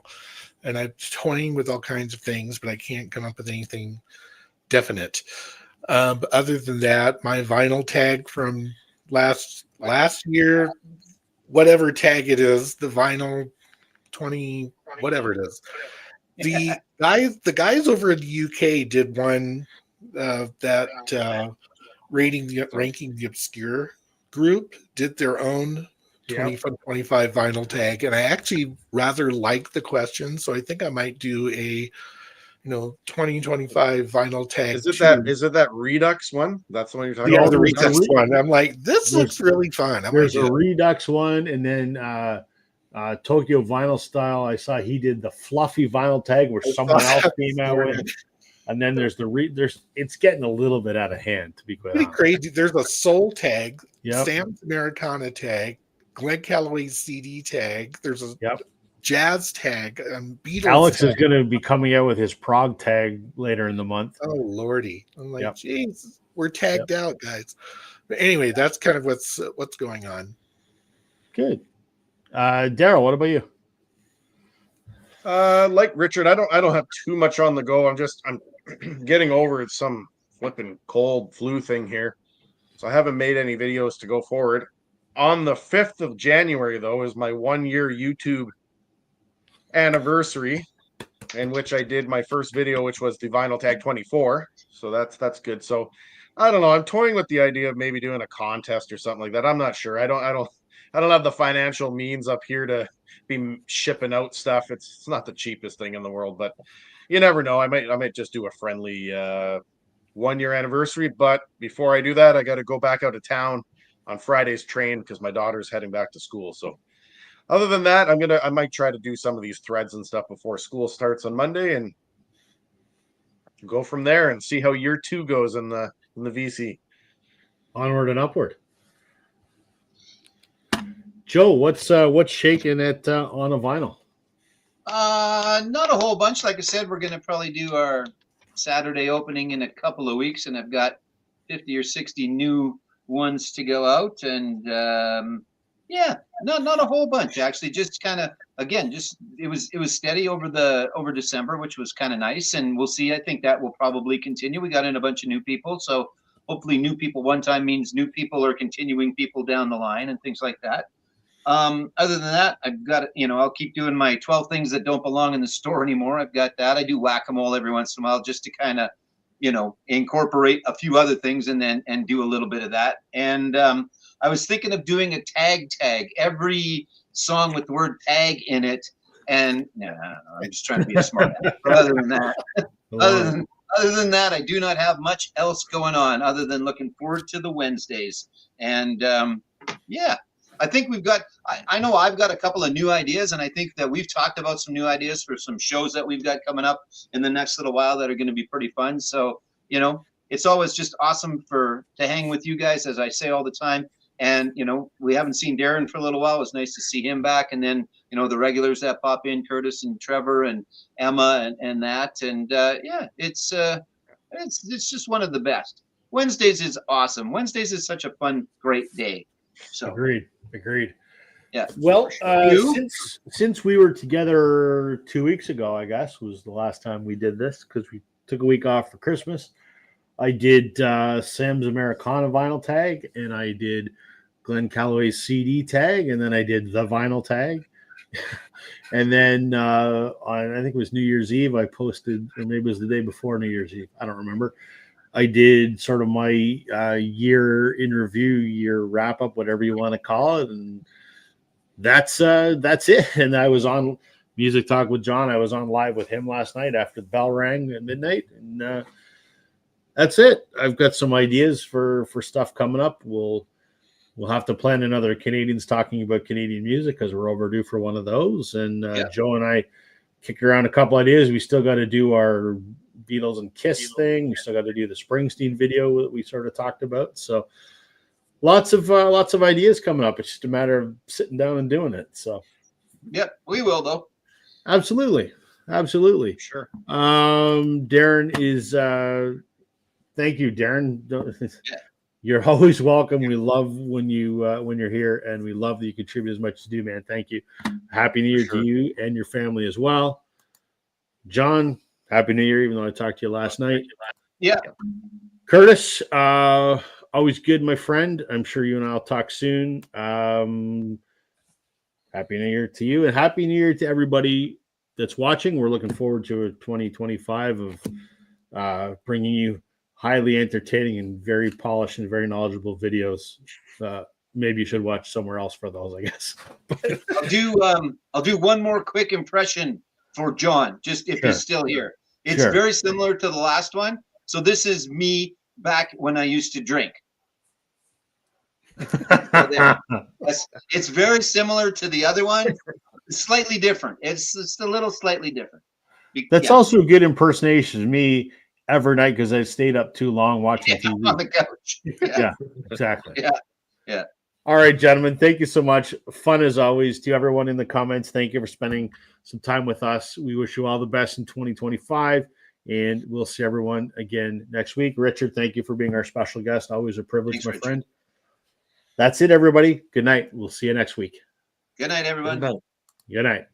And I'm toying with all kinds of things, but I can't come up with anything definite. But other than that, my vinyl tag from last year, whatever tag it is, the vinyl 20, whatever it is. The guys over in the UK did one ranking the obscure group did their own 25 vinyl tag, and I actually rather like the question, so I think I might do a 2025 vinyl tag. Is it that Redux one? That's the one you're talking about? Yeah, the Redux one. I'm like, this looks really fun. There's a Redux one, and then Tokyo Vinyl Style. I saw he did the fluffy vinyl tag where someone else came out with. And then there's it's getting a little bit out of hand, to be quite honest. Crazy. There's a soul tag, Sam's Americana tag, Glenn Calloway's CD tag. There's a jazz tag, Beatles. Alex tag. is going to be coming out with his prog tag later in the month. Oh Lordy! I'm like, geez, we're tagged out, guys. But anyway, that's kind of what's going on. Good, Daryl. What about you? Like Richard, I don't have too much on the go. I'm getting over some flipping cold flu thing here, so I haven't made any videos to go forward. On the 5th of January, though, is my 1-year YouTube anniversary, in which I did my first video, which was the Vinyl Tag 24. So that's good. So I don't know. I'm toying with the idea of maybe doing a contest or something like that. I'm not sure. I don't have the financial means up here to be shipping out stuff. It's not the cheapest thing in the world, but you never know. I might just do a friendly 1-year anniversary. But before I do that, I got to go back out of town on Friday's train because my daughter's heading back to school. So other than that, I might try to do some of these threads and stuff before school starts on Monday and go from there and see how year 2 goes in the VC. Onward and upward. Joe, what's shaking at on a vinyl? Not a whole bunch. Like I said, we're going to probably do our Saturday opening in a couple of weeks, and I've got 50 or 60 new ones to go out. And yeah, not a whole bunch actually. Just kind of it was steady over December, which was kind of nice. And we'll see. I think that will probably continue. We got in a bunch of new people, so hopefully new people one time means new people are continuing people down the line and things like that. Other than that, I've got, I'll keep doing my 12 things that don't belong in the store anymore. I've got that. I do whack-a-mole every once in a while just to kind of, incorporate a few other things and do a little bit of that. And I was thinking of doing a tag, every song with the word tag in it. And I'm just trying to be a smart man. But other than that, I do not have much else going on other than looking forward to the Wednesdays. And yeah. I think I know I've got a couple of new ideas, and I think that we've talked about some new ideas for some shows that we've got coming up in the next little while that are going to be pretty fun. So, it's always just awesome to hang with you guys, as I say all the time. And, we haven't seen Darren for a little while. It was nice to see him back. And then, the regulars that pop in, Curtis and Trevor and Emma and that. And yeah, it's just one of the best. Wednesdays is awesome. Wednesdays is such a fun, great day. So Agreed. Yeah. Well, since we were together 2 weeks ago, I guess was the last time we did this because we took a week off for Christmas. I did Sam's Americana vinyl tag, and I did Glenn Calloway's CD tag, and then I did the vinyl tag. And then on, I think it was New Year's Eve, I posted, or maybe it was the day before New Year's Eve, I don't remember. I did sort of my year in review, year wrap up, whatever you want to call it, and that's it. And I was on Music Talk with John. I was on live with him last night after the bell rang at midnight, and that's it. I've got some ideas for stuff coming up. We'll have to plan another Canadians talking about Canadian music because we're overdue for one of those. And Joe and I kicked around a couple ideas. We still got to do our Beatles and Kiss thing. We still got to do the Springsteen video that we sort of talked about. So lots of ideas coming up. It's just a matter of sitting down and doing it. So yep, we will though. Absolutely. Sure. Darren is thank you, Darren. You're always welcome. We love when you're here, and we love that you contribute as much as you do, man. Thank you. Happy New Year to you and your family as well. John, Happy New Year, even though I talked to you last night. Yeah. Curtis, always good, my friend. I'm sure you and I'll talk soon. Happy New Year to you, and Happy New Year to everybody that's watching. We're looking forward to a 2025 of bringing you highly entertaining and very polished and very knowledgeable videos. Maybe you should watch somewhere else for those, I guess. I'll do one more quick impression for John, just if he's still here. It's very similar to the last one. So this is me back when I used to drink. It's very similar to the other one. It's slightly different. It's a little slightly different. That's also a good impersonation of me every night because I stayed up too long watching TV on the couch. Yeah, exactly. Yeah. All right, gentlemen, thank you so much. Fun as always. To everyone in the comments, thank you for spending some time with us. We wish you all the best in 2025, and we'll see everyone again next week. Richard, thank you for being our special guest. Always a privilege, Thanks, my Richard. friend. That's it, everybody. Good night. We'll see you next week. Good night, everyone. Good night. Good night.